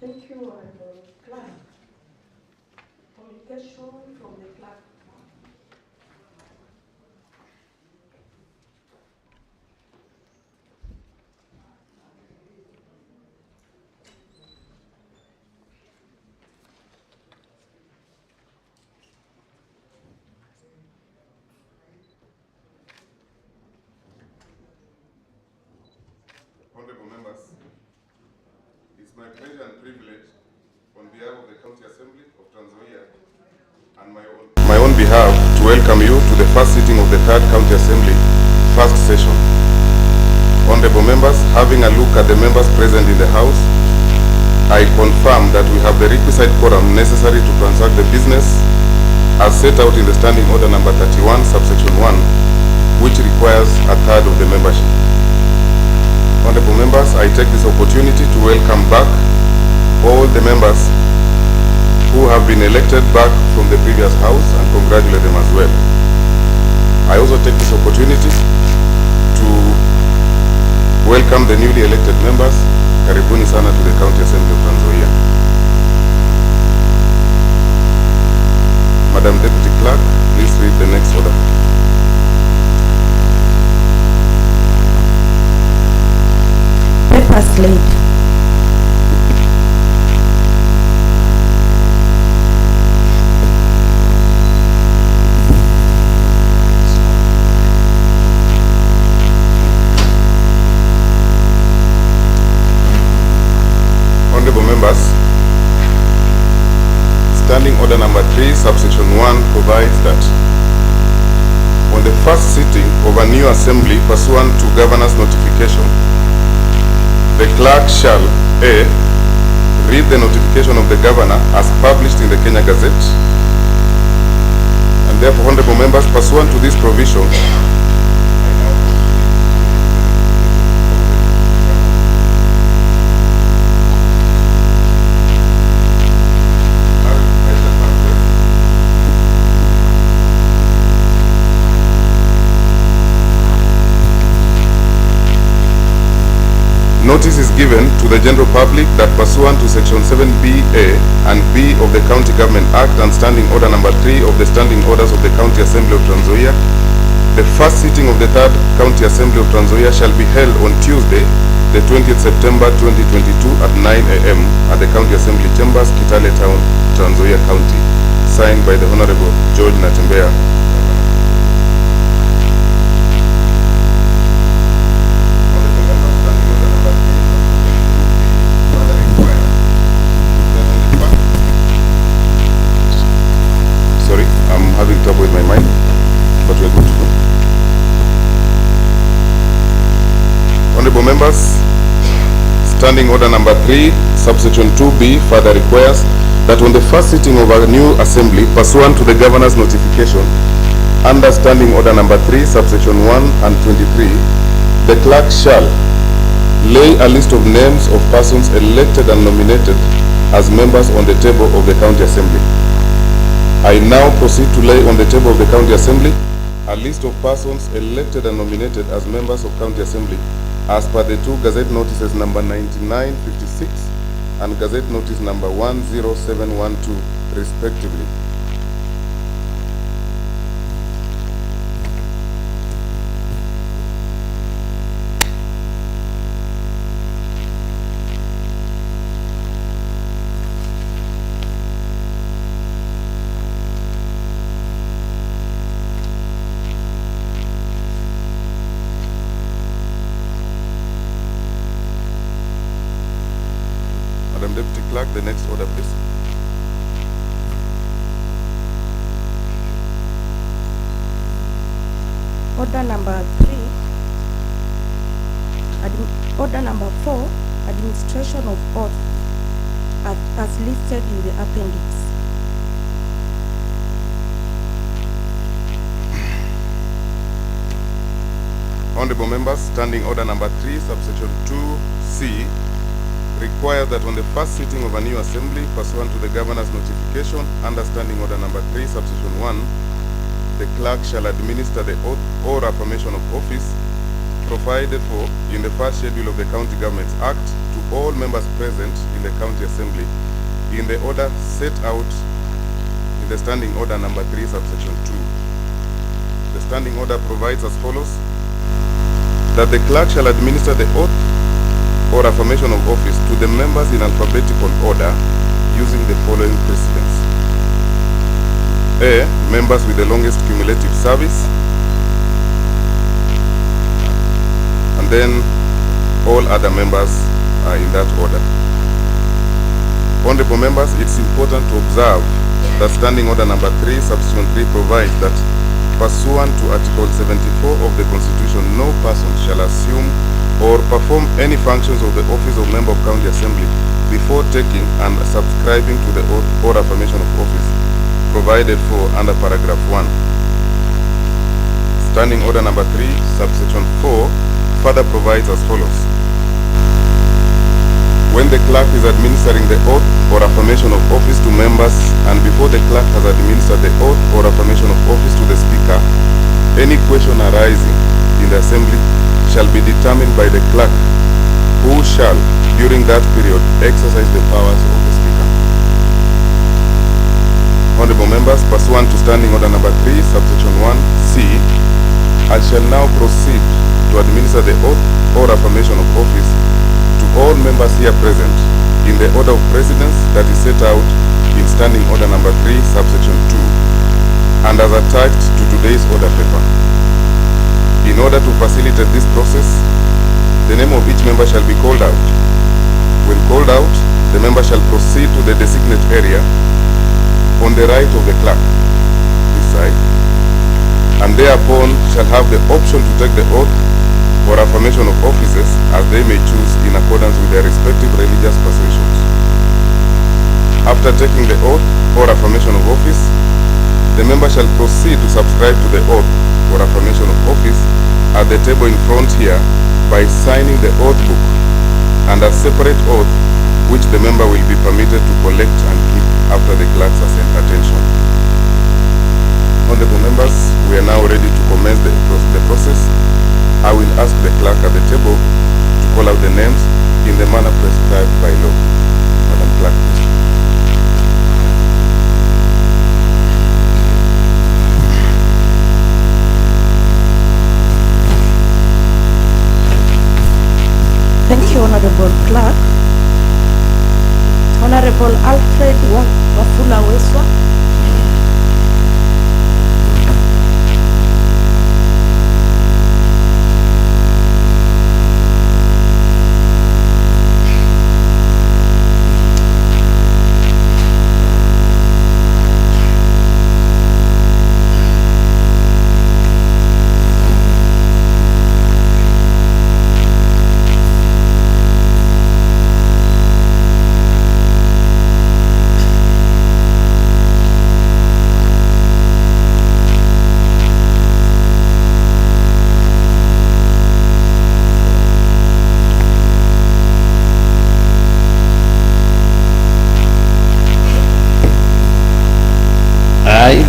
Thank you, clerk. Communication from the clerk. Honorable members, it's my pleasure and privilege on behalf of the County Assembly of Nzoia and my own behalf to welcome you to the first sitting of the 3rd County Assembly, first session. Honorable members, having a look at the members present in the House, I confirm that we have the requisite quorum necessary to transact the business as set out in the Standing Order number 31, subsection 1, which requires a third of the membership. Honorable members, I take this opportunity to welcome back all the members who have been elected back from the previous House and congratulate them as well. I also take this opportunity to welcome the newly elected members. Karibuni sana to the County Assembly of Nzoia. Madam Deputy Clerk, please read the next order. Papers laid. Honorable members, Standing Order number 3, subsection 1 provides that on the first sitting of a new assembly pursuant to governor's notification, the clerk shall A. Read the notification of the governor as published in the Kenya Gazette, and therefore, honorable members, pursuant to this provision, notice is given to the general public that pursuant to Section 7B(a) and B of the County Government Act and Standing Order number 3 of the Standing Orders of the County Assembly of Nzoia, the first sitting of the 3rd County Assembly of Nzoia shall be held on Tuesday, the 20th September 2022 at 9 a.m. at the County Assembly Chambers, Kitale Town, Nzoia County. Signed by the Honorable George Natembea. Sorry, I'm having trouble with my mind, but we're good to go. Honorable members, Standing Order number 3, subsection 2B further requires that on the first sitting of a new assembly pursuant to the governor's notification under Standing Order number 3, subsection 1 and 23, the clerk shall lay a list of names of persons elected and nominated as members on the table of the County Assembly. I now proceed to lay on the table of the County Assembly a list of persons elected and nominated as members of County Assembly as per the two Gazette Notices number 9956 and Gazette Notice number 10712 respectively. Madam Deputy Clerk, the next order, please. Order number 3, order number 4, administration of oath as listed in the appendix. Honorable members, Standing Order number 3, subsection 2C requires that on the first sitting of a new assembly pursuant to the governor's notification under Standing Order number 3, subsection 1, the clerk shall administer the oath or affirmation of office provided for in the first schedule of the County Governments Act to all members present in the County Assembly in the order set out in the Standing Order number 3, subsection 2. The Standing Order provides as follows: that the clerk shall administer the oath or affirmation of office to the members in alphabetical order using the following precedence. A. Members with the longest cumulative service, and then all other members are in that order. Honorable members, it's important to observe that Standing Order number 3, subsection 3 provides that pursuant to Article 74 of the Constitution, no person shall assume or perform any functions of the office of Member of County Assembly before taking and subscribing to the oath or affirmation of office provided for under paragraph 1. Standing Order number 3, subsection 4 further provides as follows: when the clerk is administering the oath or affirmation of office to members, and before the clerk has administered the oath or affirmation of office to the Speaker, any question arising in the Assembly shall be determined by the clerk, who shall, during that period, exercise the powers of the Speaker. Honorable members, pursuant to Standing Order number 3, subsection 1c, I shall now proceed to administer the oath or affirmation of office to all members here present in the order of precedence that is set out in Standing Order number 3, subsection 2, and as attached to today's order paper. In order to facilitate this process, the name of each member shall be called out. When called out, the member shall proceed to the designated area on the right of the clerk, this side, and thereupon shall have the option to take the oath or affirmation of offices as they may choose in accordance with their respective religious persuasions. After taking the oath or affirmation of office, the member shall proceed to subscribe to the oath or affirmation of office at the table in front here by signing the oath book and a separate oath which the member will be permitted to collect and keep after the clerk's attention. Honorable members, we are now ready to commence the process. I will ask the clerk at the table to call out the names in the manner prescribed by law. Madam Clerk, please. Thank you, Honorable Clerk. Honorable Alfred Wafula Weswa. I,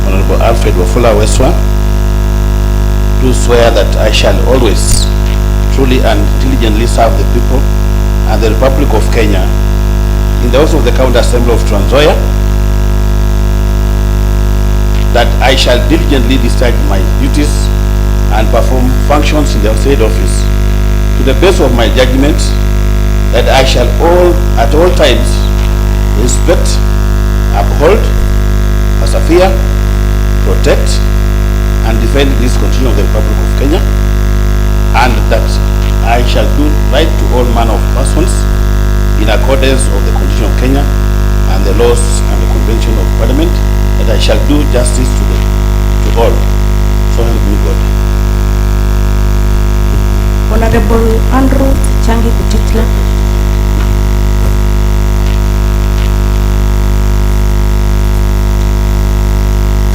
Honorable Alfred Wafula Weswa, do swear that I shall always truly and diligently serve the people and the Republic of Kenya in the office of the County Assembly of Nzoia, that I shall diligently discharge my duties and perform functions in the said office to the best of my judgment, that I shall at all times respect, uphold, persevere, protect, and defend this constitution of the Republic of Kenya, and that I shall do right to all manner of persons in accordance of the Constitution of Kenya and the laws and the Convention of Parliament, that I shall do justice to all. So help me God. Honorable Andrew Changi Kutitla.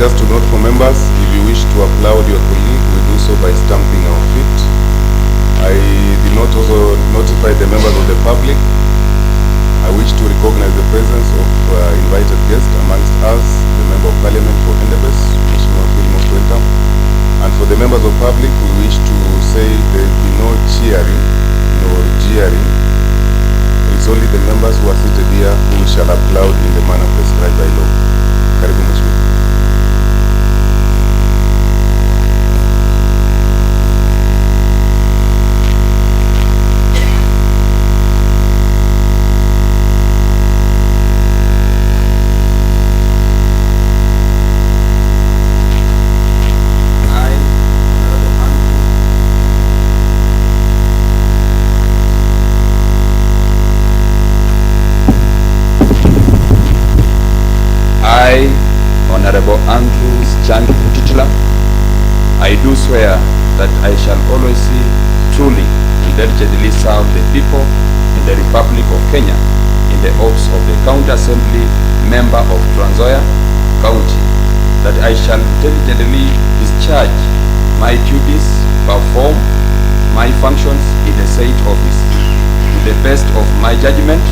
Just to note for members, if you wish to applaud your colleague, we do so by stamping our feet. I did not also notify the members of the public. I wish to recognize the presence of invited guests amongst us, the Member of Parliament for Endebess, Mheshimiwa feel most welcome. And for the members of public, we wish to say there will be no cheering, no jeering members who are seated here who shall applaud in the manner prescribed by law. Karibu Mheshimiwa. I, Honorable Andrew Chan Titula, I do swear that I shall always truly and diligently serve the people in the Republic of Kenya in the office of the County Assembly Member of Nzoia County, that I shall diligently discharge my duties, perform my functions in the said office to the best of my judgment,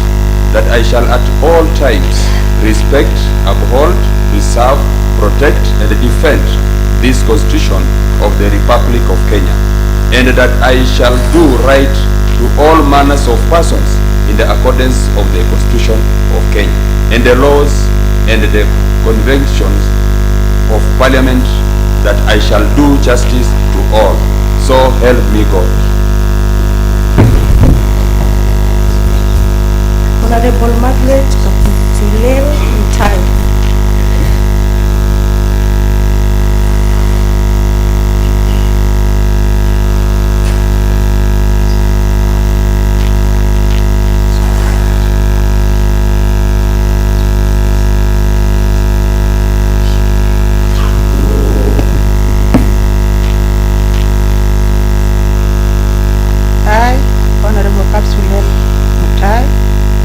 that I shall at all times respect, uphold, preserve, protect, and defend this Constitution of the Republic of Kenya, and that I shall do right to all manners of persons in the accordance of the Constitution of Kenya, and the laws and the conventions of Parliament, that I shall do justice to all. So help me God. Honorable Margaret Kapitulel Mutai. I, Honorable Kapitulel Mutai,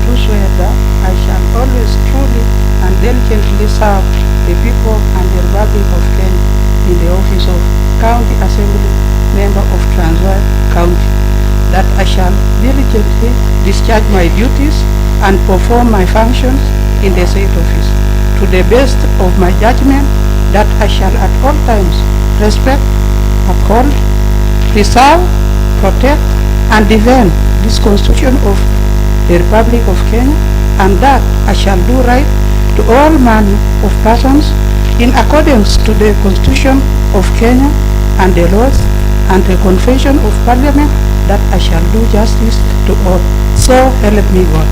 do swear that I shall always truly and diligently serve the people and the Republic of Kenya in the office of County Assembly Member of Nzoia County, that I shall diligently discharge my duties and perform my functions in the said office to the best of my judgment, that I shall at all times respect, uphold, preserve, protect, and defend this Constitution of the Republic of Kenya, and that I shall do right to all manner of persons in accordance to the Constitution of Kenya and the laws and the Convention of Parliament, that I shall do justice to all. So help me God.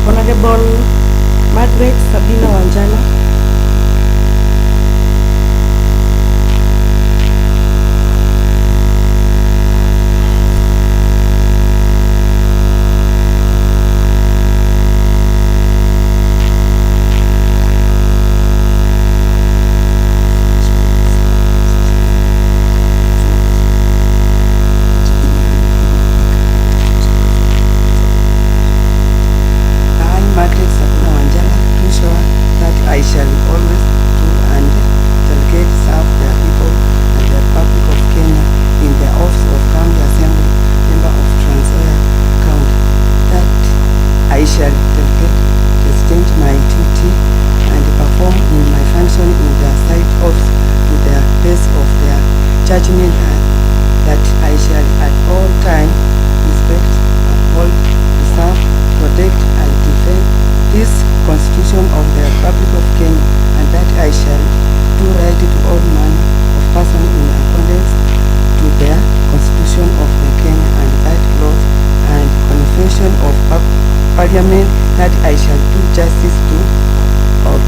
Honorable Margaret Sabina Wanjala. I shall always do and delegate serve the people and the Republic of Kenya in the office of County Assembly Member of Nzoia County, that I shall delegate, discharge my duty and perform in my function in the side office to the best of their judgment, and that I shall at all times respect, uphold, preserve, protect, and defend this Constitution of the Republic of Kenya, and that I shall do right to all manner of persons in accordance to the Constitution of the Kenya and that laws and Convention of Parliament, that I shall do justice to all.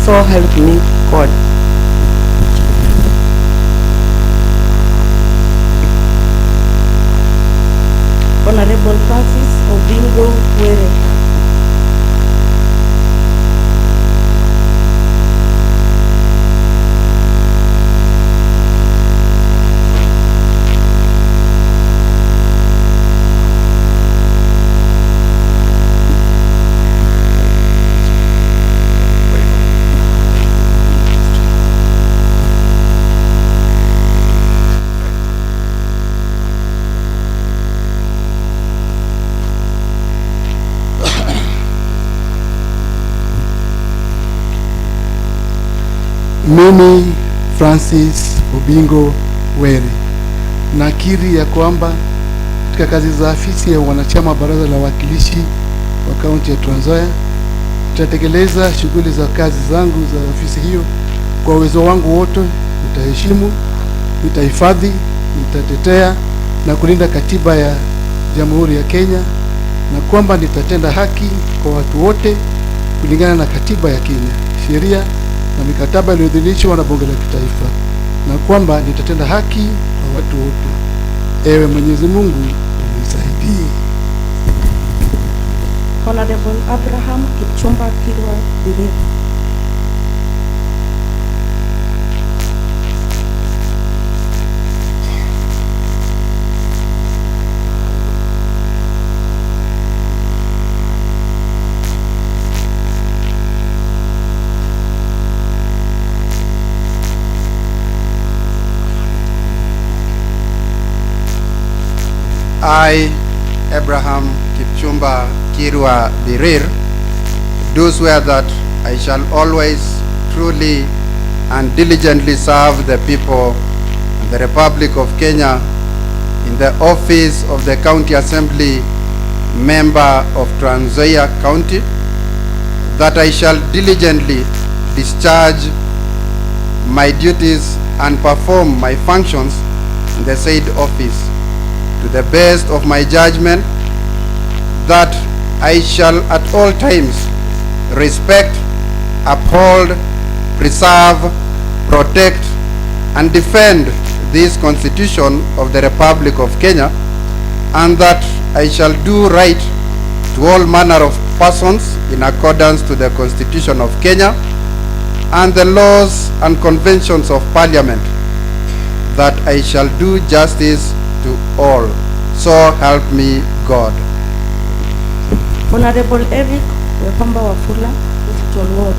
So help me God. Honorable Francis Obingo Were. Mimi Francis Obingo Were nakiri ya kwamba katika kazi za afisi ya wanachama baraza la wawakilishi wa kaunti ya Trans Nzoia. Nitatekeleza shughuli za kazi zangu za ofisi hiyo kwa uwezo wangu wote. Nitaheshimu, nitahifadhi, nitatetea na kulinda katiba ya Jamhuri ya Kenya, na kwamba nitatenda haki kwa watu wote kulingana na katiba ya Kenya, sheria na mikataba iliyoidhinishwa na bunge la kitaifa, na kwamba nitatenda haki kwa watu wote. Ewe Mwenyezi Mungu unisaidie. Honorable Abraham Kipchumba Kirwa Birir. I, Abraham Kipchumba Kirwa Birir, do swear that I shall always truly and diligently serve the people and the Republic of Kenya in the office of the County Assembly Member of Trans Nzoia County, that I shall diligently discharge my duties and perform my functions in the said office to the best of my judgment, that I shall at all times respect, uphold, preserve, protect, and defend this Constitution of the Republic of Kenya, and that I shall do right to all manner of persons in accordance to the Constitution of Kenya and the laws and conventions of Parliament, that I shall do justice to all. So help me God. Honorable Eric Wekamba Wafula, Hospital Ward.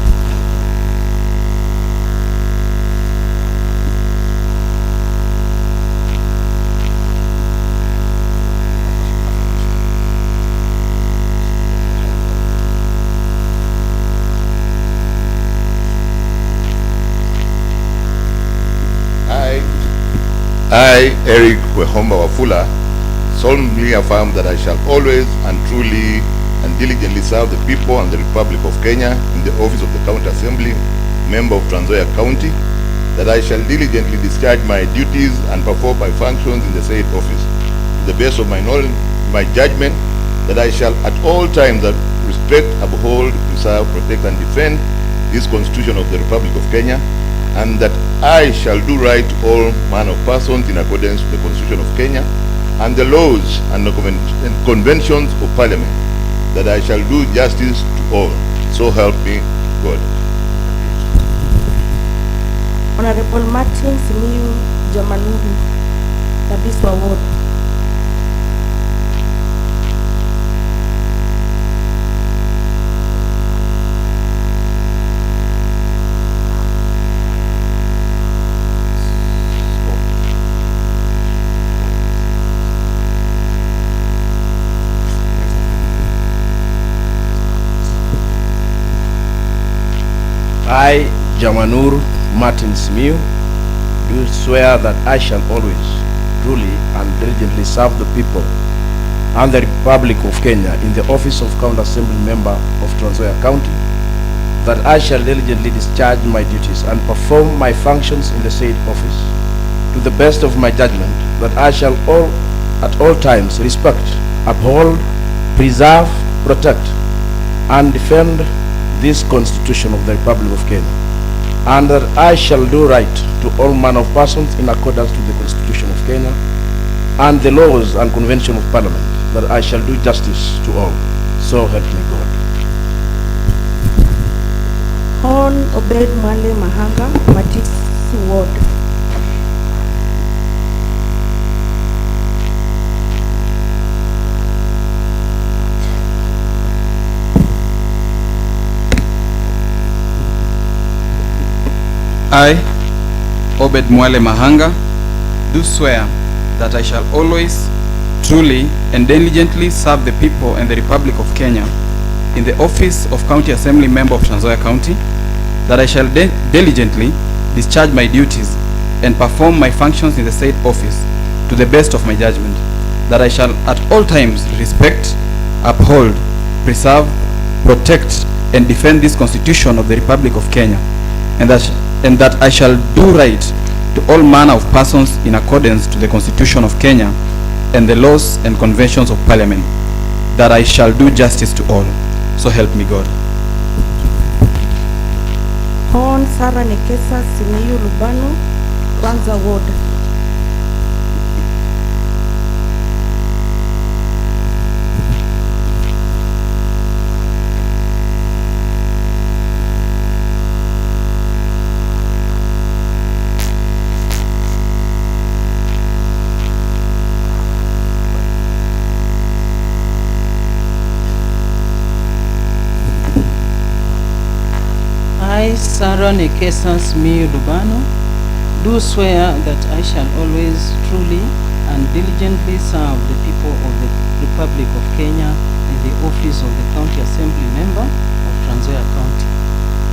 I, Eric Wehomba Wafula, solemnly affirm that I shall always and truly and diligently serve the people and the Republic of Kenya in the office of the County Assembly Member of Trans Nzoia County, that I shall diligently discharge my duties and perform my functions in the said office to the best of my knowledge, my judgment, that I shall at all times respect, uphold, preserve, protect, and defend this Constitution of the Republic of Kenya, and that I shall do right to all manner of persons in accordance with the Constitution of Kenya and the laws and the conventions of Parliament, that I shall do justice to all. So help me God. Honorable Martin Simiyu Jamanuru, Kabiswa Ward. I, Jamanur Martin Simiyu, do swear that I shall always, truly and diligently serve the people and the Republic of Kenya in the office of County Assembly Member of Trans Nzoia County, that I shall diligently discharge my duties and perform my functions in the said office to the best of my judgment, that I shall at all times respect, uphold, preserve, protect, and defend this Constitution of the Republic of Kenya, and that I shall do right to all manner of persons in accordance to the Constitution of Kenya and the laws and convention of Parliament, that I shall do justice to all. So help me God. Hon Obed Mwale Mahanga, Matisi Ward. I, Obed Mwale Mahanga, do swear that I shall always, truly, and diligently serve the people and the Republic of Kenya in the office of County Assembly Member of Trans Nzoia County, that I shall diligently discharge my duties and perform my functions in the said office to the best of my judgment, that I shall at all times respect, uphold, preserve, protect, and defend this Constitution of the Republic of Kenya, and that I shall do right to all manner of persons in accordance to the Constitution of Kenya and the laws and conventions of Parliament, that I shall do justice to all. So help me God. Hon Sarah Nekesa Simiyu Lubano, Kwanza Ward. I, Sarah Nekesa Simiyu Lubano, do swear that I shall always truly and diligently serve the people of the Republic of Kenya in the office of the County Assembly Member of Nzoia County,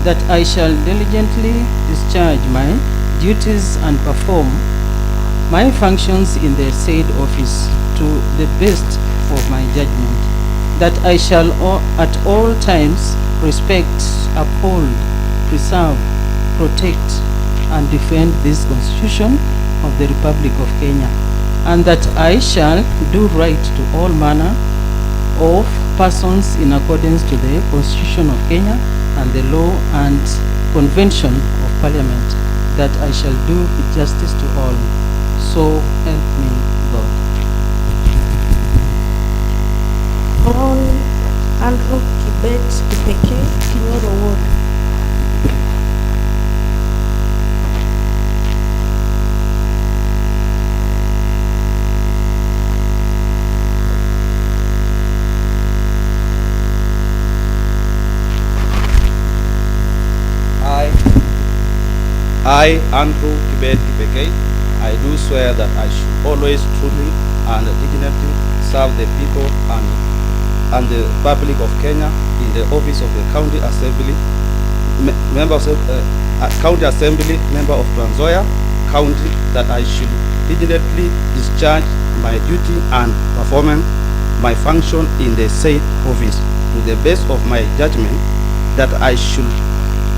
that I shall diligently discharge my duties and perform my functions in the said office to the best of my judgment, that I shall at all times respect, uphold, preserve, protect, and defend this Constitution of the Republic of Kenya, and that I shall do right to all manner of persons in accordance to the Constitution of Kenya and the law and convention of Parliament, that I shall do justice to all. So help me God. Hon Andrew Kibet Kipeke, Kinyoro Ward. I, Andrew Kibet Kipeke, I do swear that I should always truly and diligently serve the people and the Republic of Kenya in the office of the County Assembly, County Assembly Member of Nzoia County, that I should diligently discharge my duty and perform my function in the said office to the best of my judgment, that I should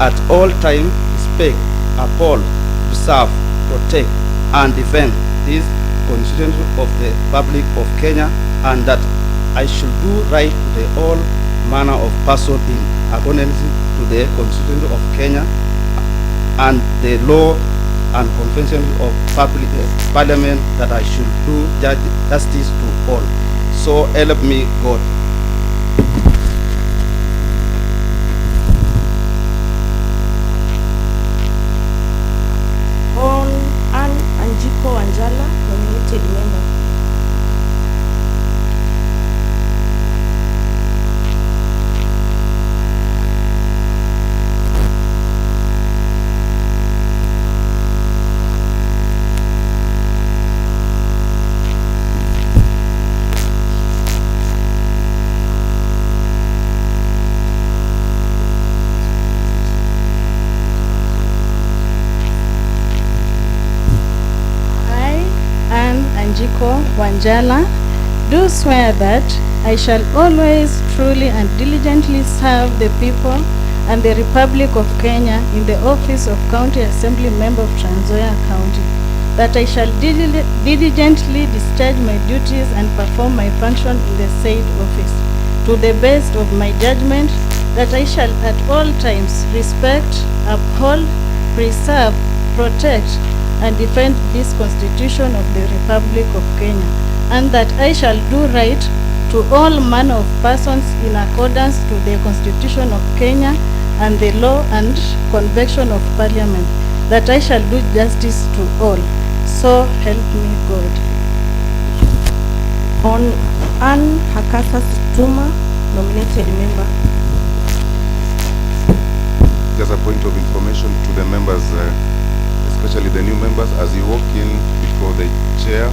at all times respect, uphold, preserve, protect, and defend this Constitution of the Republic of Kenya, and that I should do right to the all manner of persons in accordance to the Constitution of Kenya and the law and convention of Parliament, that I should do justice to all. So help me God. Hon Anjiko Wanjala, nominated member. Anjiko Wanjala, do swear that I shall always truly and diligently serve the people and the Republic of Kenya in the office of County Assembly Member of Nzoia County, that I shall diligently discharge my duties and perform my function in the said office to the best of my judgment, that I shall at all times respect, uphold, preserve, protect, and defend this Constitution of the Republic of Kenya, and that I shall do right to all manner of persons in accordance to the Constitution of Kenya and the law and convention of Parliament, that I shall do justice to all. So help me God. On Ann Hakasa Situma, nominated member. Just a point of information to the members, especially the new members, as you walk in before the chair,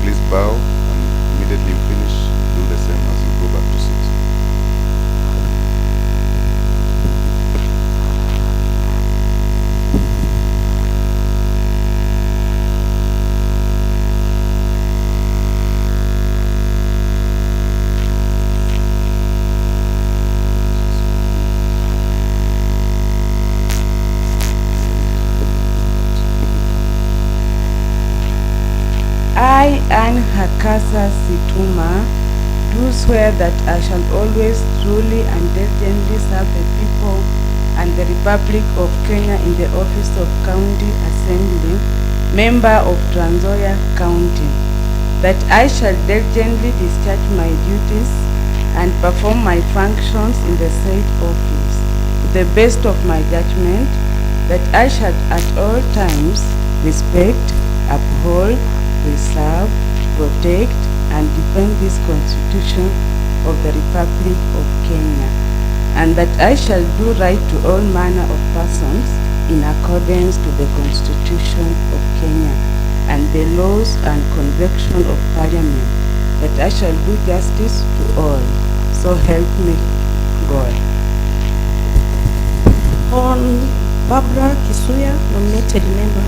please bow, and immediately you finish, do the same as you go back to seat. Teresa Situma, do swear that I shall always truly and diligently serve the people and the Republic of Kenya in the office of County Assembly, Member of Nzoia County, that I shall diligently discharge my duties and perform my functions in the said office to the best of my judgment, that I shall at all times respect, uphold, preserve, protect, and defend this Constitution of the Republic of Kenya, and that I shall do right to all manner of persons in accordance to the Constitution of Kenya and the laws and convention of Parliament, that I shall do justice to all. So help me God. On Barbara Kisuya, nominated member.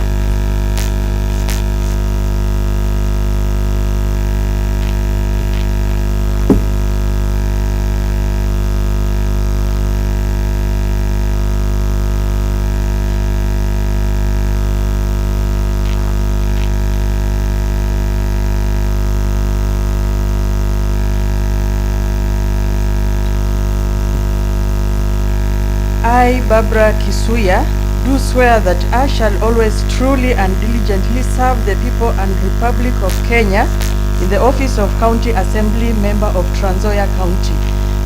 I, Barbara Kisuya, do swear that I shall always truly and diligently serve the people and Republic of Kenya in the office of County Assembly Member of Nzoia County,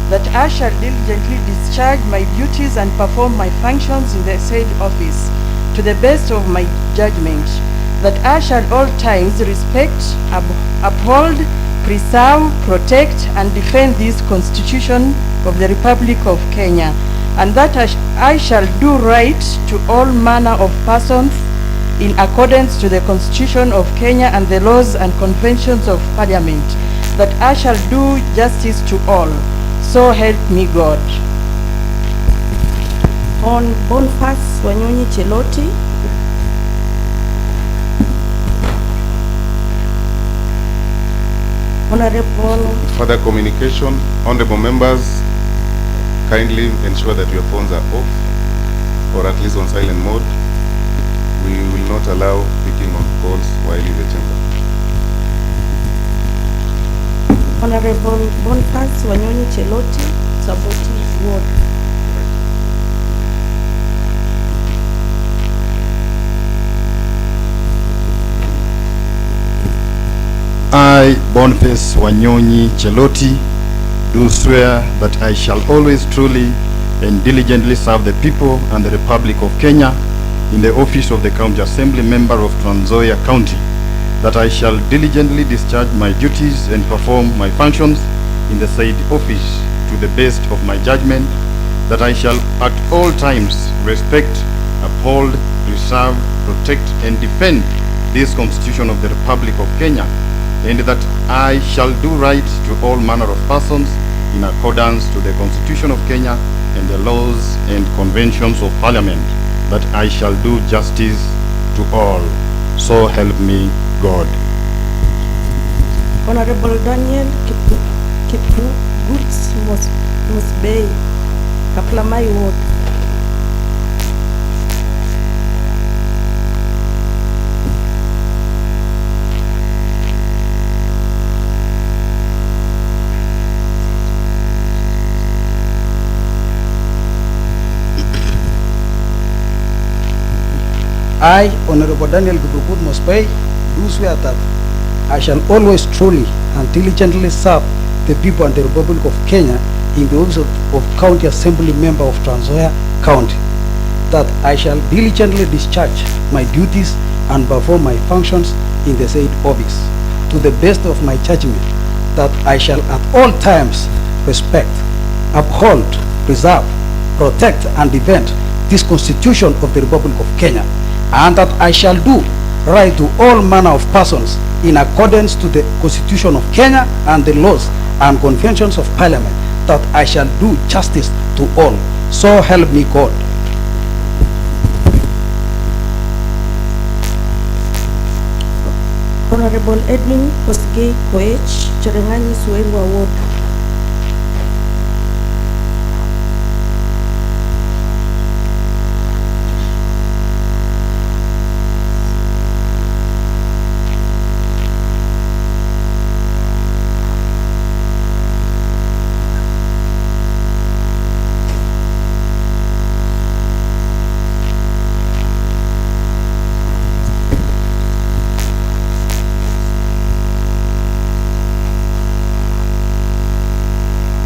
that I shall diligently discharge my duties and perform my functions in the said office to the best of my judgment, that I shall all times respect, uphold, preserve, protect, and defend this Constitution of the Republic of Kenya, and that I shall do right to all manner of persons in accordance to the Constitution of Kenya and the laws and conventions of Parliament, that I shall do justice to all. So help me God. On Boniface Wanyonyi Cheloti. Honorable. Further communication, honorable members, kindly ensure that your phones are off or at least on silent mode. We will not allow picking on calls while in the chamber. Honorable Boniface Wanyonyi Cheloti, Saboti Ward. I, Boniface Wanyonyi Cheloti, do swear that I shall always truly and diligently serve the people and the Republic of Kenya in the office of the County Assembly Member of Nzoia County, that I shall diligently discharge my duties and perform my functions in the said office to the best of my judgment, that I shall at all times respect, uphold, preserve, protect, and defend this Constitution of the Republic of Kenya, and that I shall do right to all manner of persons in accordance to the Constitution of Kenya and the laws and conventions of Parliament, that I shall do justice to all. So help me God. Honorable Daniel Kipuguts Musbei, Kaplamai Ward. I, Honorable Daniel Kipugut Mospei, do swear that I shall always truly and diligently serve the people and the Republic of Kenya in the office of County Assembly Member of Nzoia County, that I shall diligently discharge my duties and perform my functions in the said office to the best of my judgment, that I shall at all times respect, uphold, preserve, protect, and defend this Constitution of the Republic of Kenya, and that I shall do right to all manner of persons in accordance to the Constitution of Kenya and the laws and conventions of Parliament, that I shall do justice to all. So help me God. Honorable Edwin Kosgei Koech, Cherangani Suelwa Ward.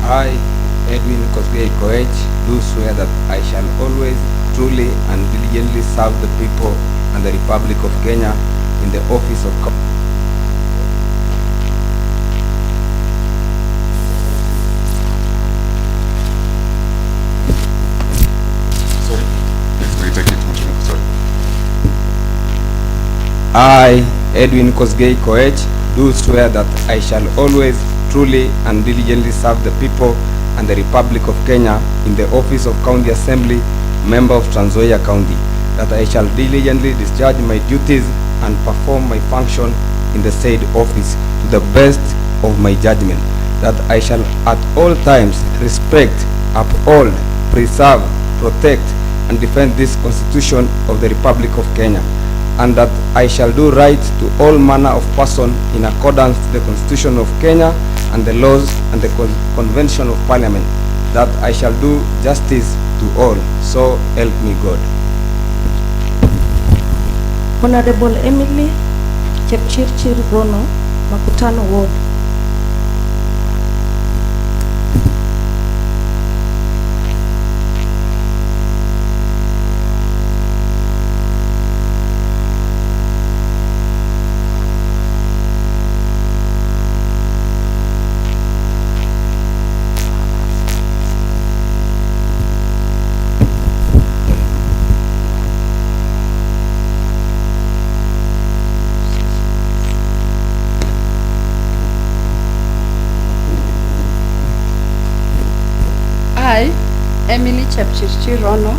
I, Edwin Kosgei Koech, do swear that I shall always truly and diligently serve the people and the Republic of Kenya in the office of I, Edwin Kosgei Koech, do swear that I shall always truly and diligently serve the people and the Republic of Kenya in the office of County Assembly, member of Nzoia County, that I shall diligently discharge my duties and perform my function in the said office to the best of my judgment, that I shall at all times respect, uphold, preserve, protect, and defend this Constitution of the Republic of Kenya, and that I shall do right to all manner of person in accordance with the Constitution of Kenya and the laws and the Convention of Parliament, that I shall do justice to all, so help me God. Honorable Emily Chepchirchir Rono, Makutano Ward. I, Emily Chepchirchir Rono,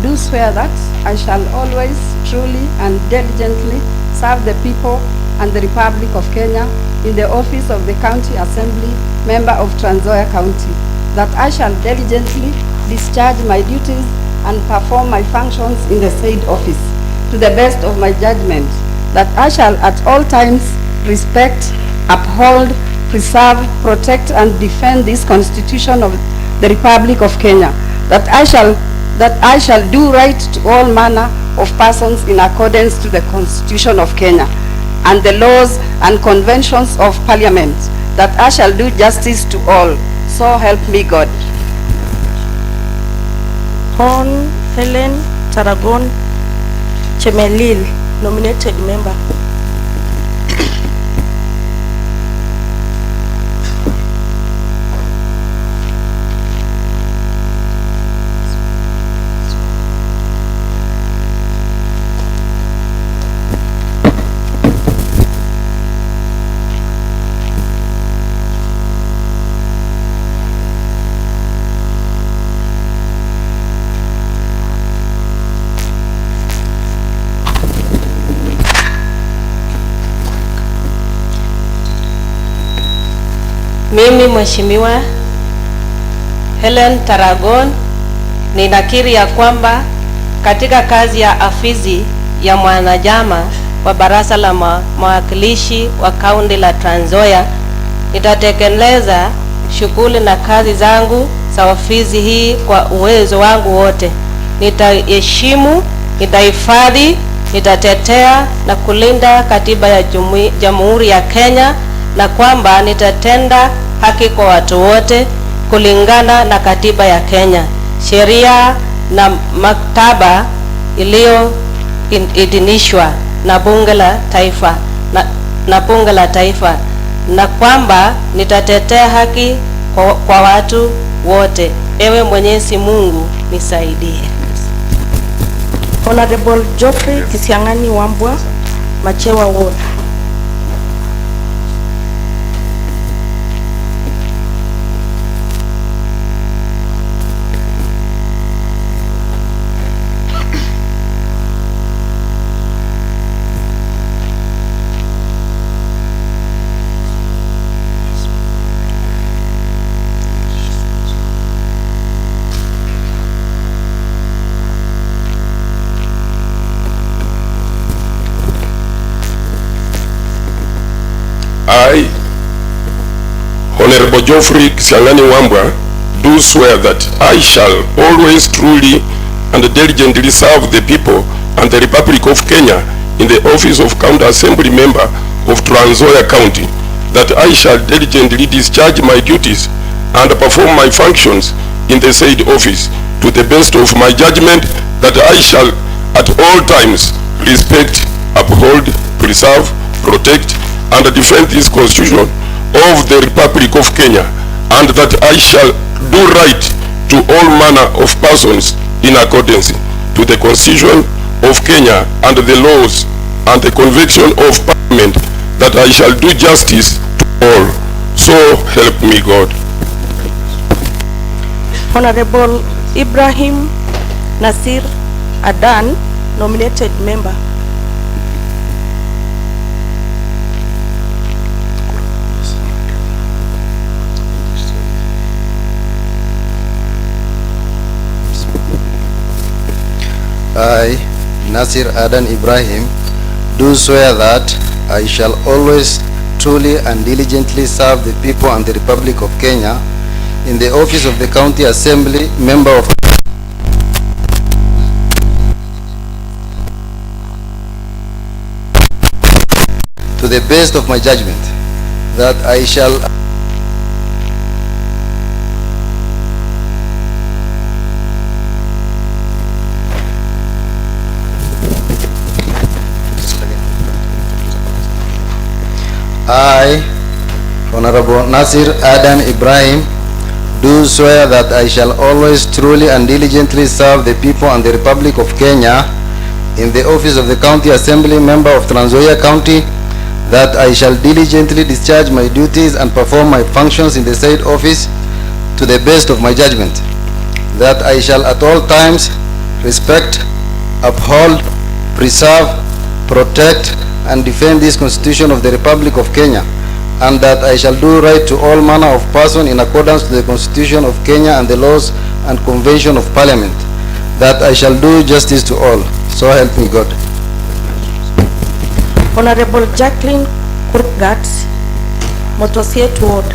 do swear that I shall always, truly, and diligently serve the people and the Republic of Kenya in the office of the County Assembly, member of Nzoia County, that I shall diligently discharge my duties and perform my functions in the said office to the best of my judgment, that I shall at all times respect, uphold, preserve, protect, and defend this Constitution of the Republic of Kenya, that I shall do right to all manner of persons in accordance to the Constitution of Kenya and the laws and conventions of Parliament, that I shall do justice to all, so help me God. Hon Helen Taragon Chemelil, nominated member. Mimi Mheshimiwa Helen Taragon ninakiri ya kwamba katika kazi ya afisi ya mwanachama wa baraza la mawakilishi wa kaunti la Nzoia nitatekeleza shughuli na kazi zangu za ofisi hii kwa uwezo wangu wote. Nitaheshimu, nitahifadhi, nitatetea na kulinda katiba ya Jamhuri ya Kenya, na kwamba nitatenda haki kwa watu wote kulingana na katiba ya Kenya, sheria na maktaba iliyoidhinishwa na bunge la taifa, na kwamba nitatetea haki kwa watu wote. Ewe Mwenyezi Mungu nisaidie. Honorable Geoffrey Kisiang'ani Wambua, Machewa Ward. I, Honorable Geoffrey Kisiang'ani Wambua, do swear that I shall always truly and diligently serve the people and the Republic of Kenya in the office of County Assembly member of Nzoia County, that I shall diligently discharge my duties and perform my functions in the said office to the best of my judgment, that I shall at all times respect, uphold, preserve, protect, and defend this Constitution of the Republic of Kenya, and that I shall do right to all manner of persons in accordance to the Constitution of Kenya and the laws and the conviction of Parliament, that I shall do justice to all. So help me God. Honorable Ibrahim Nasir Adan, nominated member. I, Nasir Adan Ibrahim, do swear that I shall always truly and diligently serve the people and the Republic of Kenya in the office of the County Assembly member of to the best of my judgment, that I shall I, Honorable Nasir Adan Ibrahim, do swear that I shall always truly and diligently serve the people and the Republic of Kenya in the office of the County Assembly member of Nzoia County, that I shall diligently discharge my duties and perform my functions in the said office to the best of my judgment, that I shall at all times respect, uphold, preserve, protect, and defend this Constitution of the Republic of Kenya, and that I shall do right to all manner of person in accordance to the Constitution of Kenya and the laws and convention of Parliament, that I shall do justice to all. So help me God. Honorable Jacqueline Kurgat, Motosiet Ward.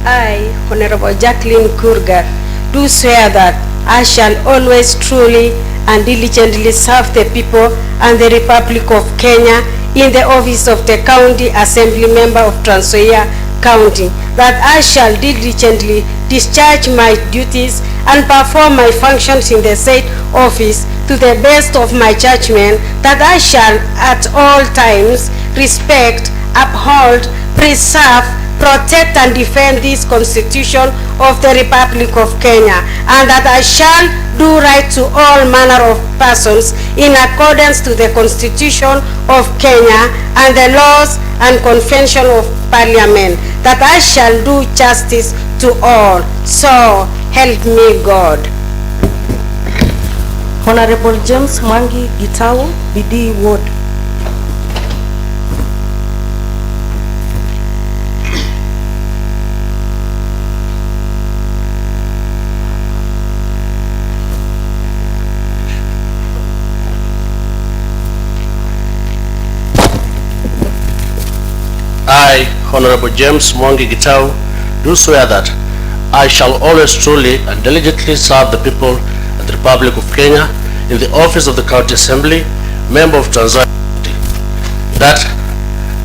I, Honorable Jacqueline Kurgat, do swear that I shall always truly and diligently serve the people and the Republic of Kenya in the office of the County Assembly member of Nzoia County, that I shall diligently discharge my duties and perform my functions in the said office to the best of my judgment, that I shall at all times respect, uphold, preserve, protect and defend this Constitution of the Republic of Kenya, and that I shall do right to all manner of persons in accordance to the Constitution of Kenya and the laws and convention of Parliament, that I shall do justice to all. So help me God. Honorable James Mwangi Gitau, BD Ward. I, Honorable James Mwangi Gitau, do swear that I shall always truly and diligently serve the people of the Republic of Kenya in the office of the County Assembly, member of Nzoia County, that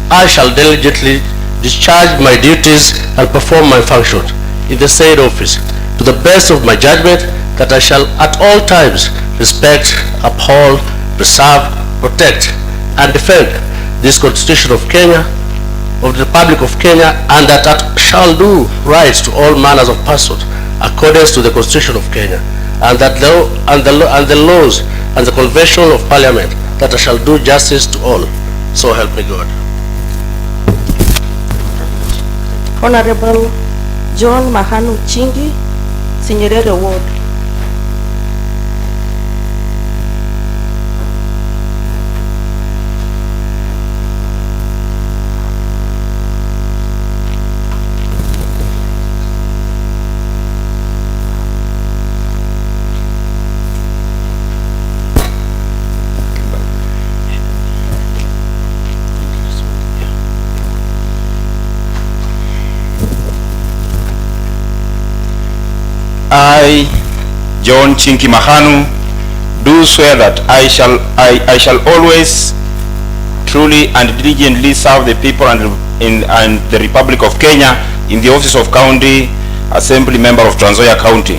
I shall diligently discharge my duties and perform my functions in the said office to the best of my judgment, that I shall at all times respect, uphold, preserve, protect, and defend this Constitution of Kenya, of the Republic of Kenya, and that I shall do right to all manners of persons according to the Constitution of Kenya, and that the laws and the convention of Parliament, that I shall do justice to all. So help me God. Honorable John Mahanu Chingi, Sinyerere Ward. I, John Chinki Mahanu, do swear that I shall always truly and diligently serve the people and the Republic of Kenya in the office of County Assembly Member of Nzoia County.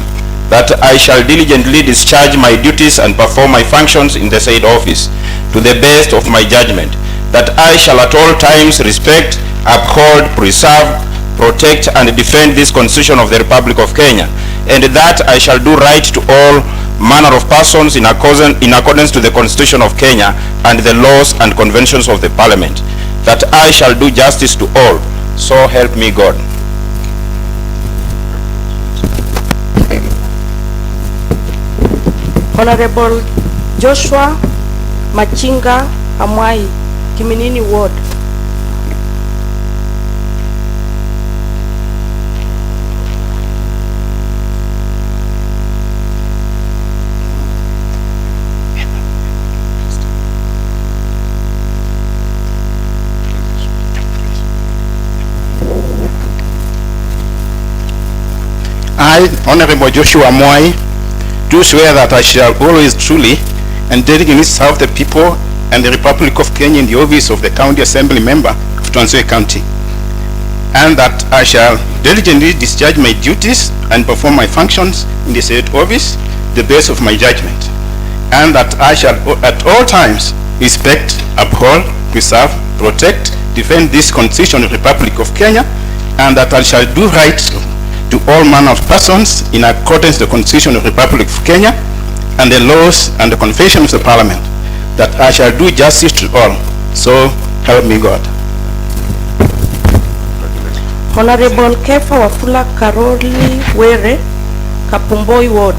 That I shall diligently discharge my duties and perform my functions in the said office to the best of my judgment. That I shall at all times respect, uphold, preserve, protect and defend this Constitution of the Republic of Kenya, and that I shall do right to all manner of persons in accordance to the Constitution of Kenya and the laws and conventions of the Parliament. That I shall do justice to all, so help me God. Honorable Joshua Machinga Amwai, Kiminini Ward. I, Honorable Joshua Mwai, do swear that I shall always truly and diligently serve the people and the Republic of Kenya in the office of the County Assembly Member of Nzoia County, and that I shall diligently discharge my duties and perform my functions in the said office to the best of my judgment, and that I shall at all times respect, uphold, preserve, protect, defend this Constitution of the Republic of Kenya, and that I shall do right to all manner of persons in accordance with the Constitution of the Republic of Kenya and the laws and the conventions of the Parliament, that I shall do justice to all, so help me God. Honorable Kefa Wafula Karoli Were, Kapumboi Ward.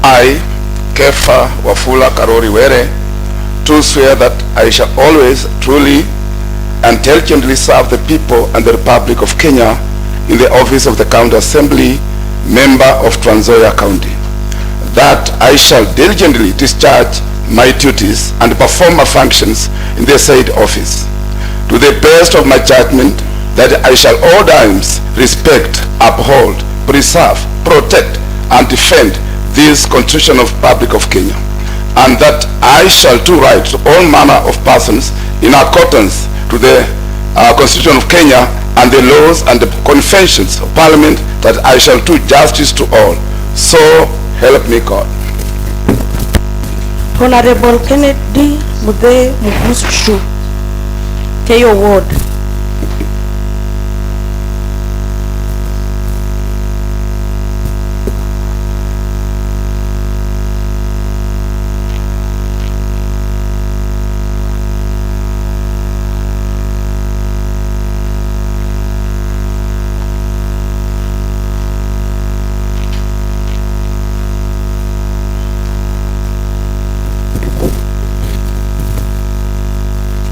I, Kefa Wafula Karori Were, do swear that I shall always truly and diligently serve the people and the Republic of Kenya in the office of the County Assembly Member of Nzoia County. That I shall diligently discharge my duties and perform my functions in the said office to the best of my judgment, that I shall all times respect, uphold, preserve, protect and defend this Constitution of the Republic of Kenya, and that I shall do right to all manner of persons in accordance to the Constitution of Kenya and the laws and the conventions of Parliament, that I shall do justice to all, so help me God. Honorable Kennedy Mude Mugushu, Keyo Ward.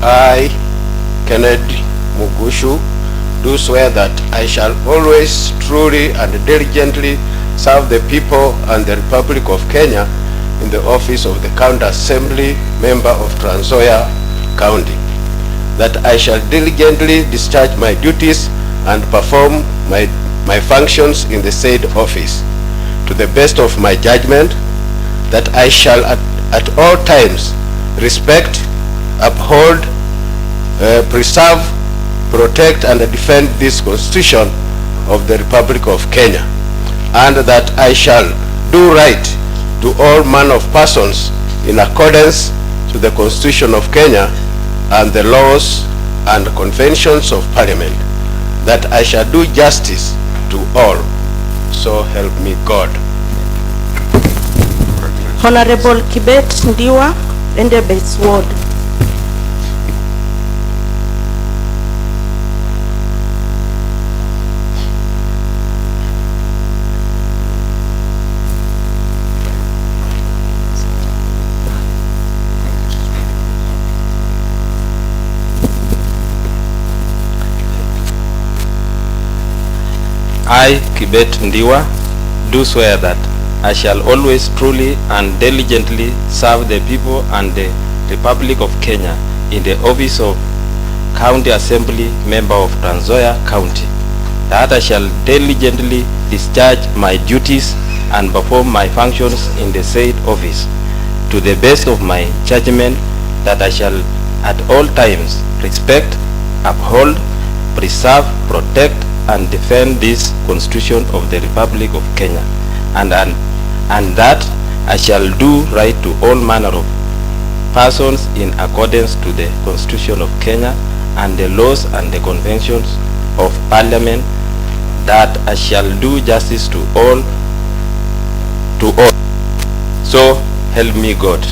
I, Kennedy Mugushu, do swear that I shall always truly and diligently serve the people and the Republic of Kenya in the office of the County Assembly Member of Nzoia County. That I shall diligently discharge my duties and perform my functions in the said office to the best of my judgment. That I shall at all times respect, uphold, preserve, protect and defend this Constitution of the Republic of Kenya, and that I shall do right to all manner of persons in accordance to the Constitution of Kenya and the laws and conventions of Parliament, that I shall do justice to all, so help me God. Honorable Kibet Ndiwa, Endebess Ward. I, Kibet Ndiwa, do swear that I shall always truly and diligently serve the people and the Republic of Kenya in the office of County Assembly Member of Nzoia County, that I shall diligently discharge my duties and perform my functions in the said office to the best of my judgment, that I shall at all times respect, uphold, preserve, protect, and defend this Constitution of the Republic of Kenya, and that I shall do right to all manner of persons in accordance to the Constitution of Kenya and the laws and the conventions of Parliament, that I shall do justice to all. So help me God.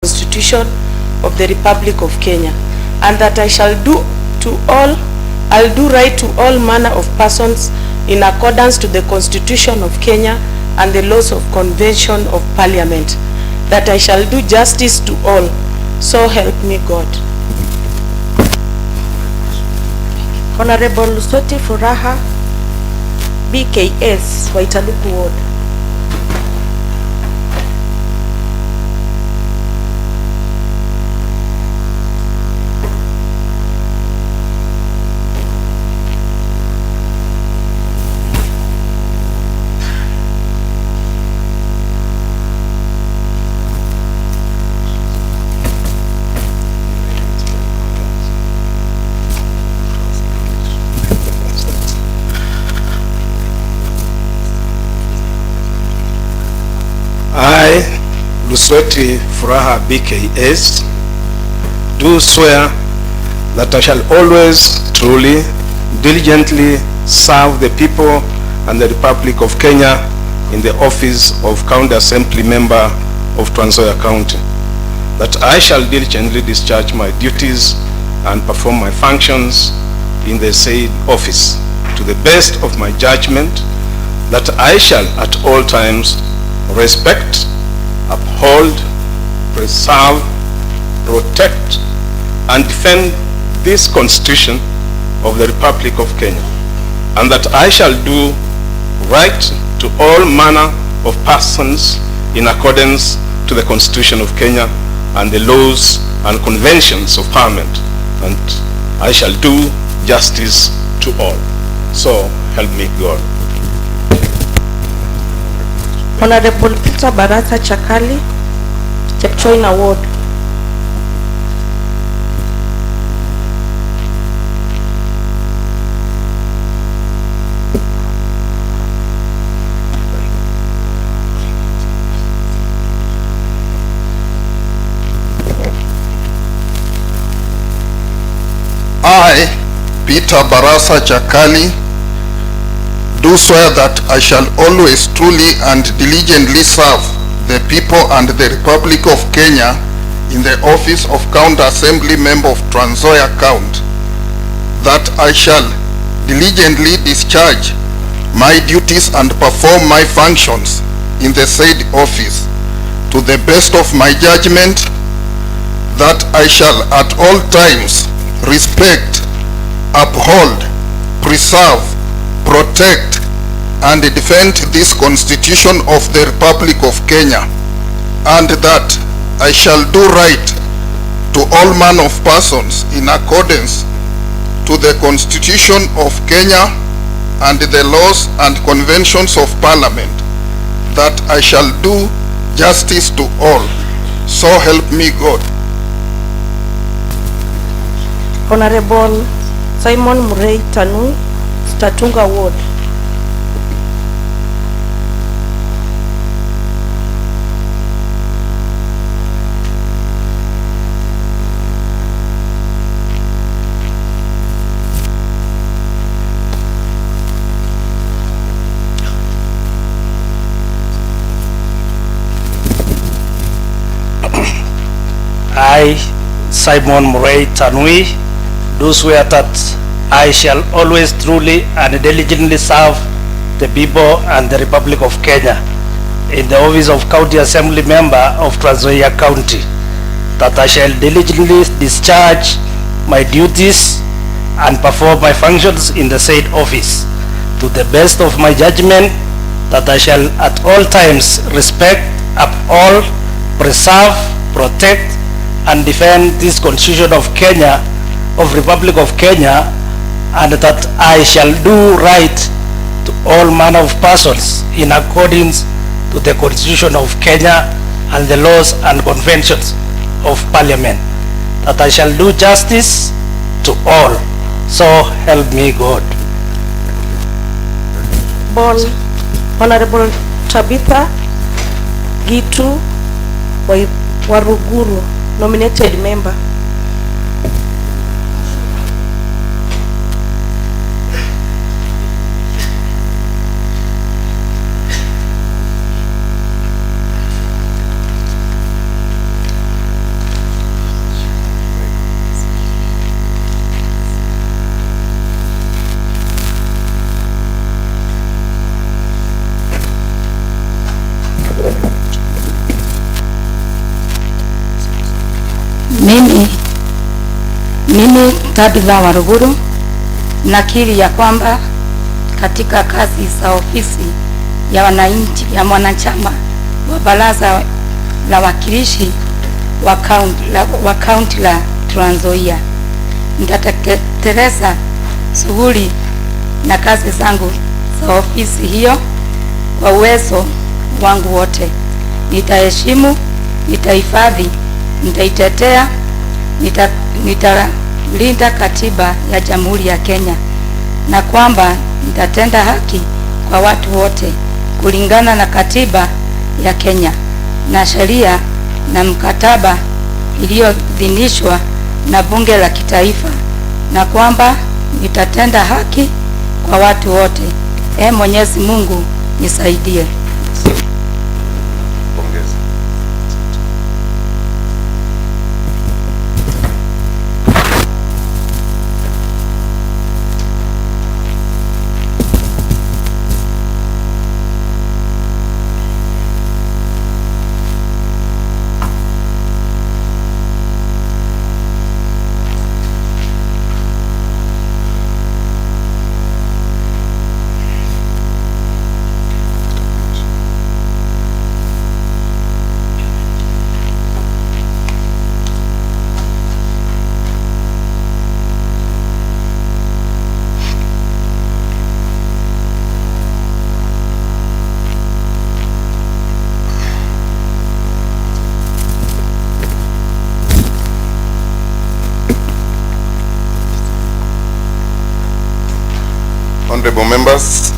Constitution of the Republic of Kenya, and that I shall do right to all manner of persons in accordance to the Constitution of Kenya and the laws of Convention of Parliament, that I shall do justice to all. So help me God. Honorable Lusoti Furaha, BKS, Waitaluku Ward. I, Lusoti Furaha BKS, do swear that I shall always truly, diligently serve the people and the Republic of Kenya in the office of County Assembly Member of Nzoia County, that I shall diligently discharge my duties and perform my functions in the said office to the best of my judgment, that I shall at all times respect, uphold, preserve, protect, and defend this Constitution of the Republic of Kenya, and that I shall do right to all manner of persons in accordance to the Constitution of Kenya and the laws and conventions of Parliament, and I shall do justice to all. So help me God. Honorable Peter Barasa Chakali, Chepchoina Ward. I, Peter Barasa Chakali, do swear that I shall always truly and diligently serve the people and the Republic of Kenya in the office of County Assembly Member of Nzoia County, that I shall diligently discharge my duties and perform my functions in the said office to the best of my judgment, that I shall at all times respect, uphold, preserve, protect, and defend this Constitution of the Republic of Kenya, and that I shall do right to all manner of persons in accordance to the Constitution of Kenya and the laws and conventions of Parliament, that I shall do justice to all. So help me God. Honorable Simon Murray Tanui, Statunga Ward. I, Simon Murray Tanui, do swear that I shall always truly and diligently serve the people and the Republic of Kenya in the office of County Assembly Member of Nzoia County, that I shall diligently discharge my duties and perform my functions in the said office to the best of my judgment, that I shall at all times respect, uphold, preserve, protect, and defend this Constitution of Kenya, of Republic of Kenya, and that I shall do right to all manner of persons in accordance to the Constitution of Kenya and the laws and conventions of Parliament, that I shall do justice to all. So help me God. Honorable Tabitha Gitu Waruguru, nominated member. Mimi Tabitha Waruguru nakiri ya kwamba katika kazi za ofisi ya wananchi ya mwanachama wa baraza la wakilishi wa kaunti la Nzoia nitatekeleza shughuli na kazi zangu za ofisi hiyo kwa uwezo wangu wote. Nitaheshimu, nitahifadhi, nitaitetea, nitalinda katiba ya Jamhuri ya Kenya, na kwamba nitatenda haki kwa watu wote kulingana na katiba ya Kenya na sheria na mkataba iliyoidhinishwa na Bunge la Kitaifa, na kwamba nitatenda haki kwa watu wote. Mwenyezi Mungu nisaidie. Honorable members,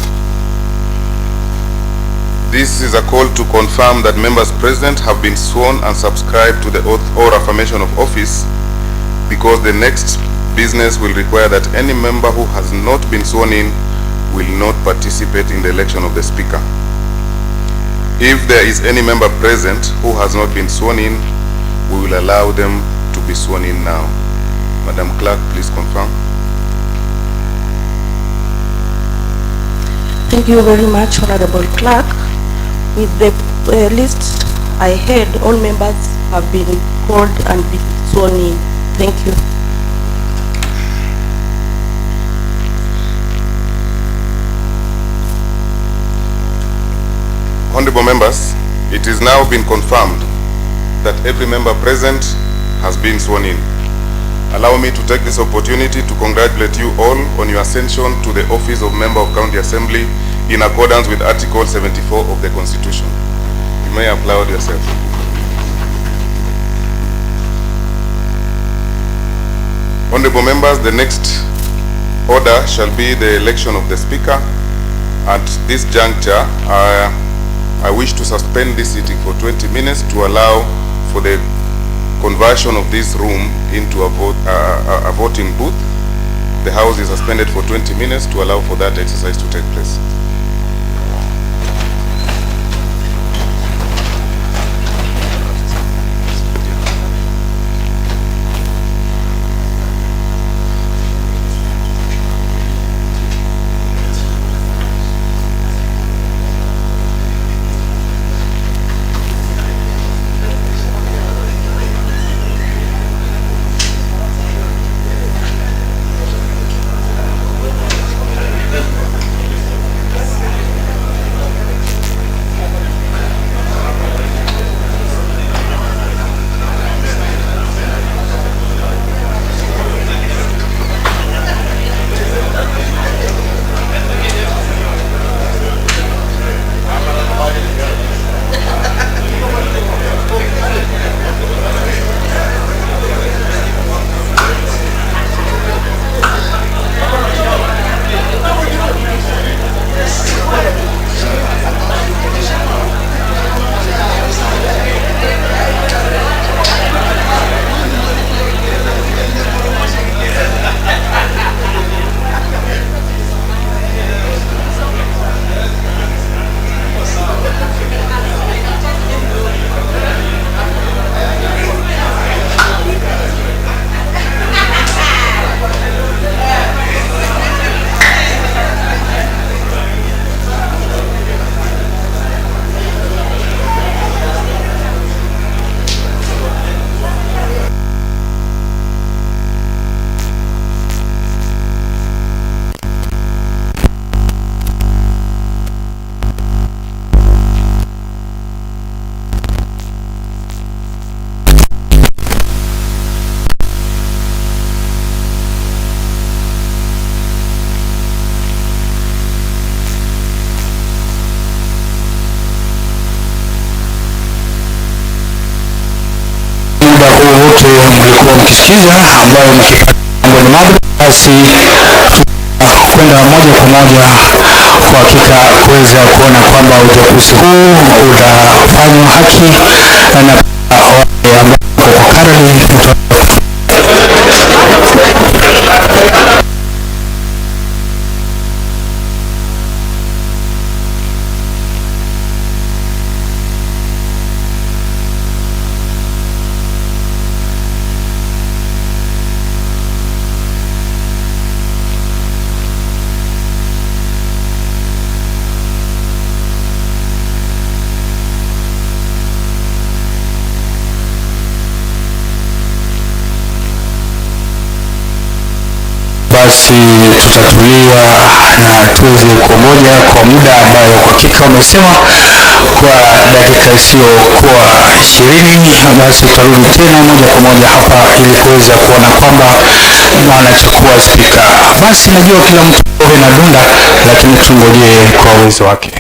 this is a call to confirm that members present have been sworn and subscribed to the oath or affirmation of office, because the next business will require that any member who has not been sworn in will not participate in the election of the Speaker. If there is any member present who has not been sworn in, we will allow them to be sworn in now. Madam Clerk, please confirm. Thank you very much, Honorable Clerk. With the list I had, all members have been called and been sworn in. Thank you. Honorable members, it is now been confirmed that every member present has been sworn in. Allow me to take this opportunity to congratulate you all on your ascension to the office of Member of County Assembly in accordance with Article 74 of the Constitution. You may applaud yourself. Honorable members, the next order shall be the election of the speaker. At this juncture, I wish to suspend this sitting for 20 minutes to allow for the conversion of this room into a voting booth. The House is suspended for 20 minutes to allow for that exercise to take place. wote mlikuwa mkisikiza ambayo mkipata mambo ni madhara, basi kwenda moja kwa moja kwa hakika kuweza kuona kwamba uchaguzi huu utafanywa haki na wale ambao kwa karani basi tutatulia na tuweze kumoja kwa muda ambayo kwa hakika wamesema kwa dakika isiyokuwa 20, basi tutarudi tena moja kwa moja hapa ili kuweza kuona kwamba wanachukua spika. Basi najua kila mtu na dunda, lakini tungojee kwa uwezo wake.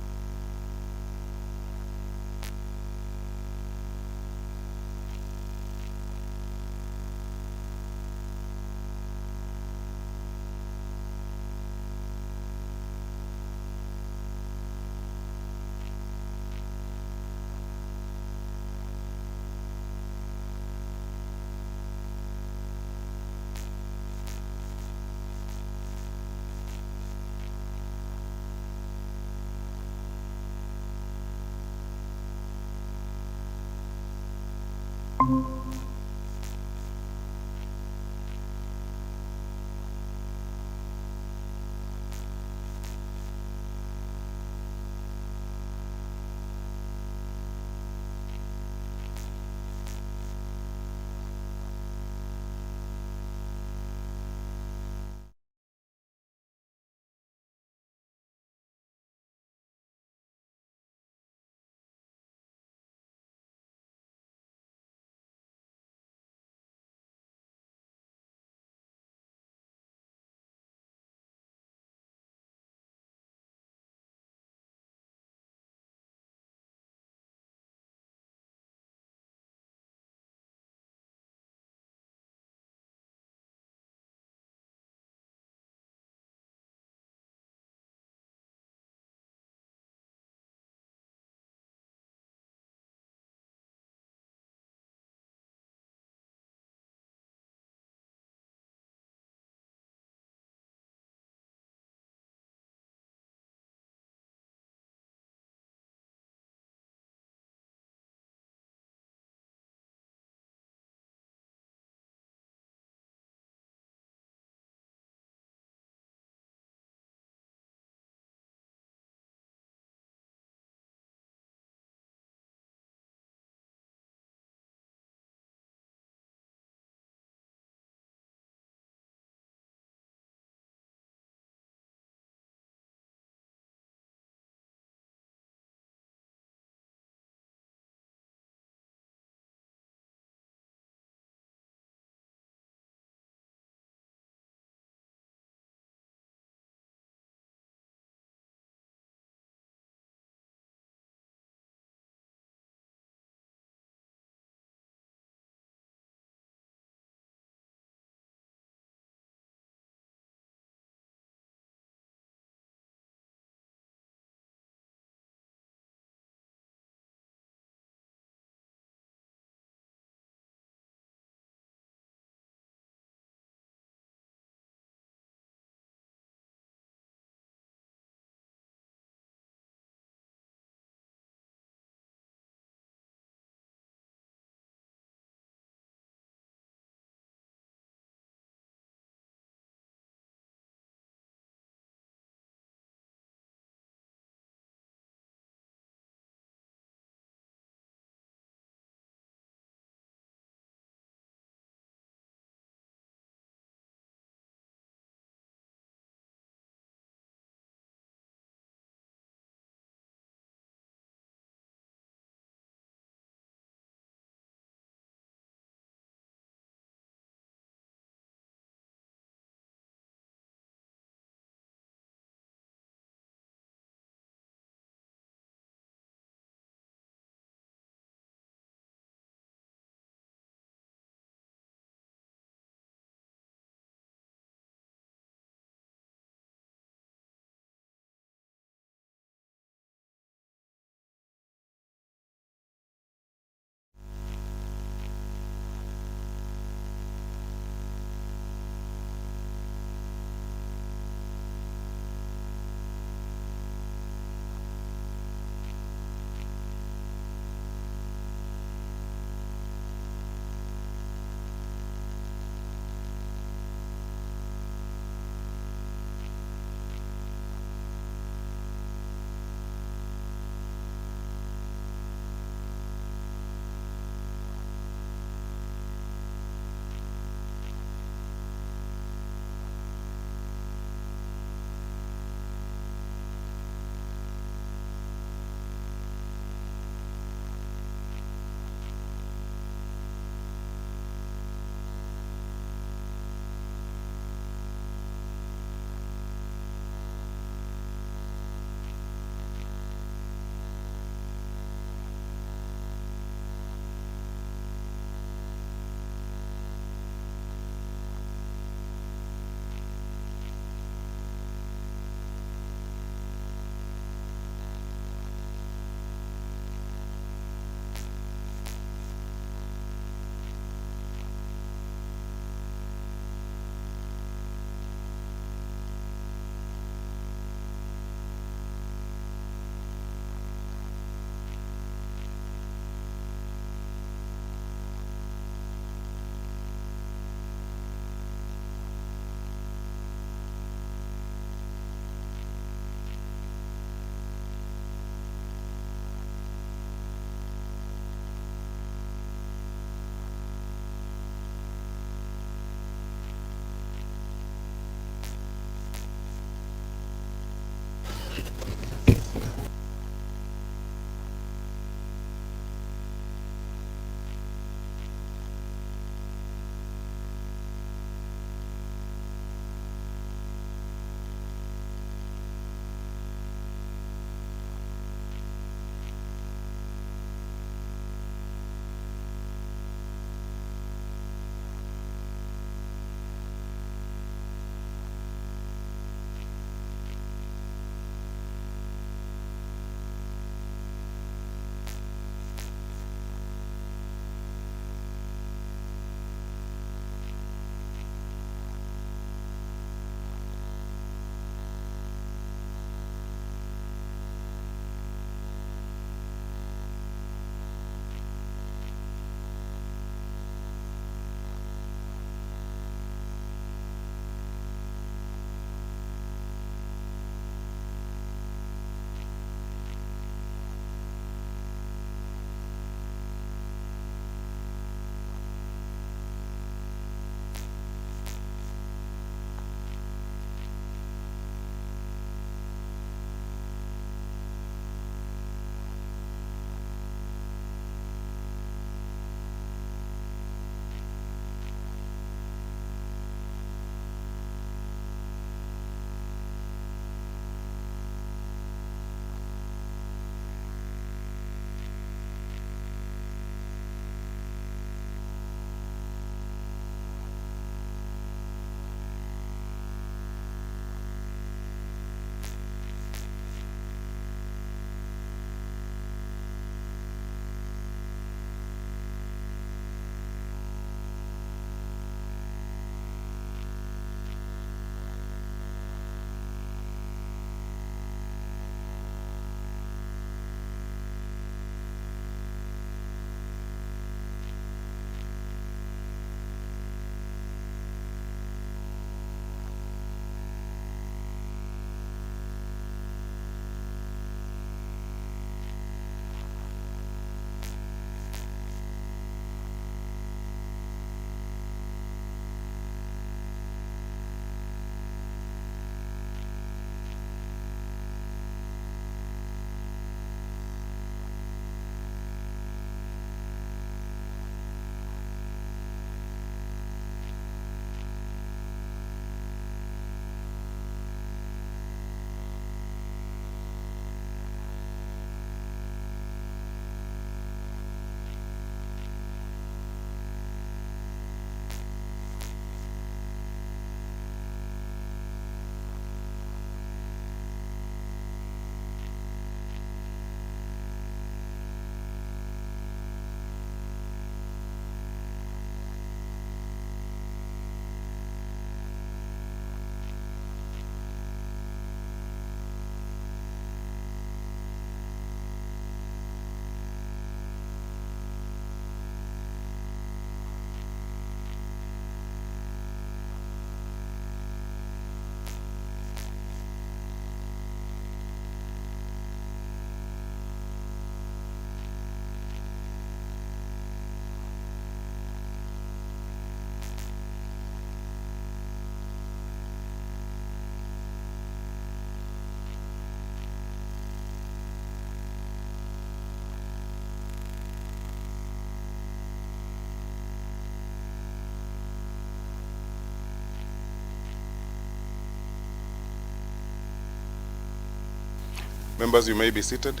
Members, you may be seated.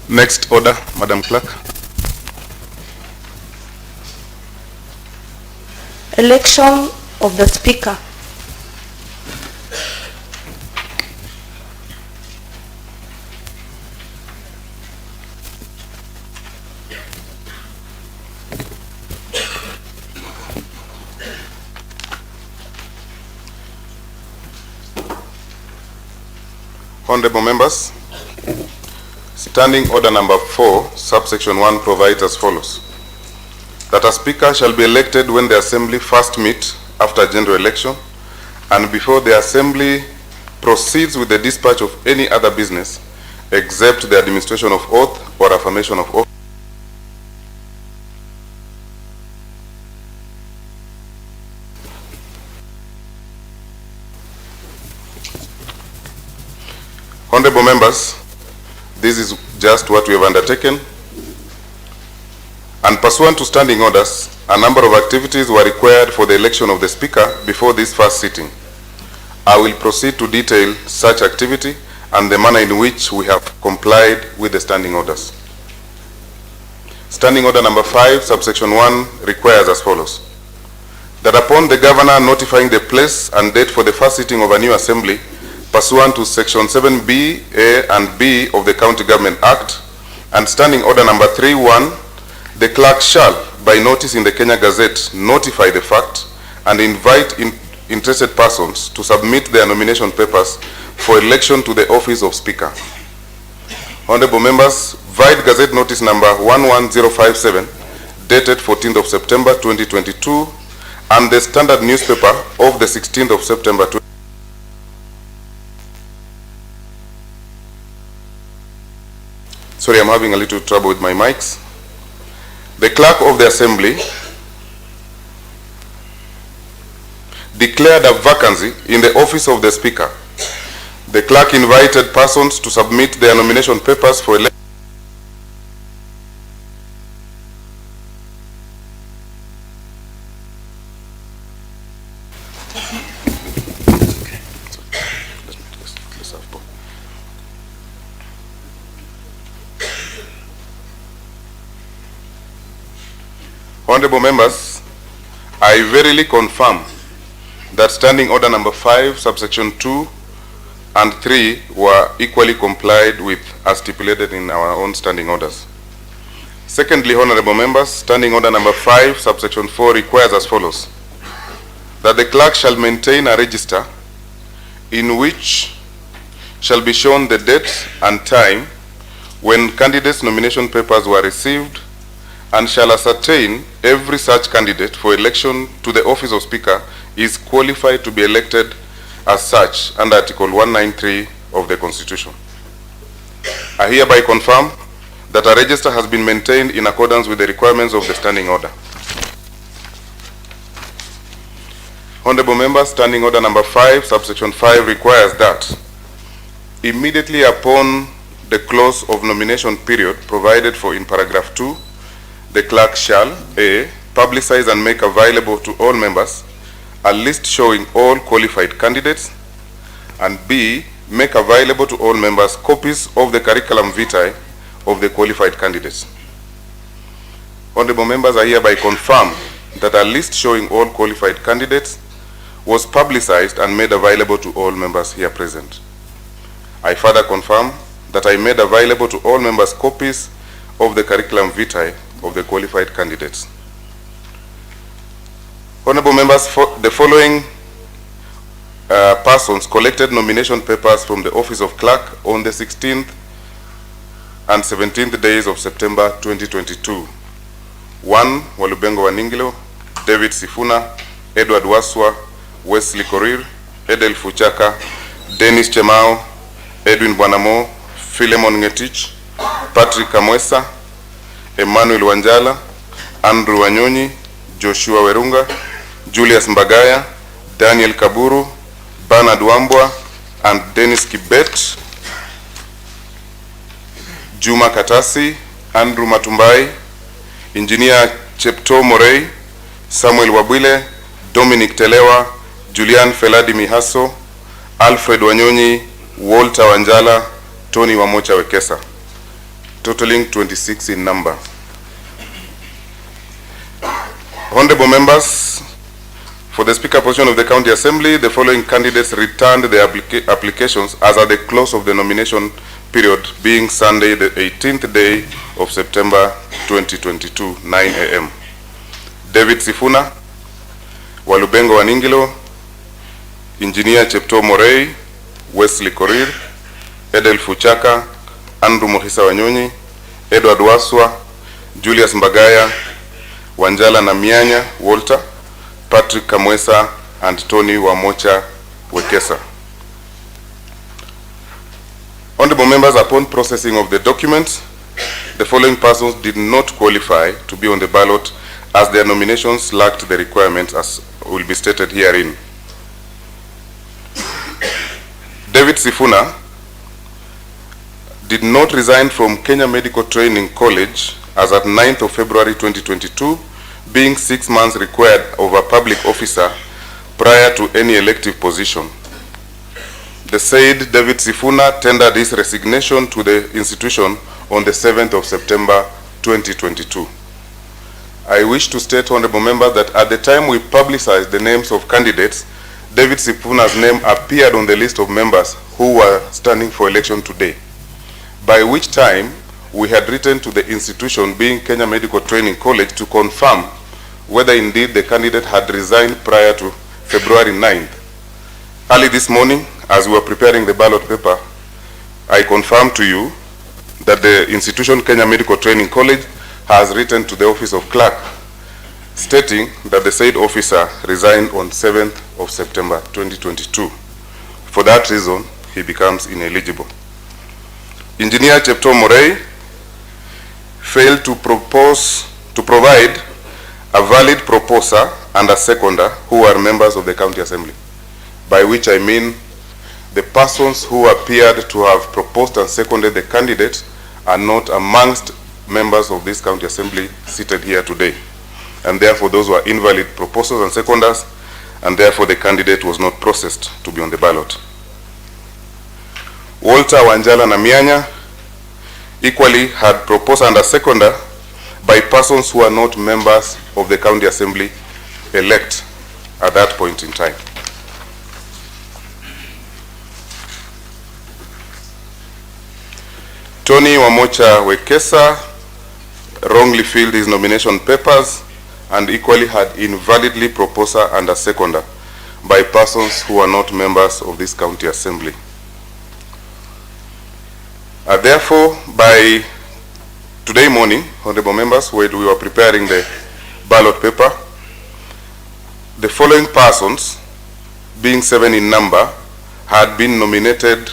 Next order, Madam Clerk. Election of the Speaker. Honorable members, Standing Order number 4, subsection 1 provides as follows. That a speaker shall be elected when the assembly first meet after general election and before the assembly proceeds with the dispatch of any other business except the administration of oath or affirmation of oath. Honorable members, this is just what we have undertaken, and pursuant to standing orders, a number of activities were required for the election of the Speaker before this first sitting. I will proceed to detail such activity and the manner in which we have complied with the standing orders. Standing Order number 5, subsection 1 requires as follows. That upon the Governor notifying the place and date for the first sitting of a new assembly, pursuant to Section 7B, A and B of the County Government Act, and Standing Order number 3.1, the clerk shall, by notice in the Kenya Gazette, notify the fact and invite interested persons to submit their nomination papers for election to the office of Speaker. Honorable members, vide Gazette Notice number 11057, dated 14th of September 2022, and the Standard newspaper of the 16th of September 2022. Sorry, I'm having a little trouble with my mics. The clerk of the assembly declared a vacancy in the office of the Speaker. The clerk invited persons to submit their nomination papers for election. Honorable members, I verily confirm that Standing Order number 5, subsection 2 and 3 were equally complied with as stipulated in our own standing orders. Secondly, honorable members, Standing Order number 5, subsection 4 requires as follows. That the clerk shall maintain a register in which shall be shown the date and time when candidates' nomination papers were received, and shall ascertain every such candidate for election to the office of Speaker is qualified to be elected as such under Article 193 of the Constitution. I hereby confirm that a register has been maintained in accordance with the requirements of the Standing Order. Honorable members, Standing Order number 5, subsection 5 requires that immediately upon the close of nomination period provided for in paragraph 2, the clerk shall, A, publicize and make available to all members a list showing all qualified candidates, and B, make available to all members copies of the curriculum vitae of the qualified candidates. Honorable members, I hereby confirm that a list showing all qualified candidates was publicized and made available to all members here present. I further confirm that I made available to all members copies of the curriculum vitae of the qualified candidates. Honorable members, the following persons collected nomination papers from the office of clerk on the 16th and 17th days of September 2022. 1. Walubengo Waningilo, David Sifuna, Edward Waswa, Wesley Korir, Edel Fuchaka, Dennis Chemao, Edwin Bwanamo, Philemon Ngetich, Patrick Kamwesa, Emmanuel Wanjala, Andrew Wanyonyi, Joshua Werunga, Julius Mbagaya, Daniel Kaburu, Bernard Wambwa, and Dennis Kibet, Juma Katasi, Andrew Matumbai, Engineer Chepto Morei, Samuel Wabwile, Dominic Telewa, Julian Feladi Mihaso, Alfred Wanyonyi, Walter Wanjala, Tony Wamocha Wekesa, totaling 26 in number. Honorable members, for the Speaker position of the County Assembly, the following candidates returned their applications as at the close of the nomination period, being Sunday, the 18th day of September 2022, 9 a.m. David Sifuna, Walubengo Waningilo, Engineer Chepto Morei, Wesley Korir, Edel Fuchaka, Andrew Mohisa Wanyonyi, Edward Waswa, Julius Mbagaya, Wanjala Namianya, Walter, Patrick Kamwesa, and Tony Wamocha Wekesa. Honorable members, upon processing of the documents, the following persons did not qualify to be on the ballot as their nominations lacked the requirements as will be stated herein. David Sifuna did not resign from Kenya Medical Training College as at 9th of February 2022, being 6 months required of a public officer prior to any elective position. The said David Sifuna tendered his resignation to the institution on the 7th of September 2022. I wish to state, honorable members, that at the time we publicized the names of candidates, David Sifuna's name appeared on the list of members who were standing for election today, by which time we had written to the institution, being Kenya Medical Training College, to confirm whether indeed the candidate had resigned prior to February 9th. Early this morning, as we were preparing the ballot paper, I confirm to you that the institution Kenya Medical Training College has written to the office of clerk stating that the said officer resigned on 7th of September 2022. For that reason, he becomes ineligible. Engineer Chepto Morei failed to provide a valid proposer and a seconder who are members of the County Assembly, by which I mean the persons who appeared to have proposed and seconded the candidate are not amongst members of this County Assembly seated here today, and therefore those were invalid proposals and seconders, and therefore the candidate was not processed to be on the ballot. Walter Wanjala Namianya equally had proposed and a seconder by persons who are not members of the County Assembly elect at that point in time. Tony Wamocha Wekesa wrongly filled his nomination papers and equally had invalidly proposed and a seconder by persons who are not members of this County Assembly. Therefore, by today morning, honorable members, when we were preparing the ballot paper, the following persons, being 7 in number, had been nominated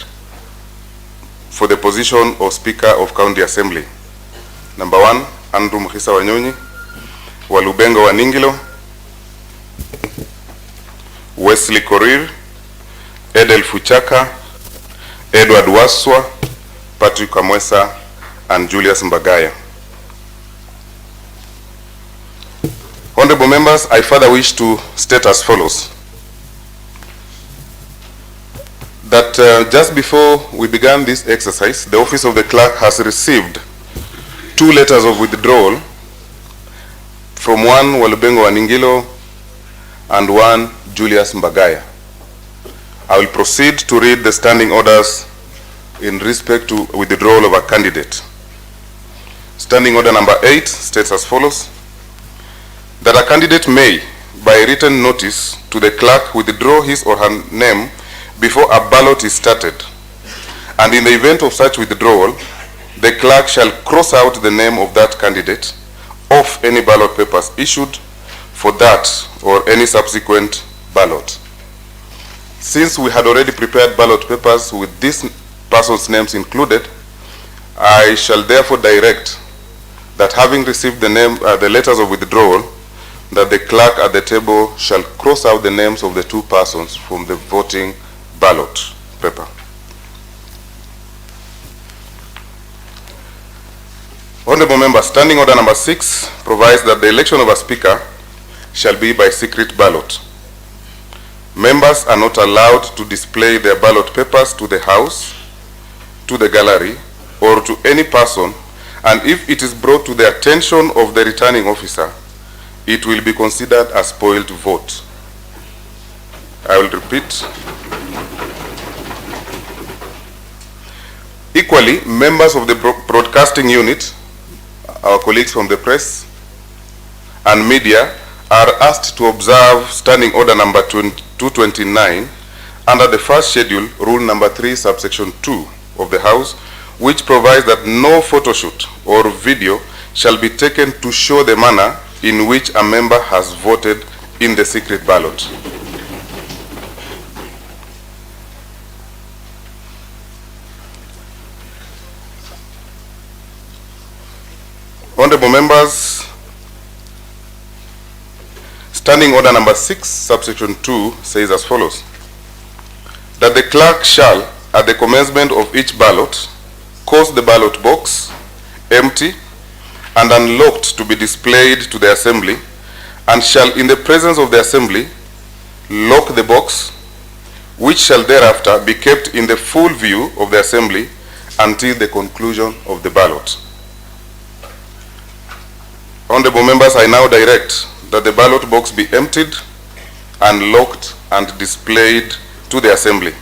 for the position of Speaker of County Assembly. Number 1, Andrew Mohisa Wanyonyi, Walubengo Waningilo, Wesley Korir, Edel Fuchaka, Edward Waswa, Patrick Kamwesa, and Julius Mbagaya. Honorable members, I further wish to state as follows, that just before we began this exercise, the office of the clerk has received 2 letters of withdrawal from one Walubengo Waningilo and one Julius Mbagaya. I will proceed to read the standing orders in respect to withdrawal of a candidate. Standing order number 8 states as follows, that a candidate may, by written notice to the clerk, withdraw his or her name before a ballot is started, and in the event of such withdrawal, the clerk shall cross out the name of that candidate off any ballot papers issued for that or any subsequent ballot. Since we had already prepared ballot papers with these persons' names included, I shall therefore direct that, having received the letters of withdrawal, that the clerk at the table shall cross out the names of the 2 persons from the voting ballot paper. Honorable members, Standing Order number 6 provides that the election of a speaker shall be by secret ballot. Members are not allowed to display their ballot papers to the House, to the gallery, or to any person, and if it is brought to the attention of the returning officer, it will be considered a spoiled vote. I will repeat. Equally, members of the broadcasting unit, our colleagues from the press and media, are asked to observe Standing Order number 229 under the first schedule, Rule number 3, subsection 2 of the House, which provides that no photo shoot or video shall be taken to show the manner in which a member has voted in the secret ballot. Honorable members, Standing Order number 6, subsection 2 says as follows: that the clerk shall, at the commencement of each ballot, cause the ballot box empty and unlocked to be displayed to the assembly, and shall in the presence of the assembly lock the box, which shall thereafter be kept in the full view of the assembly until the conclusion of the ballot. Honorable members, I now direct that the ballot box be emptied, unlocked, and displayed to the assembly.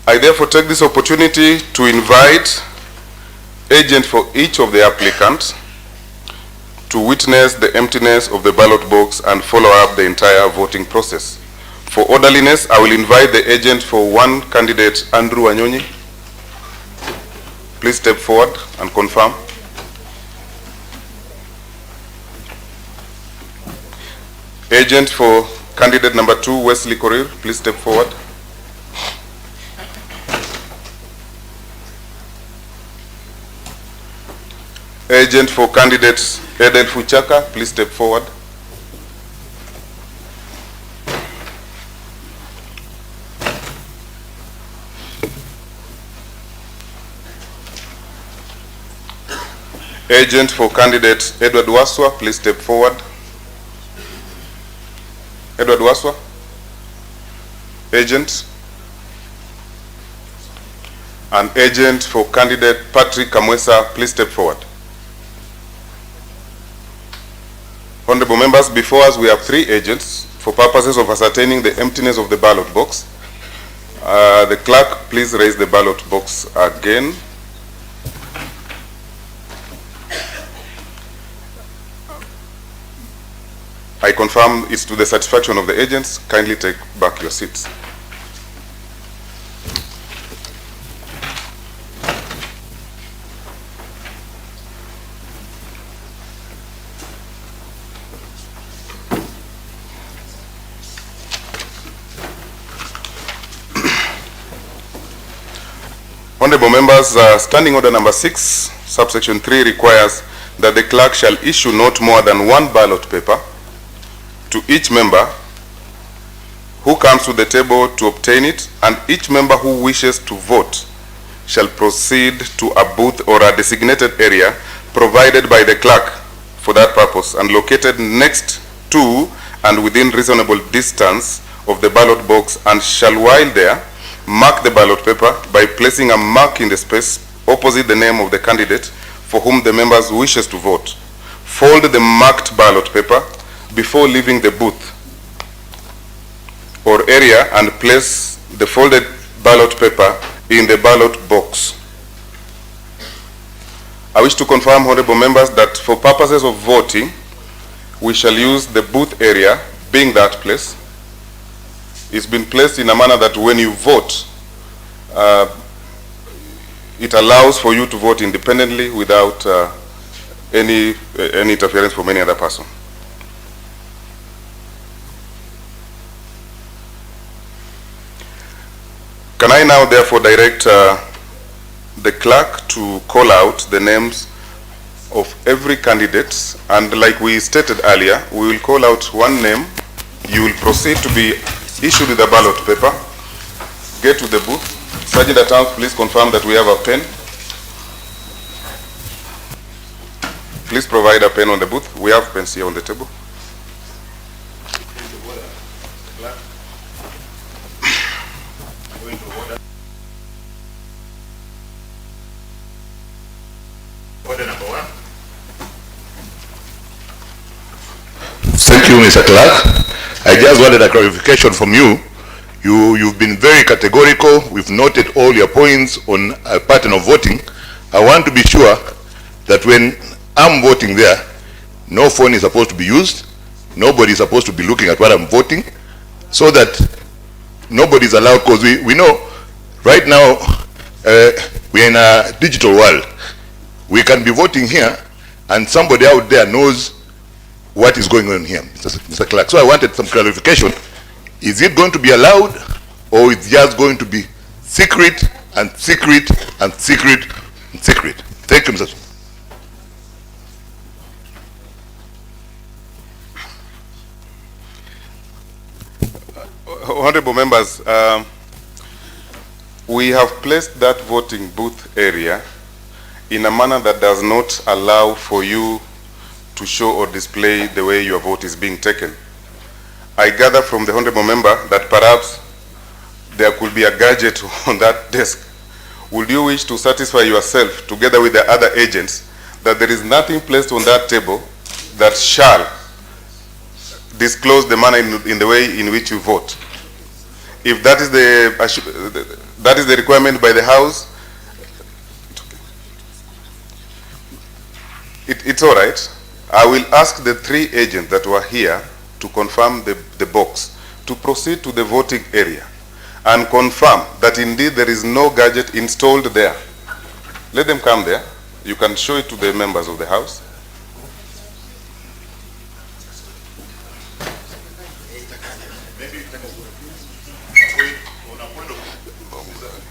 I therefore take this opportunity to invite agent for each of the applicants to witness the emptiness of the ballot box and follow up the entire voting process. For orderliness, I will invite the agent for one candidate, Andrew Wanyonyi. Please step forward and confirm. Agent for candidate number 2, Wesley Korir, please step forward. Agent for candidate Edel Fuchaka, please step forward. Agent for candidate Edward Waswa, please step forward. Edward Waswa. Agent. And agent for candidate Patrick Kamwesa, please step forward. Honorable members, before us we have 3 agents for purposes of ascertaining the emptiness of the ballot box. The clerk, please raise the ballot box again. I confirm it's to the satisfaction of the agents. Kindly take back your seats. Honorable members, Standing Order number 6, subsection 3 requires that the clerk shall issue not more than 1 ballot paper to each member who comes to the table to obtain it, and each member who wishes to vote shall proceed to a booth or a designated area provided by the clerk for that purpose and located next to and within reasonable distance of the ballot box, and shall while there mark the ballot paper by placing a mark in the space opposite the name of the candidate for whom the members wishes to vote. Fold the marked ballot paper before leaving the booth or area and place the folded ballot paper in the ballot box. I wish to confirm, honorable members, that for purposes of voting, we shall use the booth area, being that place. It's been placed in a manner that when you vote, it allows for you to vote independently without any interference from any other person. Can I now therefore direct the clerk to call out the names of every candidate, and like we stated earlier, we will call out one name. You will proceed to be issued with a ballot paper. Get to the booth. Sergeant at Arms, please confirm that we have a pen. Please provide a pen on the booth. We have pens here on the table. Order number 1. Thank you, Mr. Clerk. I just wanted a clarification from you. You've been very categorical. We've noted all your points on a pattern of voting. I want to be sure that when I'm voting there, no phone is supposed to be used. Nobody is supposed to be looking at what I'm voting, so that nobody is allowed, because we know right now we're in a digital world. We can be voting here and somebody out there knows what is going on here, Mr. Clerk. So I wanted some clarification. Is it going to be allowed, or is it just going to be secret and secret and secret and secret? Thank you, Mr. Honorable members, we have placed that voting booth area in a manner that does not allow for you to show or display the way your vote is being taken. I gather from the honorable member that perhaps there could be a gadget on that desk. Would you wish to satisfy yourself, together with the other agents, that there is nothing placed on that table that shall disclose the manner in the way in which you vote? If that is the requirement by the House, it's all right. I will ask the 3 agents that were here to confirm the box, to proceed to the voting area and confirm that indeed there is no gadget installed there. Let them come there. You can show it to the members of the House.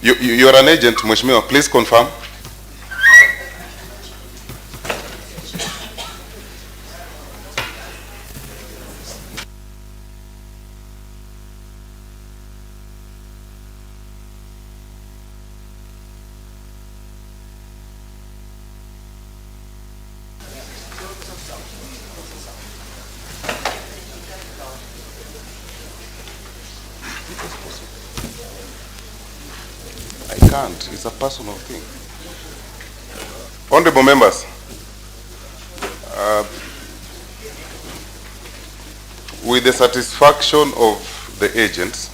You are an agent, Mheshimiwa. Please confirm. I can't. It's a personal thing. Honorable members, with the satisfaction of the agents,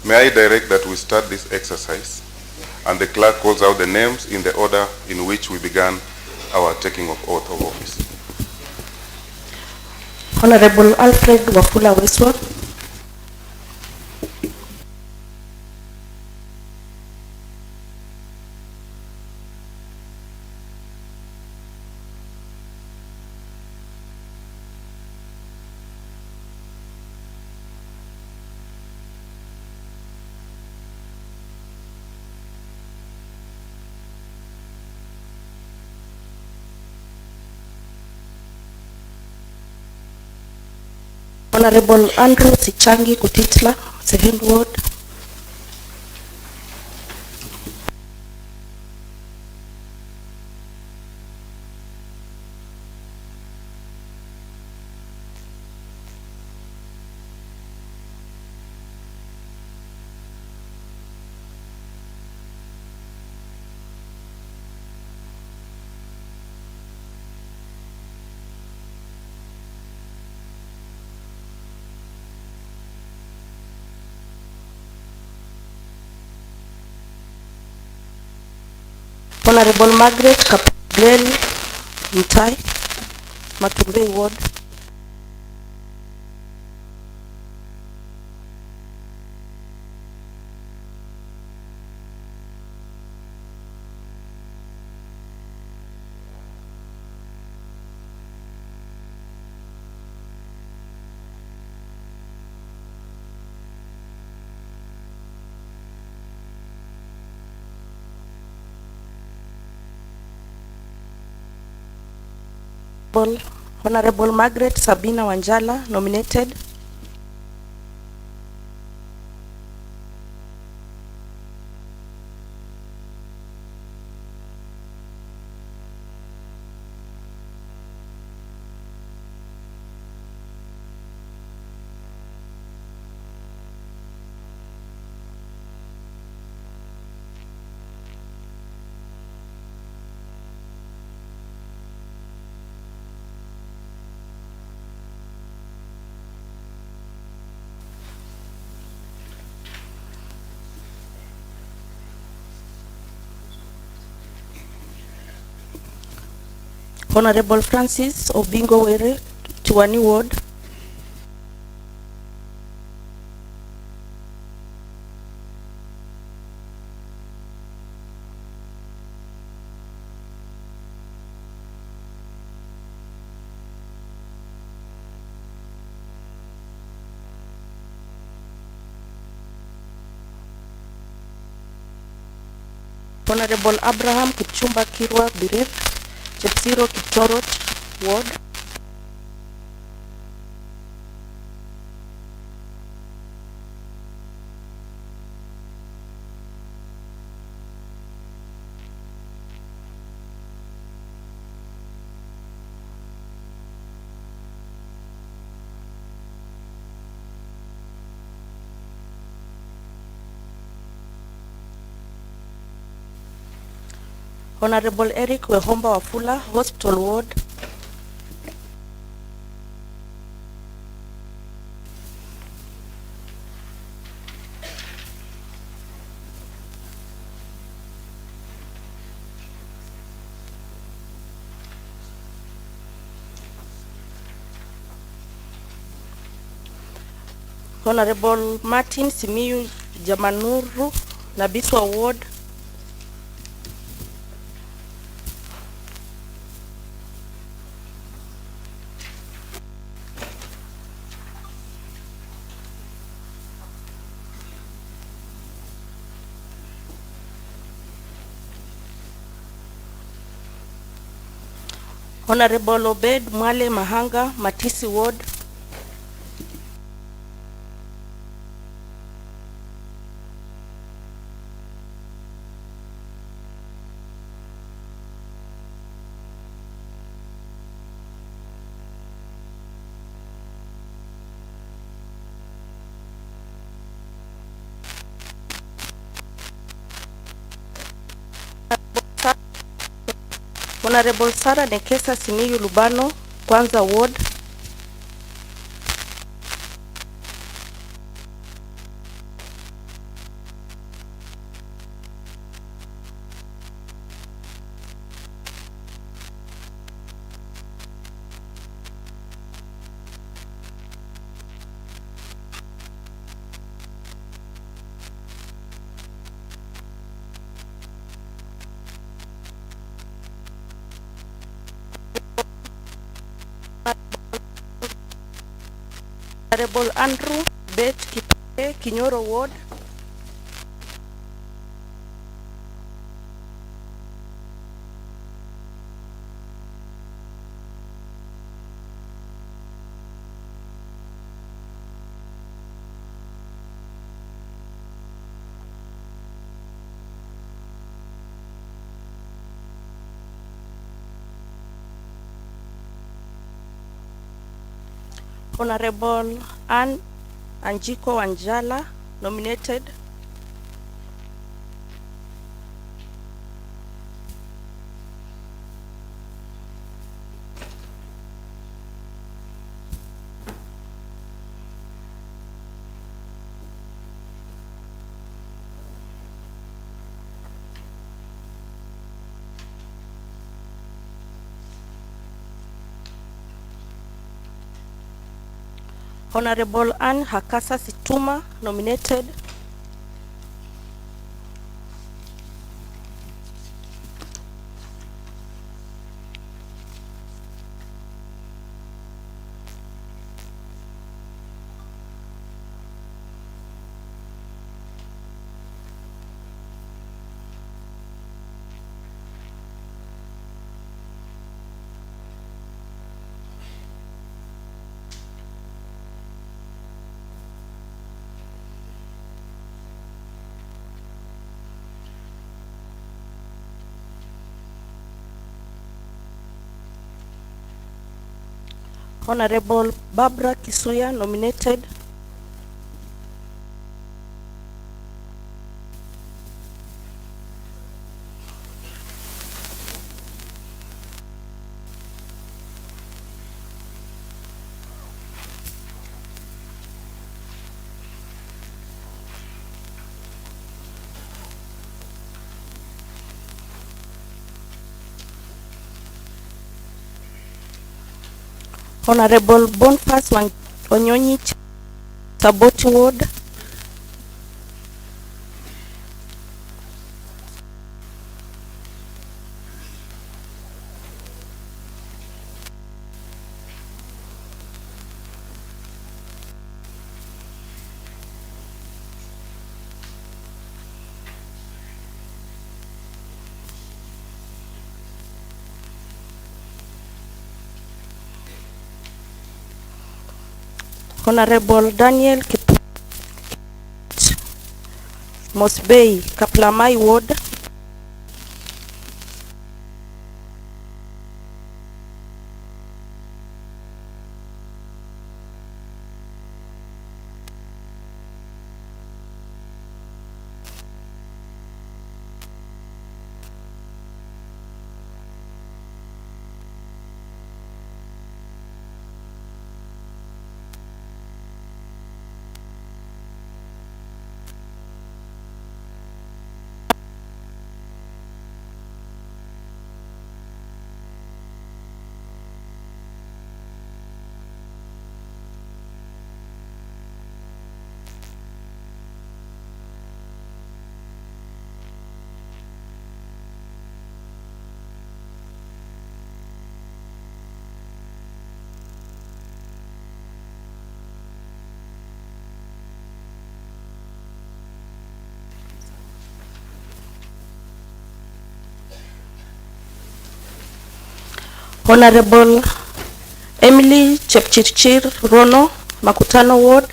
may I direct that we start this exercise and the clerk calls out the names in the order in which we began our taking of oath of office. Honorable Alfred Wafula Weswa. Honorable Andrew Sichangi Kutitla, second ward. Honorable Margaret Kapgel Mtai, Matumbe ward. Honorable Margaret Sabina Wanjala, nominated. Honorable Francis Obingo Were, Tuani Ward. Honorable Abraham Kipchumba Kirwa Birir, Chepsiro Kiptorot Ward. Honorable Eric Wehomba Wafula, Hospital Ward. Honorable Martin Simiyu Jamanuru, Nabiswa Ward. Honorable Obed Mwale Mahanga, Matisi Ward. Honorable Sarah Nekesa Simiyu Lubano, Kwanza Ward. Honorable Andrew Bet Kipe, Kinyoro Ward. Honorable Ann Anjiko Wanjala, nominated. Honorable Ann Hakasa Situma, nominated. Honorable Barbara Kisuya nominated. Honorable Boniface Wanyonyi, Saboti Ward. Honorable Daniel Mosbey, Kaplamai Ward. Honorable Emily Chepchirchir Rono, Makutano Ward.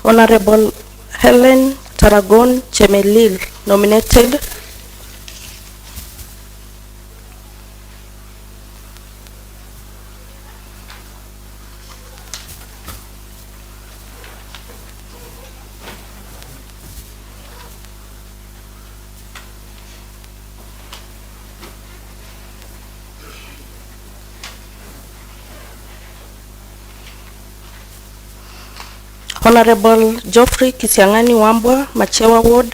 Honorable Helen Taragon Chemelil nominated. Honorable Geoffrey Kisiangani Wambwa, Machewa Ward.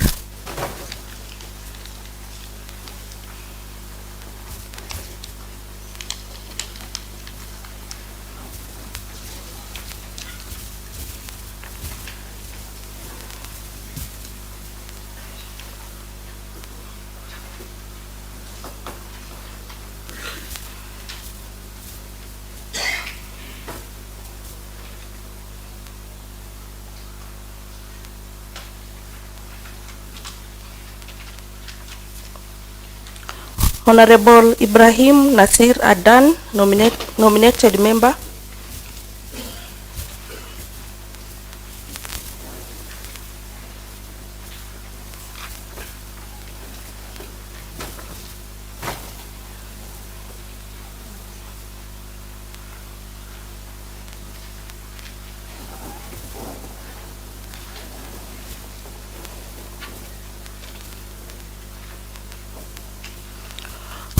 Honorable Ibrahim Nasir Adan, nominated member.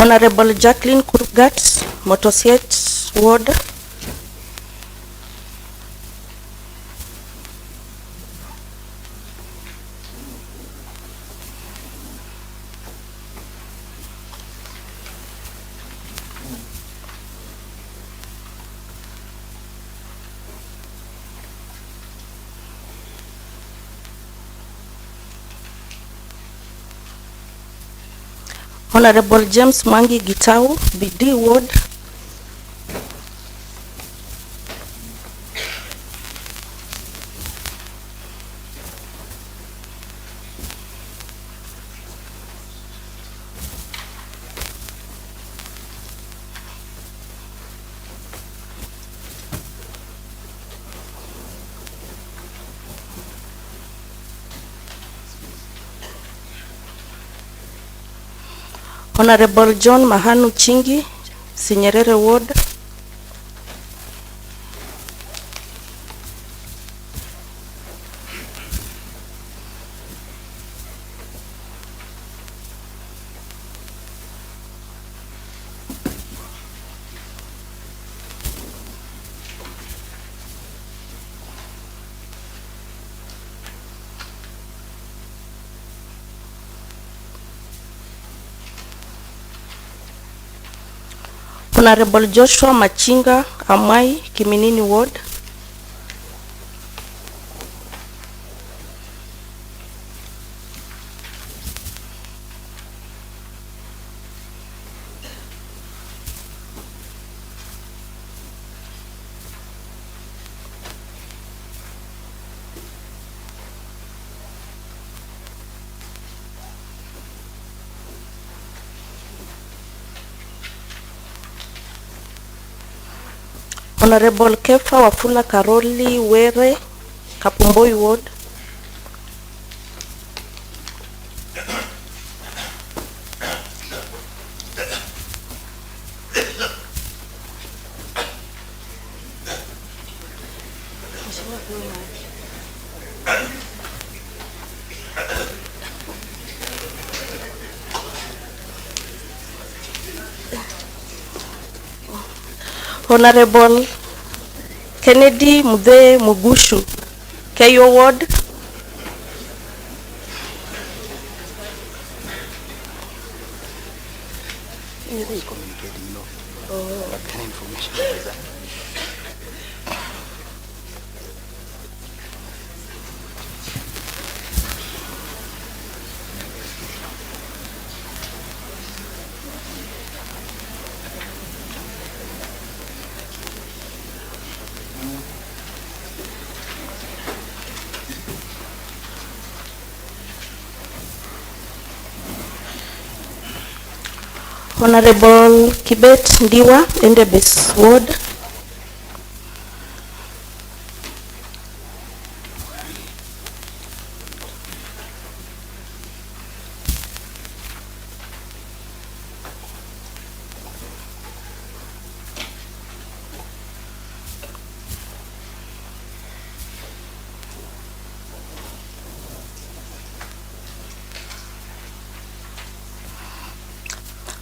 Honorable Jacqueline Kurgat, Motosiet Ward. Honorable James Mwangi Gitau, BD Ward. Honorable John Mahanu Chingi, Sinyerere Ward. Honorable Joshua Machinga Amai, Kiminini Ward. Honorable Kefa Wafula Karoli Were, Kapumboi Ward. Honorable Kennedy Mudhe Mugushu, Keyo Ward. Honorable Kibet Ndiwa, Endebess Ward.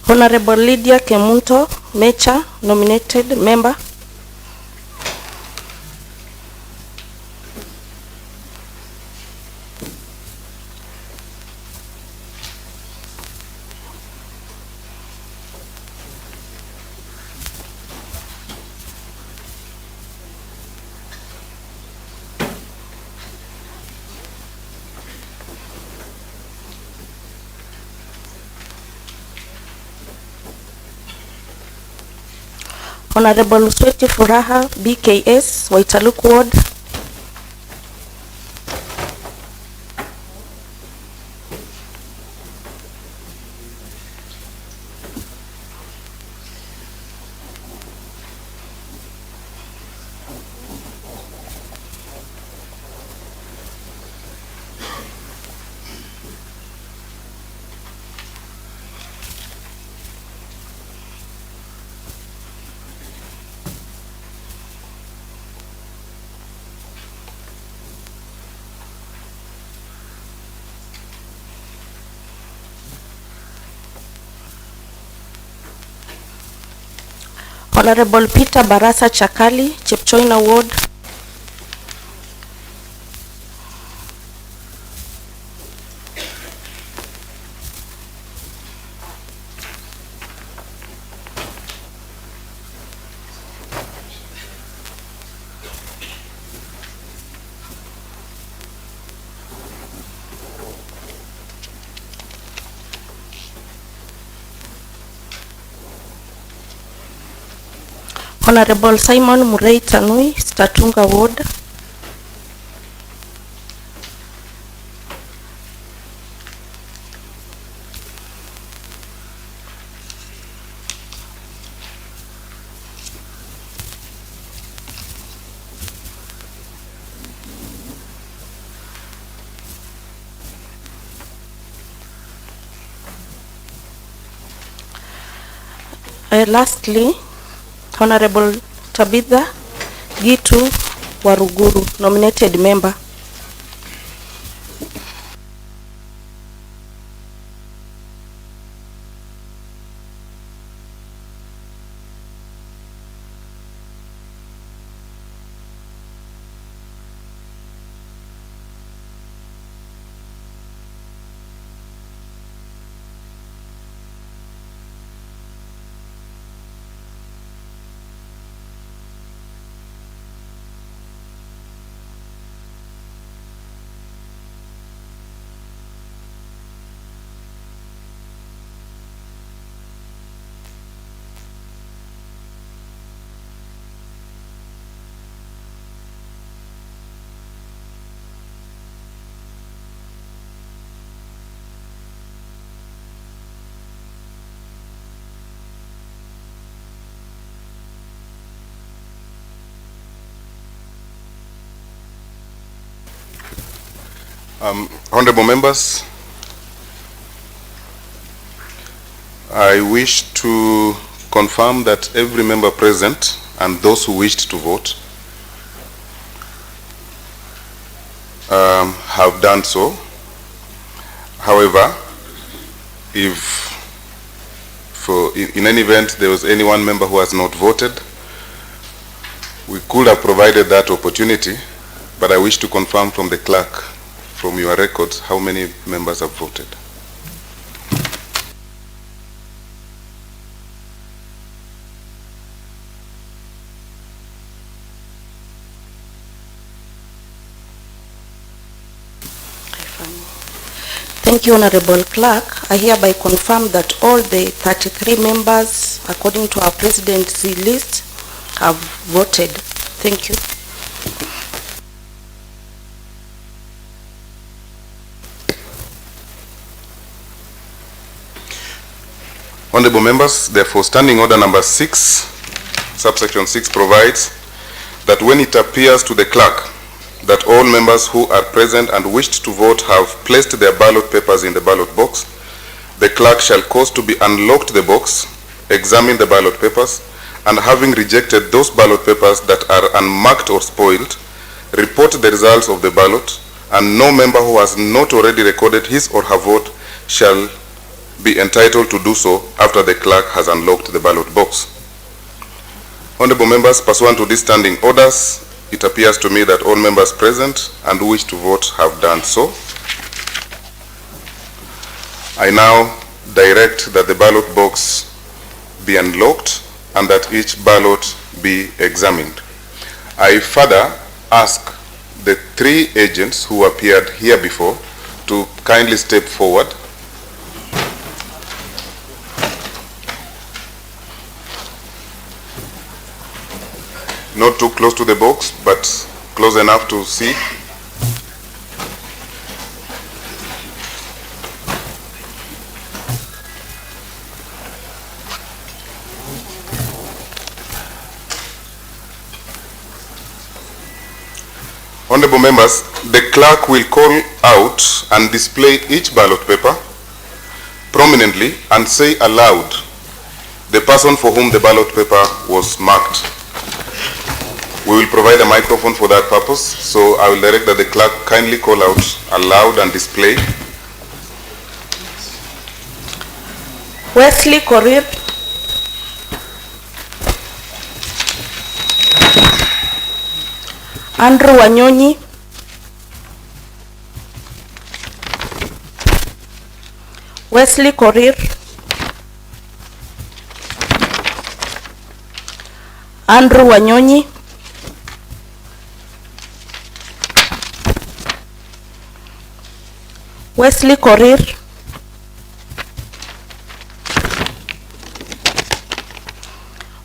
Honorable Lydia Kemunto Mecha, nominated member. Honorable Sweti Furaha, BKS, Waitaluk Ward. Honorable Peter Barasa Chakali, Chepchoina Ward. Honorable Simon Murray Tanui, Statunga Ward. Lastly, Honorable Tabitha Gitu Waruguru, nominated member. Honorable members, I wish to confirm that every member present and those who wished to vote have done so. However, if in any event there was any one member who has not voted, we could have provided that opportunity, but I wish to confirm from the clerk, from your records, how many members have voted. Thank you, Honorable Clerk. I hereby confirm that all the 33 members, according to our presidency list, have voted. Thank you. Honorable members, therefore, standing order number 6, subsection 6 provides that when it appears to the clerk that all members who are present and wished to vote have placed their ballot papers in the ballot box, the clerk shall cause to be unlocked the box, examine the ballot papers, and having rejected those ballot papers that are unmarked or spoiled, report the results of the ballot, and no member who has not already recorded his or her vote shall be entitled to do so after the clerk has unlocked the ballot box. Honorable members, pursuant to these standing orders, it appears to me that all members present and who wish to vote have done so. I now direct that the ballot box be unlocked and that each ballot be examined. I further ask the 3 agents who appeared here before to kindly step forward. Not too close to the box, but close enough to see. Honorable members, the clerk will call out and display each ballot paper prominently and say aloud the person for whom the ballot paper was marked. We will provide a microphone for that purpose, so I will direct that the clerk kindly call out aloud and display. Wesley Korir, Andrew Wanyonyi, Wesley Korir, Andrew Wanyonyi, Wesley Korir,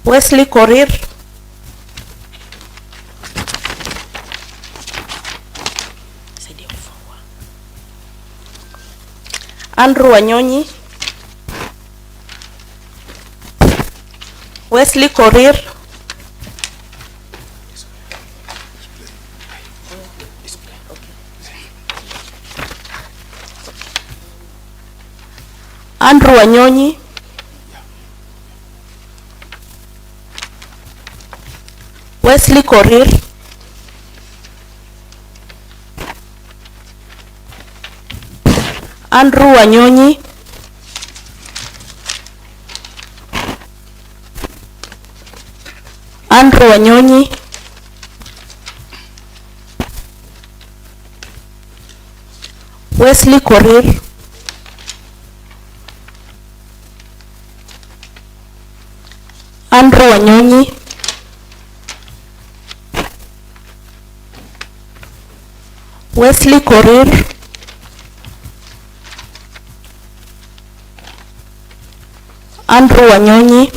Wesley Korir, Andrew Wanyonyi, Wesley Korir, Andrew Wanyonyi, Wesley Korir, Andrew Wanyonyi, Andrew Wanyonyi, Wesley Korir, Andrew Wanyonyi, Wesley Korir, Andrew Wanyonyi,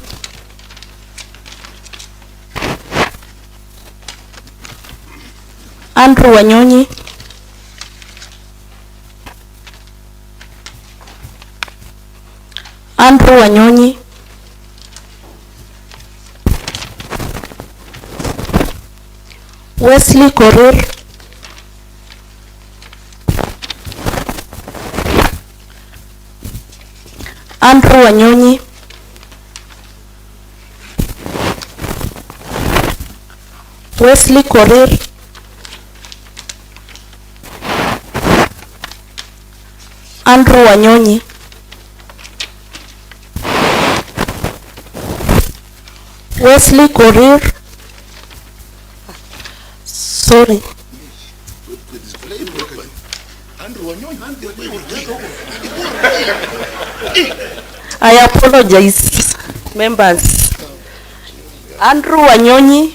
Andrew Wanyonyi, Andrew Wanyonyi, Wesley Korir, Andrew Wanyonyi, Wesley Korir, Andrew Wanyonyi, Wesley Korir, sorry. I apologize, members. Andrew Wanyonyi,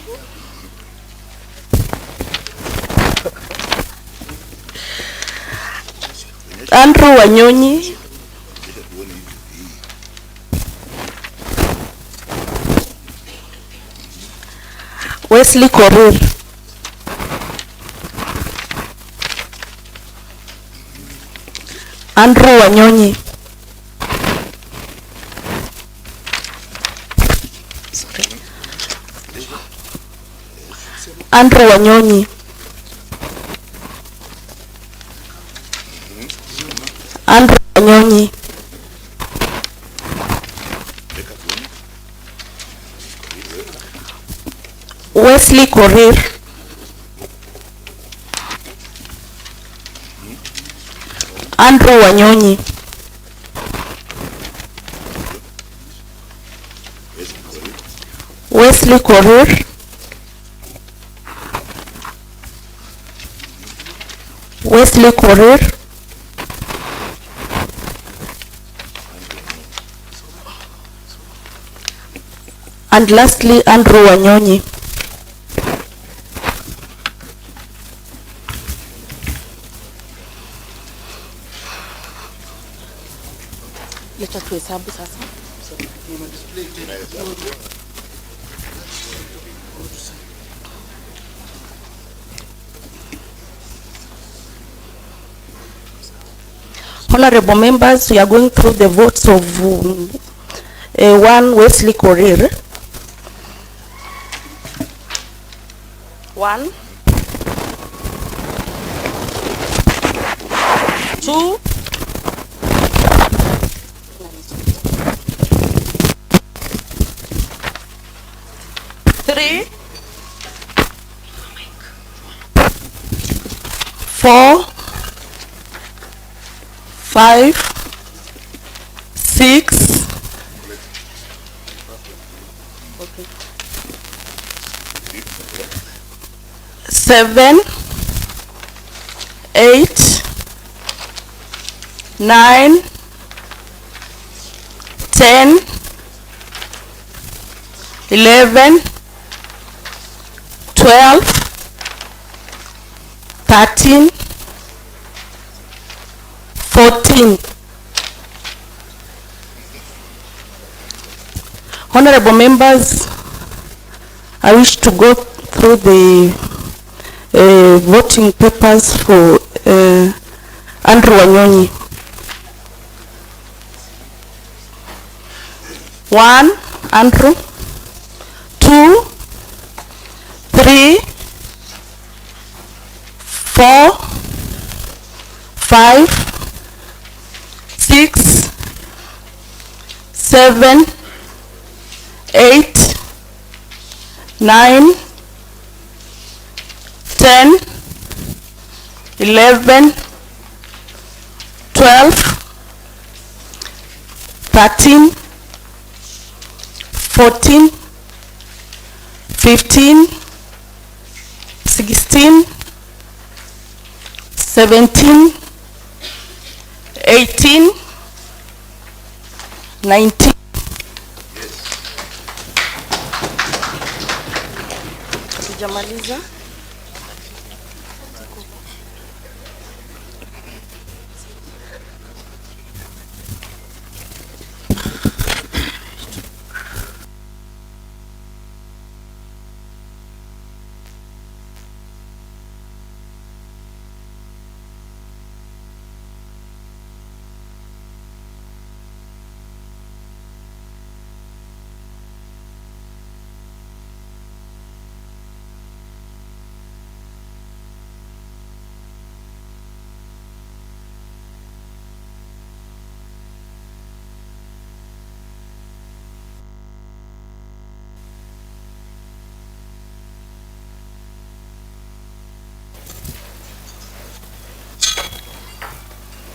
Andrew Wanyonyi, Wesley Korir, Andrew Wanyonyi, Andrew Wanyonyi, Andrew Wanyonyi, Wesley Korir, Andrew Wanyonyi, Wesley Korir, Wesley Korir, and lastly Andrew Wanyonyi. Leta tuhesabu sasa. Honorable members, we are going through the votes of one Wesley Korir. 1, 2, 3, 4, 5, 6, 7, 8, 9, 10, 11, 12, 13, 14. Honorable members, I wish to go through the voting papers for Andrew Wanyonyi. 1, Andrew. 2, 3, 4, 5, 6, 7, 8, 9, 10, 11, 12, 13, 14, 15, 16, 17, 18, 19. Hatujamaliza.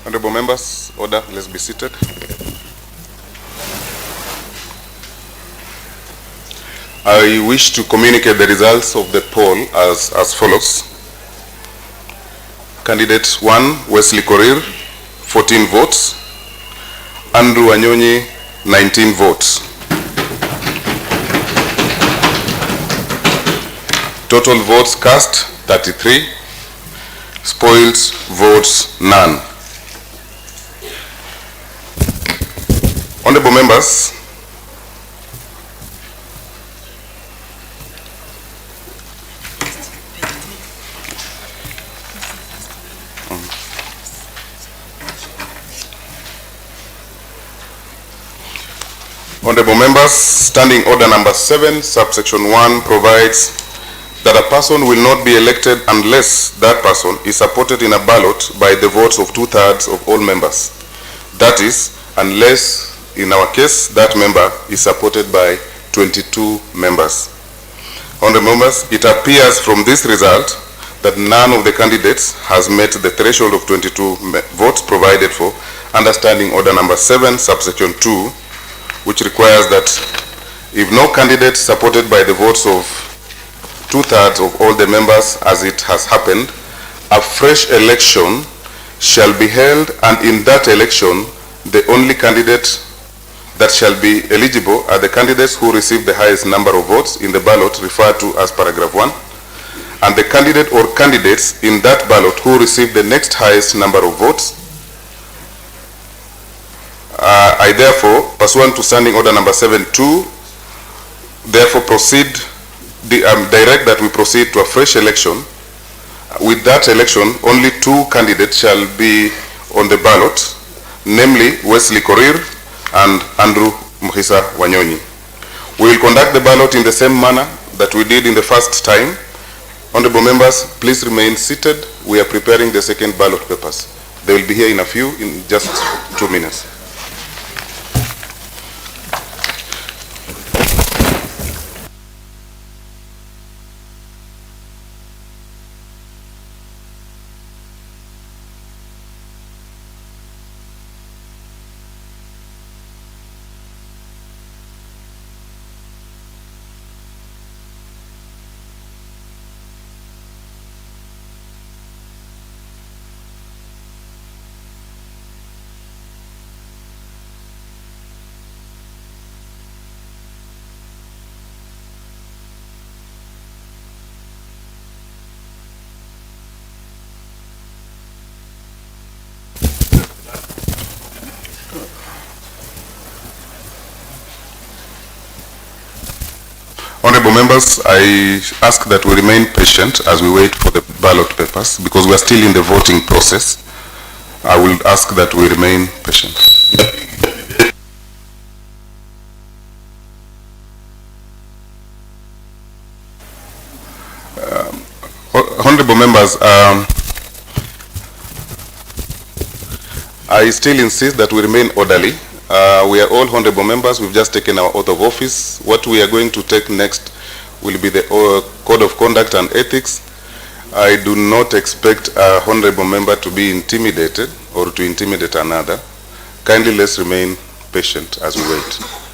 Honorable members, order, let's be seated. I wish to communicate the results of the poll as follows. Candidate 1, Wesley Korir, 14 votes. Andrew Wanyonyi, 19 votes. Total votes cast, 33. Spoiled votes, none. Honorable members, Standing Order number 7, subsection 1 provides that a person will not be elected unless that person is supported in a ballot by the votes of 2/3 of all members. That is, unless, in our case, that member is supported by 22 members. Honorable members, it appears from this result that none of the candidates has met the threshold of 22 votes provided for under Standing Order number 7, subsection 2, which requires that if no candidate supported by the votes of 2/3 of all the members, as it has happened, a fresh election shall be held, and in that election, the only candidate that shall be eligible are the candidates who receive the highest number of votes in the ballot referred to as paragraph 1, and the candidate or candidates in that ballot who receive the next highest number of votes. I therefore, pursuant to Standing Order number 7.2, therefore direct that we proceed to a fresh election. With that election, only 2 candidates shall be on the ballot, namely Wesley Korir and Andrew Muhisa Wanyonyi. We will conduct the ballot in the same manner that we did in the first time. Honorable members, please remain seated. We are preparing the second ballot papers. They will be here in a few, in just 2 minutes. Honorable members, I ask that we remain patient as we wait for the ballot papers because we are still in the voting process. I will ask that we remain patient. Honorable members, I still insist that we remain orderly. We are all honorable members. We've just taken our oath of office. What we are going to take next will be the Code of Conduct and Ethics. I do not expect a honorable member to be intimidated or to intimidate another. Kindly let's remain patient as we wait.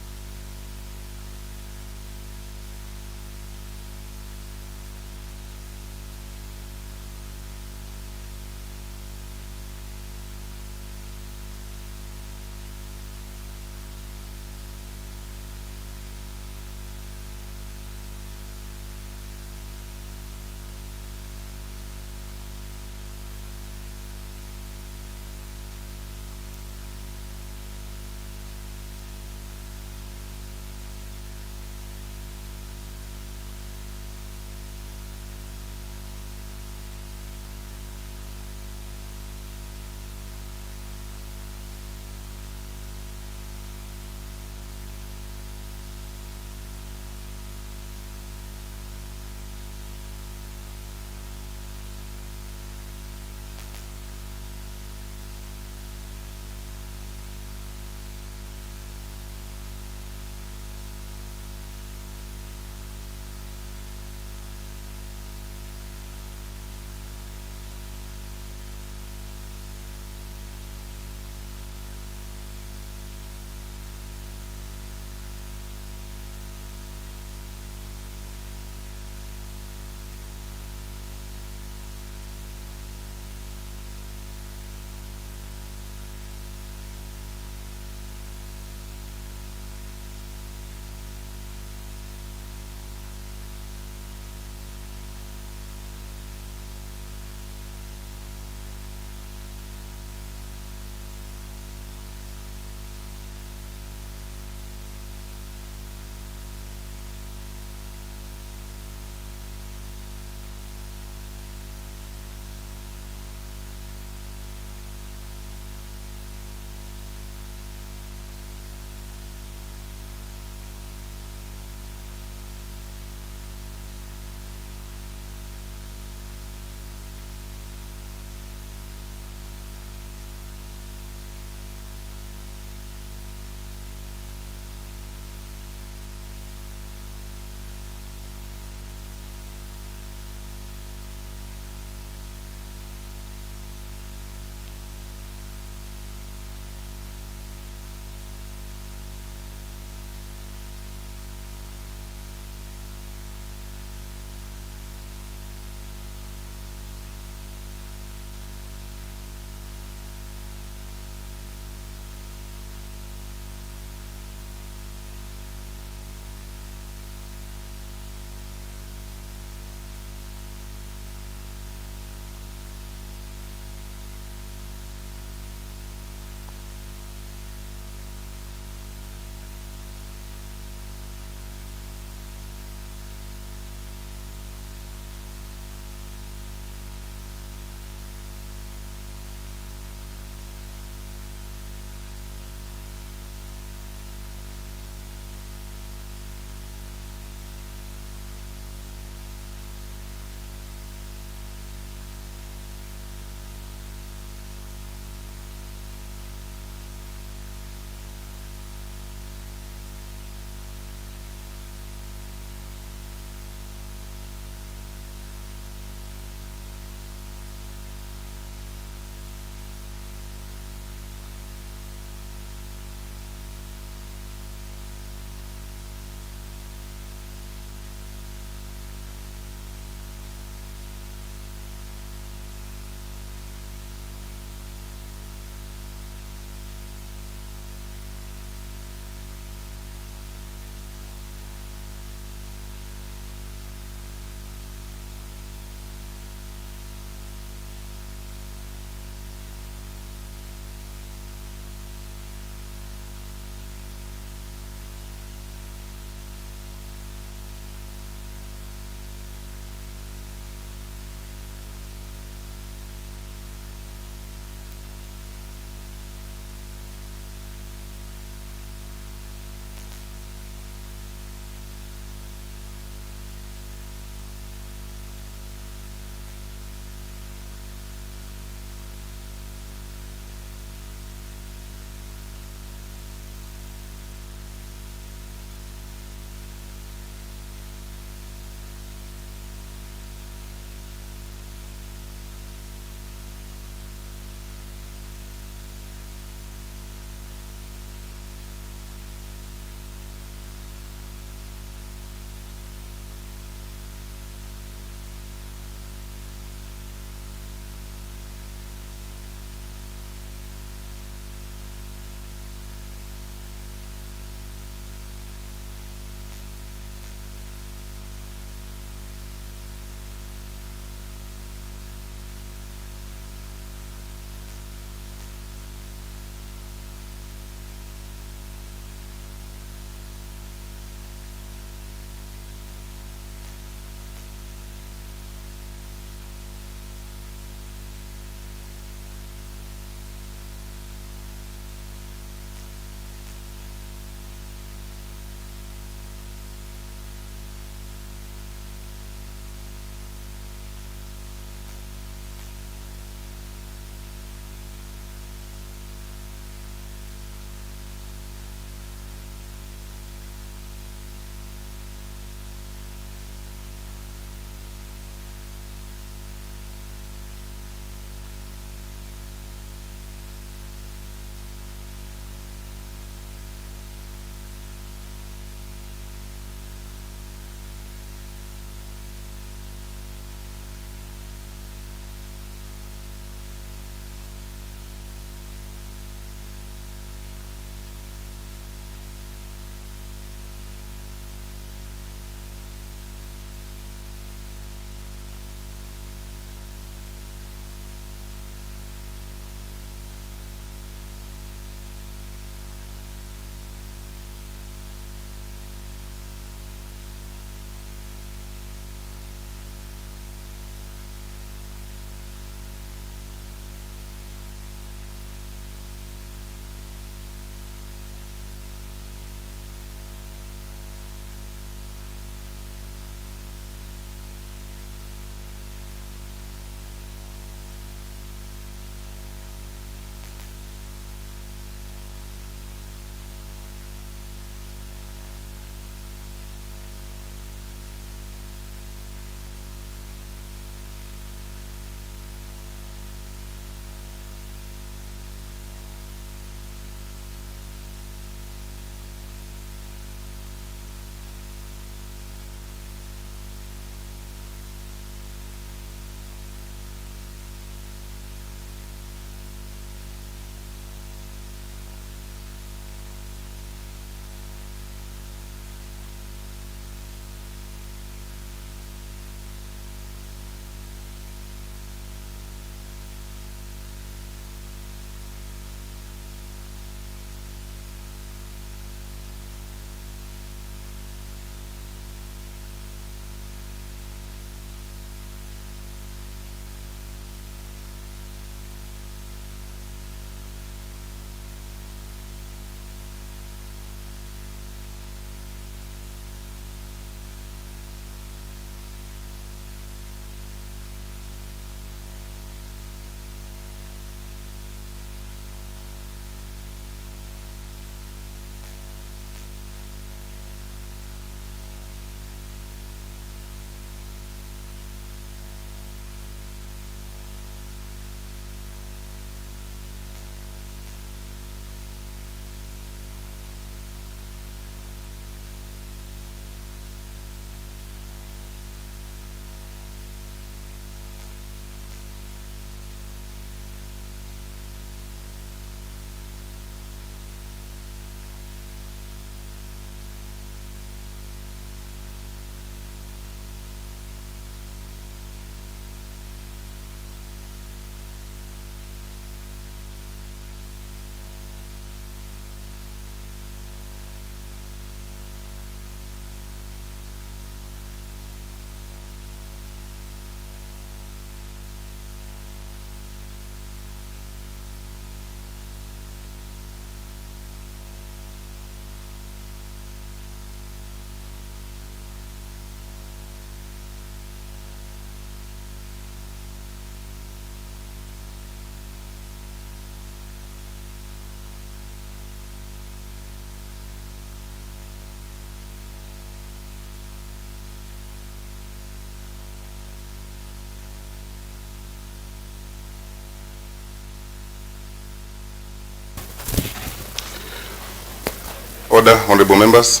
Order, honorable members.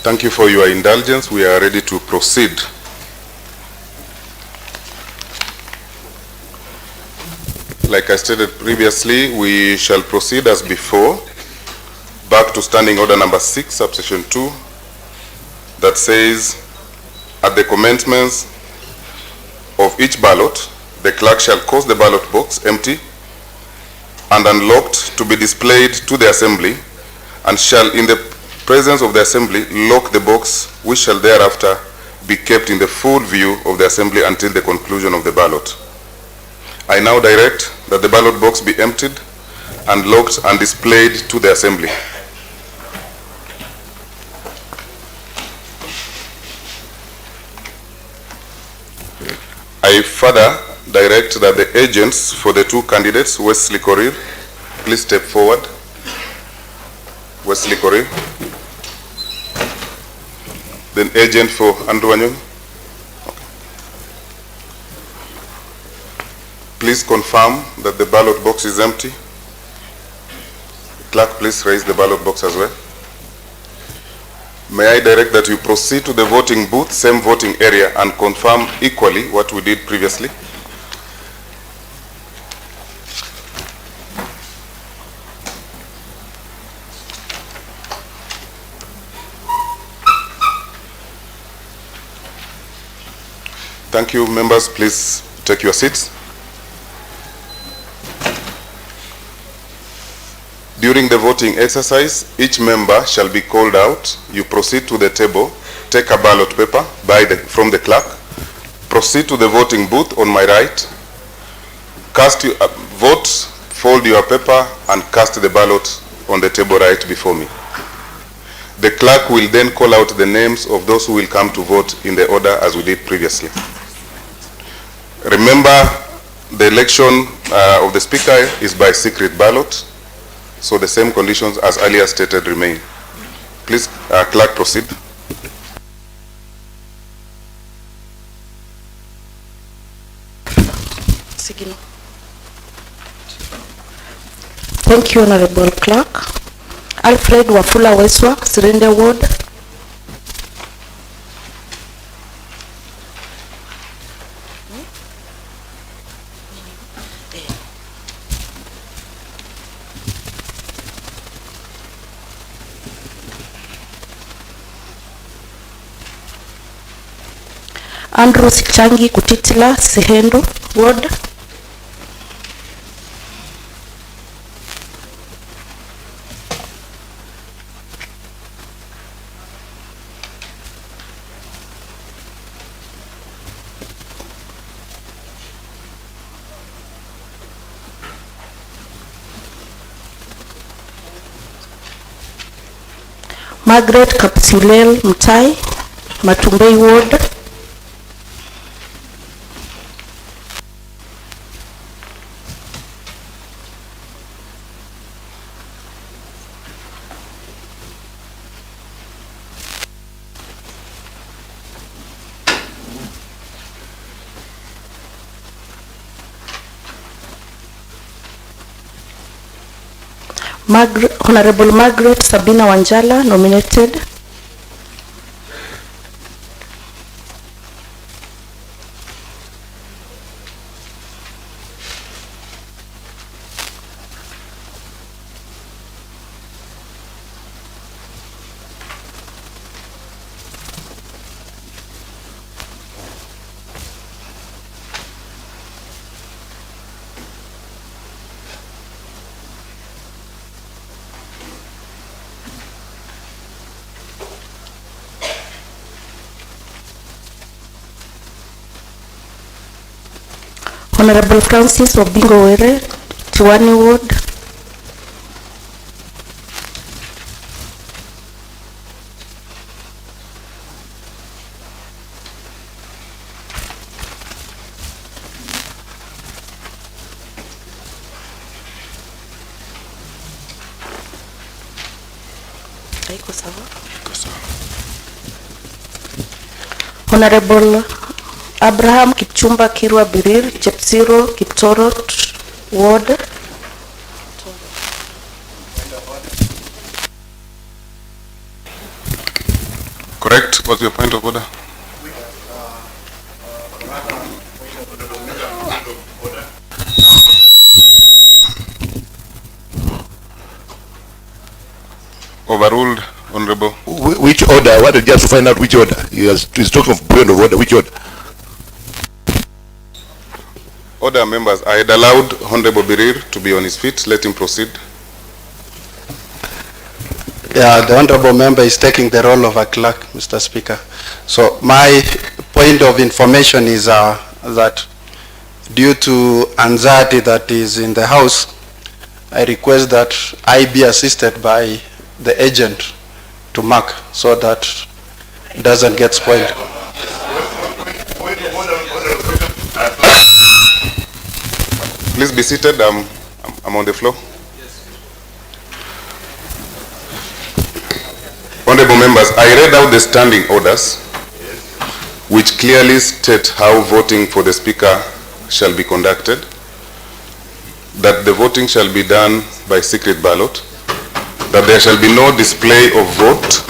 Thank you for your indulgence. We are ready to proceed. Like I stated previously, we shall proceed as before. Back to standing order number 6, subsection 2, that says, at the commencement of each ballot, the clerk shall cause the ballot box empty and unlocked to be displayed to the assembly, and shall in the presence of the assembly lock the box, which shall thereafter be kept in the full view of the assembly until the conclusion of the ballot. I now direct that the ballot box be emptied, unlocked, and displayed to the assembly. I further direct that the agents for the two candidates, Wesley Korir, please step forward. Wesley Korir. Then agent for Andrew Wanyonyi. Okay. Please confirm that the ballot box is empty. Clerk, please raise the ballot box as well. May I direct that you proceed to the voting booth, same voting area, and confirm equally what we did previously. Thank you, members. Please take your seats. During the voting exercise, each member shall be called out. You proceed to the table, take a ballot paper from the clerk, proceed to the voting booth on my right, cast your vote, fold your paper, and cast the ballot on the table right before me. The clerk will then call out the names of those who will come to vote in the order as we did previously. Remember, the election of the speaker is by secret ballot, so the same conditions as earlier stated remain. Please, clerk, proceed. Thank you, Honorable Clerk. Alfred Wafula Weswa, Sirende Ward. Andrew Sichangi Kutitila, Sihendo Ward. Margaret Kapsulel Mutai, Matumbei Ward. Honorable Margaret Sabina Wanjala, nominated. Honorable Francis Obingo Were, Tiwani Ward. Honorable Abraham Kipchumba Kirwa Birir, Chepsiro, Kiptorot Ward. Correct. What's your point of order? Overruled, Honorable. Which order? I wanted just to find out which order. He's talking of point of order. Which order? Order, members. I had allowed Honorable Birir to be on his feet. Let him proceed. Yeah, the honorable member is taking the role of a clerk, Mr. Speaker. So my point of information is that due to anxiety that is in the House, I request that I be assisted by the agent to mark so that it doesn't get spoiled. Please be seated. I'm on the floor. Honorable members, I read out the standing orders, which clearly state how voting for the Speaker shall be conducted, that the voting shall be done by secret ballot, that there shall be no display of vote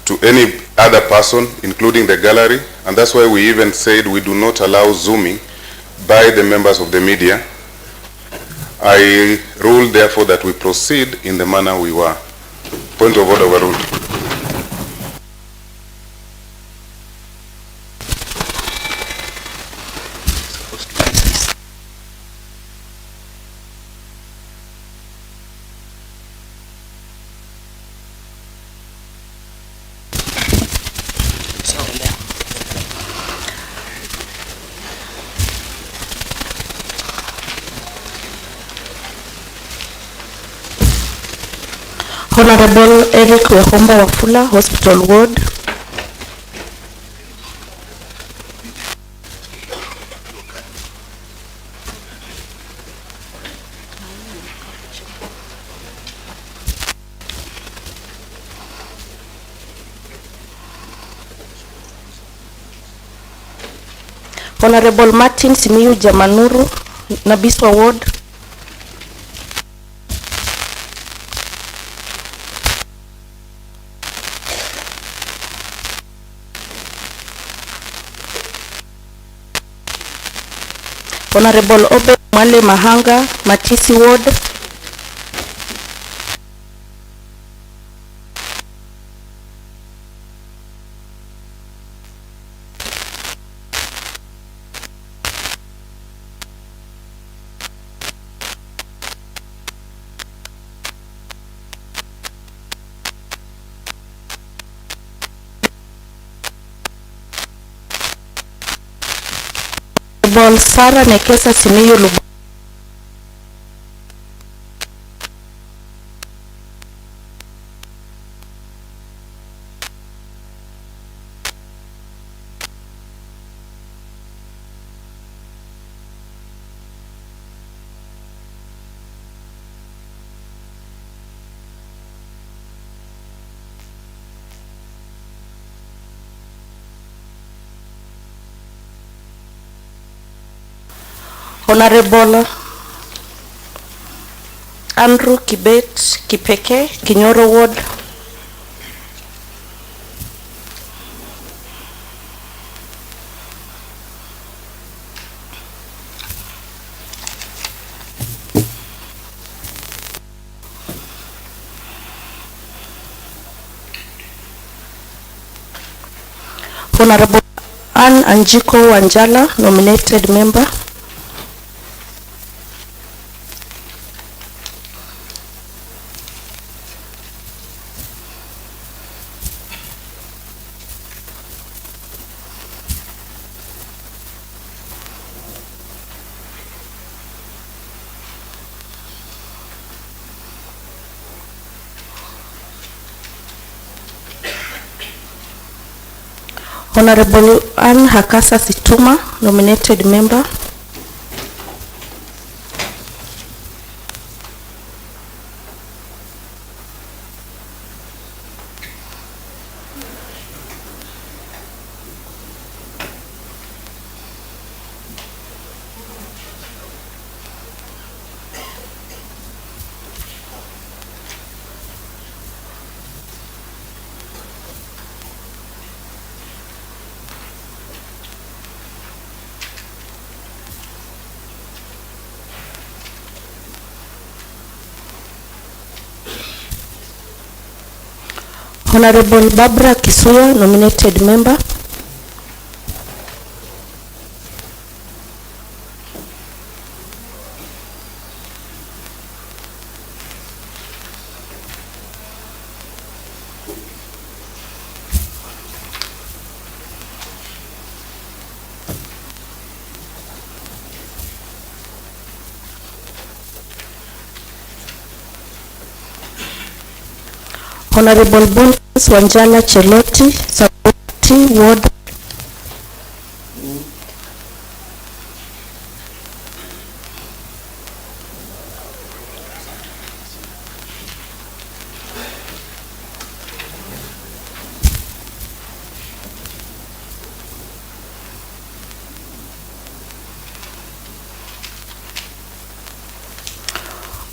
to any other person, including the gallery, and that's why we even said we do not allow zooming by the members of the media. I rule, therefore, that we proceed in the manner we were. Point of order, overruled. Honorable Eric Wehomba Wafula, Hospital Ward. Honorable Martin Simiyu Jamanuru, Nabiswa Ward. Honorable Obe Mwale Mahanga, Matisi Ward. Honorable Sarah Nekesa Simiyu Lubu. Honorable Andrew Kibet Kipeke, Kinyoro Ward. Honorable Ann Anjiko Wanjala, nominated member. Honorable Ann Hakasa Situma, nominated member. Honorable Barbara Kisuya, nominated member. Honorable Boniface Wanjala Cheloti, Saboti Ward.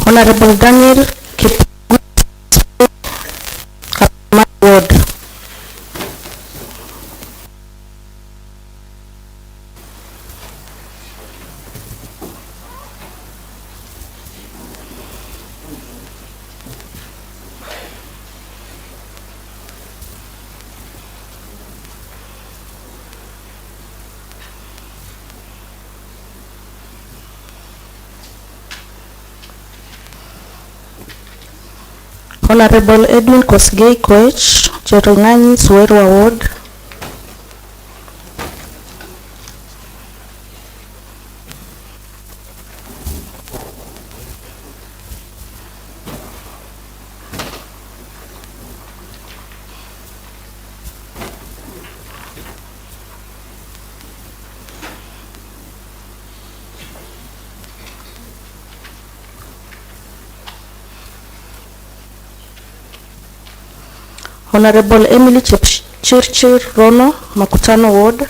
Honorable Daniel Ward. Honorable Edwin Kosgei Koech, Cherongani Suwerwa Ward. Honorable Emily Chirchir Rono, Makutano Ward.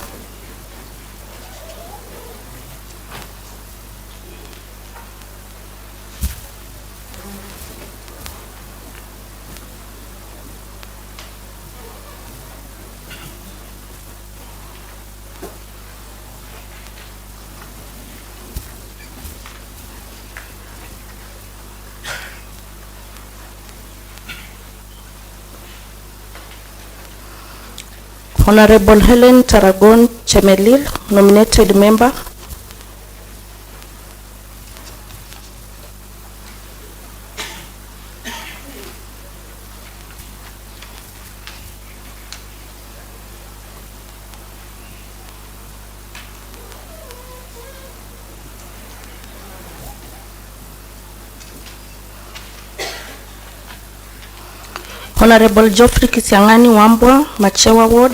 Honorable Helen Taragon Chemelil, nominated member. Honorable Geoffrey Kisiangani Wambwa, Machewa Ward.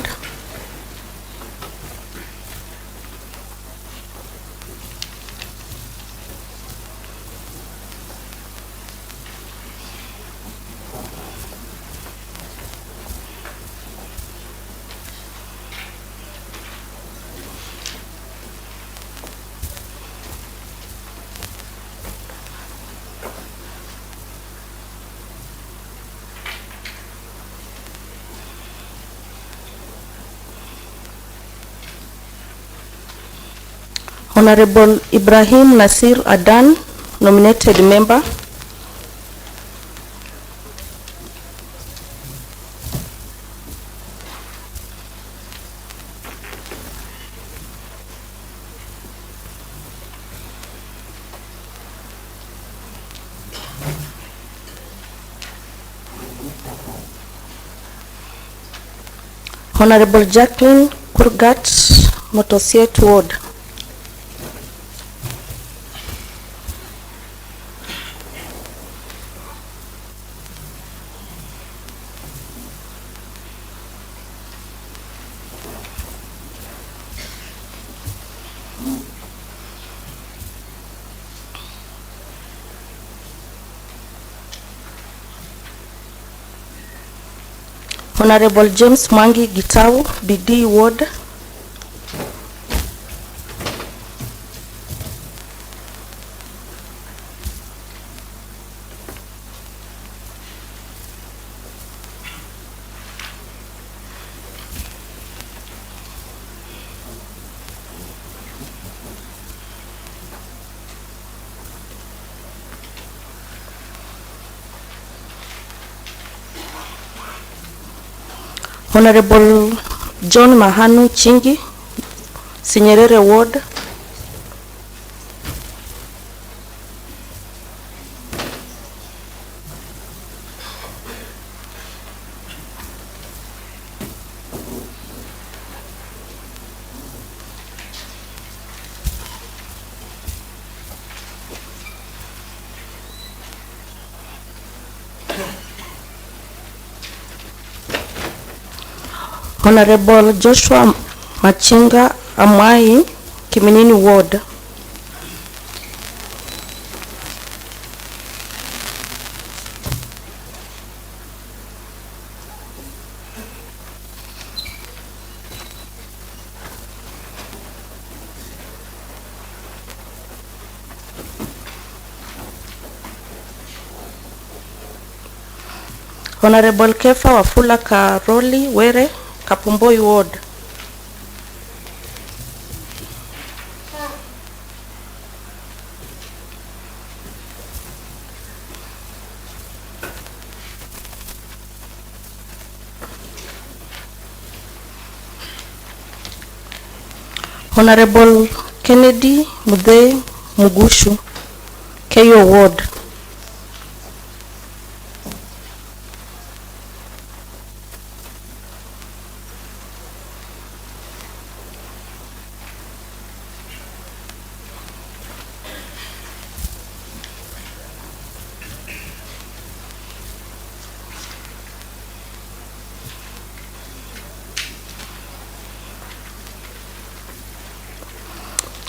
Honorable Ibrahim Nasir Adan, nominated member. Honorable Jacqueline Kurgat, Motosiet Ward. Honorable James Mwangi Gitau, BD Ward. Honorable John Mahanu Chingi, Sinyerere Ward. Honorable Joshua Machinga Amai, Kiminini Ward. Honorable Kefa Wafula Karoli Were, Kapumboi Ward. Honorable Kennedy Mudhe Mugushu, Keyo Ward.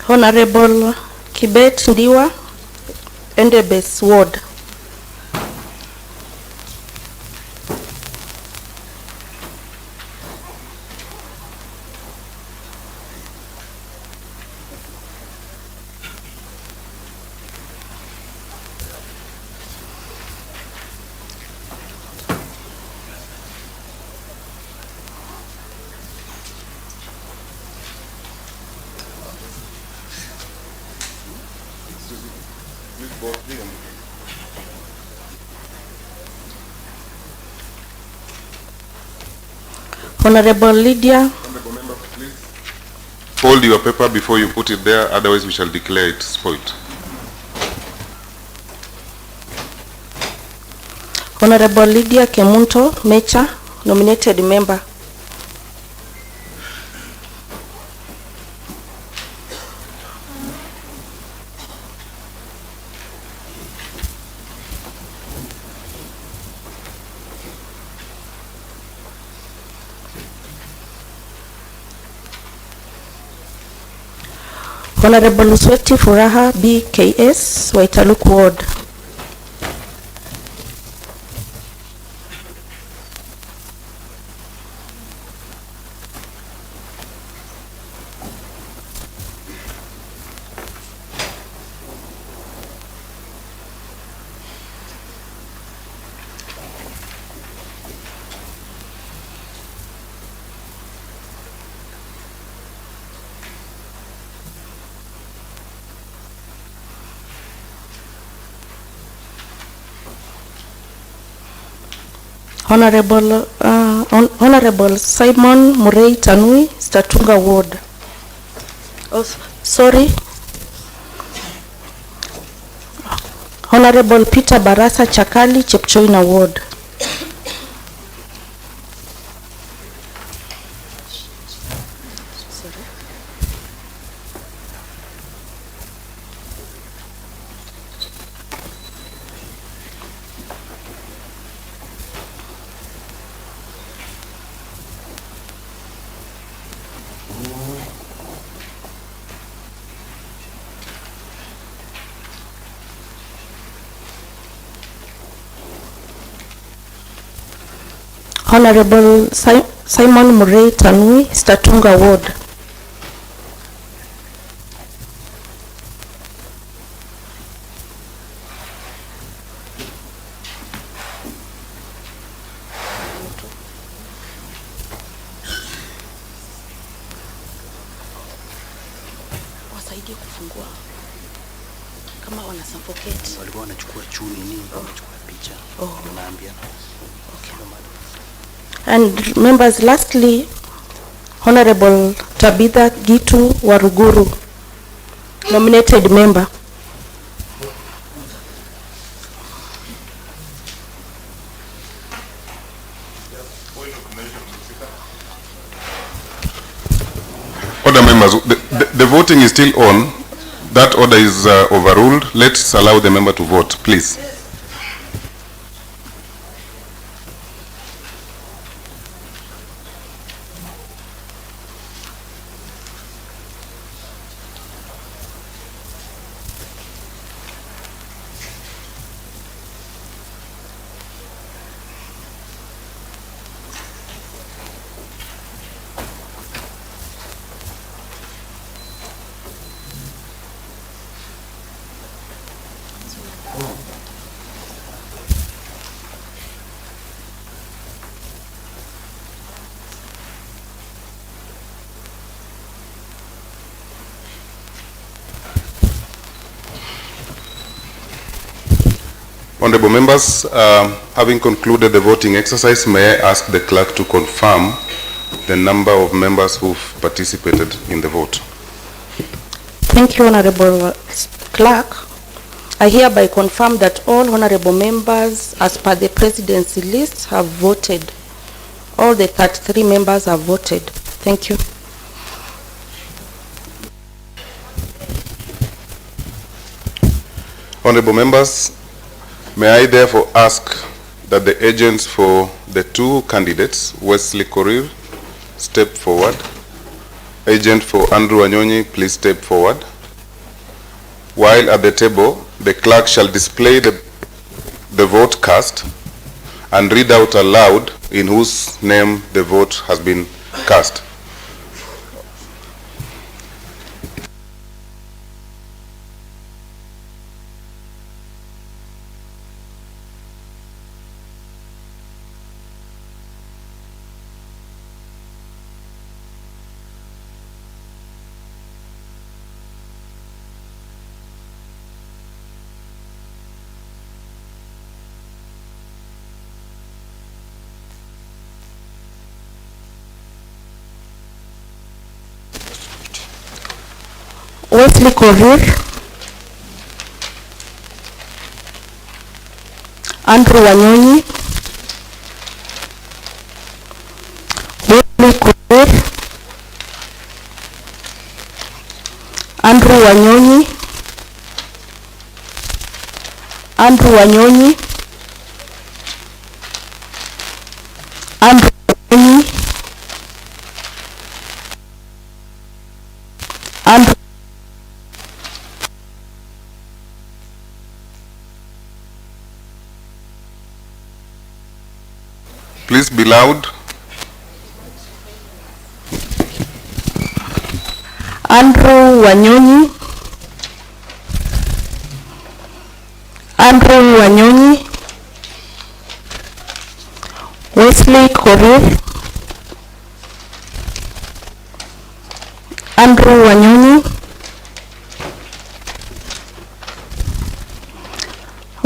Honorable Kibet Ndiwa, Endebess Ward. Honorable Lydia. Hold your paper before you put it there, otherwise we shall declare it spoiled. Honorable Lydia Kemunto Mecha, nominated member. Honorable Sweti Furaha BKS, Waitaluk Ward. Honorable Simon Murray Tanui, Statunga Ward. Oh, sorry. Honorable Peter Barasa Chakali, Chepchoina Ward. Honorable Simon Murray Tanui, Statunga Ward. Wasaidie kufungua kama wana suffocate. Walikuwa wanachukua chuni nini, wanachukua picha. Naambia. Okay. And members, lastly, Honorable Tabitha Gitu Waruguru, nominated member. Order members, the voting is still on. That order is overruled. Let's allow the member to vote, please. Honorable members, having concluded the voting exercise, may I ask the clerk to confirm the number of members who've participated in the vote? Thank you, Honorable Clerk. I hereby confirm that all honorable members, as per the presidency list, have voted. All the 33 members have voted. Thank you. Honorable members, may I therefore ask that the agents for the two candidates, Wesley Korir, step forward. Agent for Andrew Wanyonyi, please step forward. While at the table, the clerk shall display the vote cast and read out aloud in whose name the vote has been cast. Wesley Korir, Andrew Wanyonyi, Wesley Korir, Andrew Wanyonyi, Andrew Wanyonyi, Andrew Wanyonyi, Andrew. Please be loud. Andrew Wanyonyi, Andrew Wanyonyi, Wesley Korir, Andrew Wanyonyi,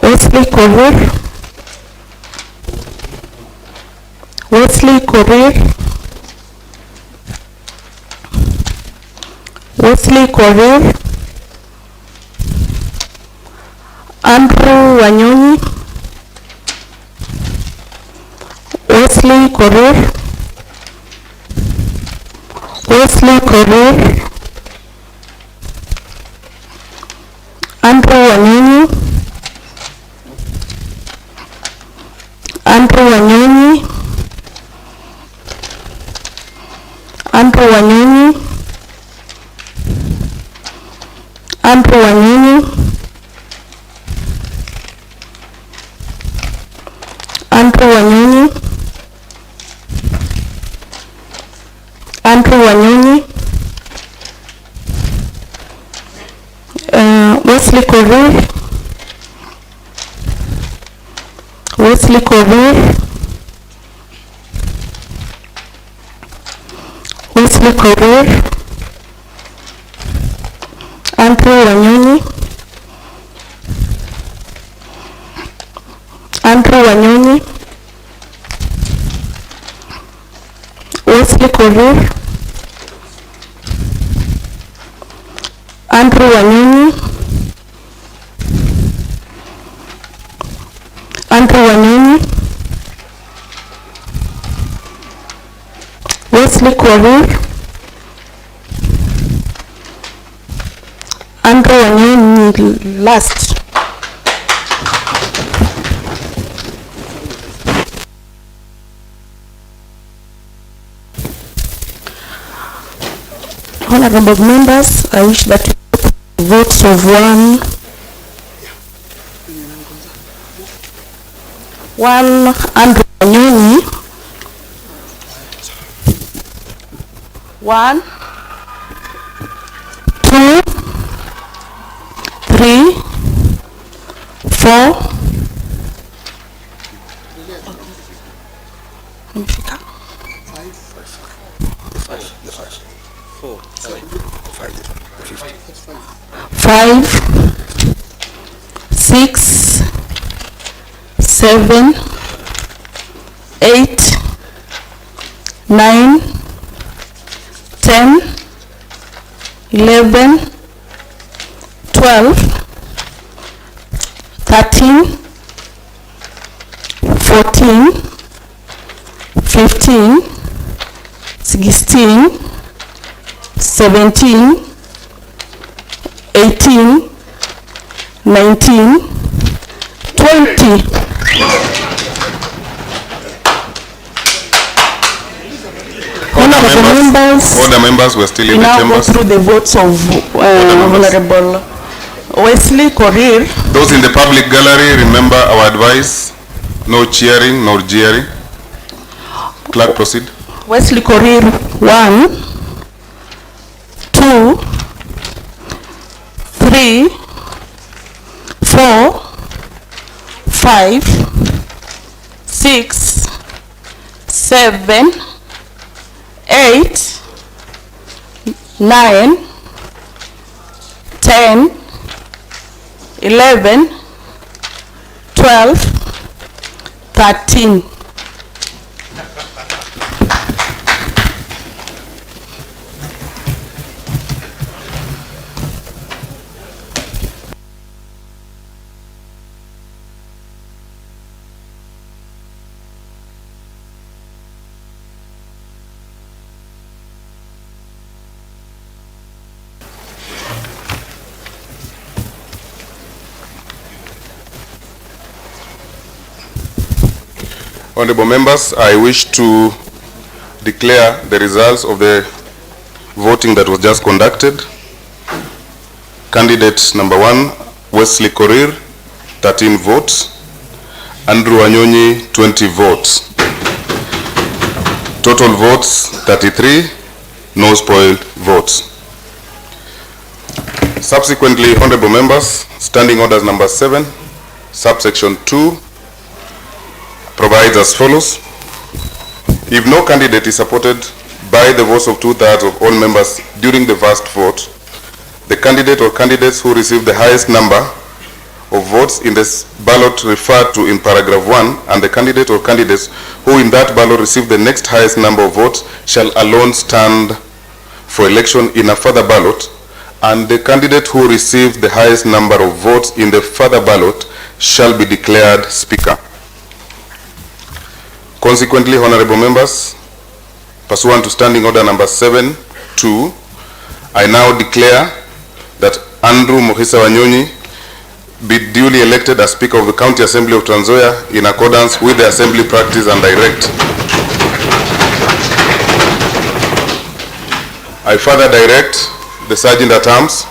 Wesley Korir, Wesley Korir, Wesley Korir, Andrew Wanyonyi, Wesley Korir, Wesley Korir, Andrew Wanyonyi, Andrew Wanyonyi, Andrew Wanyonyi, Andrew Wanyonyi, Andrew Wanyonyi, Andrew Wanyonyi, Wesley Korir, Wesley Korir, Wesley Korir, Andrew Wanyonyi, Andrew Wanyonyi, Wesley Korir, Andrew Wanyonyi, Wesley Korir, Andrew Wanyonyi last. Honorable members, I wish that votes of one Andrew Wanyonyi, 1, 2, 3, 4, 5, 6, 7, 8, 9, 10, 11, 12, 13, 14, 15, 16, 17, 18, 19, 20. All the members were still in the now chambers. go through the votes of Honorable Wesley Korir. Those in the public gallery, remember our advice: no cheering, no jeering. Clerk, proceed. Wesley Korir, 1, 2, 3, 4, 5, 6, 7, 8, 9, 10, 11, 12, 13. Honorable members, I wish to declare the results of the voting that was just conducted. Candidate number 1, Wesley Korir, 13 votes. Andrew Wanyonyi, 20 votes. Total votes, 33. No spoiled votes. Subsequently, honorable members, standing orders number 7, subsection 2, provides as follows. If no candidate is supported by the votes of 2/3 of all members during the first vote, the candidate or candidates who receive the highest number of votes in this ballot referred to in paragraph 1, and the candidate or candidates who in that ballot receive the next highest number of votes shall alone stand for election in a further ballot, and the candidate who receives the highest number of votes in the further ballot shall be declared speaker. Consequently, honorable members, pursuant to standing order number 7-2, I now declare that Andrew Mohisa Wanyonyi be duly elected as Speaker of the County Assembly of Nzoia in accordance with the Assembly practice and direct. I further direct the Sergeant at Arms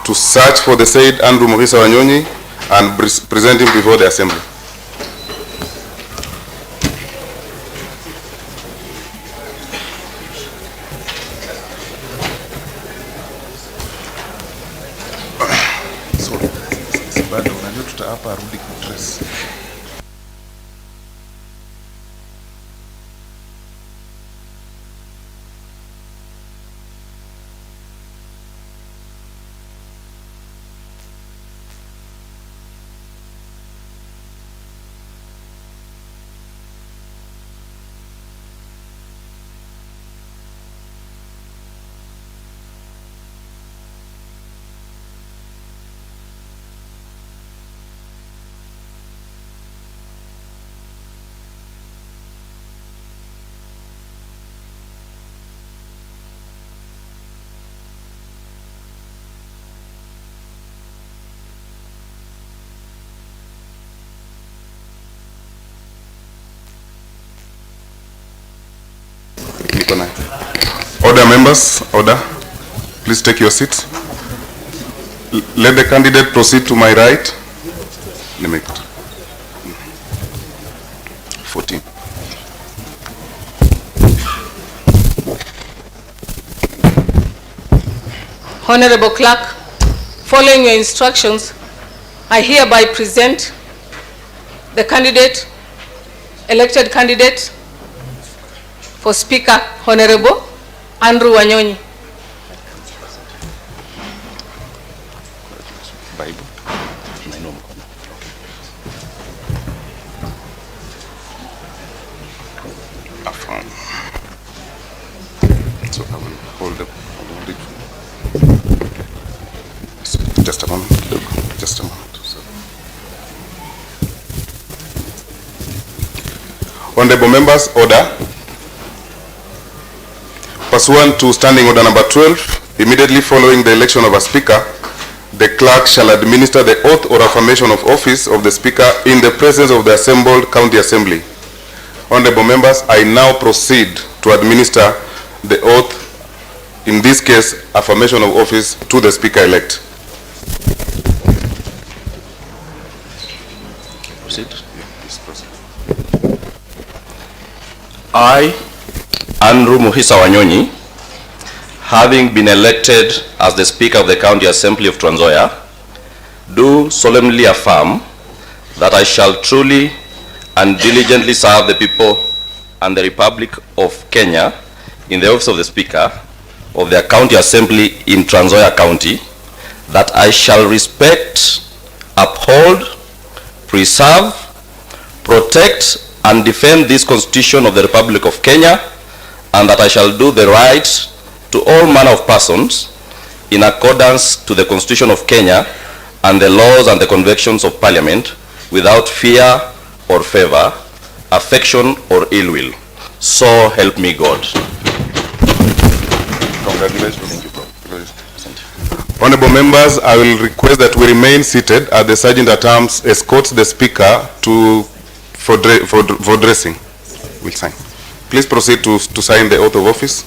to search for the said Andrew Mohisa Wanyonyi and present him before the Assembly. Bado unajua tutahapa arudi kutrace. Order, members, order. Please take your seats. Let the candidate proceed to my right. Let me put 14. Honorable Clerk, following your instructions, I hereby present the candidate, elected candidate for Speaker, Honorable Andrew Wanyonyi. Bible. Affirm. So I will hold it. Just a moment. Just a moment. Honorable members, order. Pursuant to Standing Order number 12, immediately following the election of a Speaker, the clerk shall administer the oath or affirmation of office of the Speaker in the presence of the assembled County Assembly. Honorable members, I now proceed to administer the oath, in this case, affirmation of office, to the Speaker-elect. Proceed. Yes, proceed. I, Andrew Muhisa Wanyonyi, having been elected as the Speaker of the County Assembly of Nzoia, do solemnly affirm that I shall truly and diligently serve the people and the Republic of Kenya in the office of the Speaker of their County Assembly in Nzoia County, that I shall respect, uphold, preserve, protect, and defend this Constitution of the Republic of Kenya, and that I shall do the right to all manner of persons in accordance to the Constitution of Kenya and the laws and the convictions of Parliament, without fear or favor, affection or ill will. So help me God. Congratulations. Thank you, bro. Honorable members, I will request that we remain seated as the Sergeant at Arms escorts the Speaker for dressing. We'll sign. Please proceed to sign the oath of office.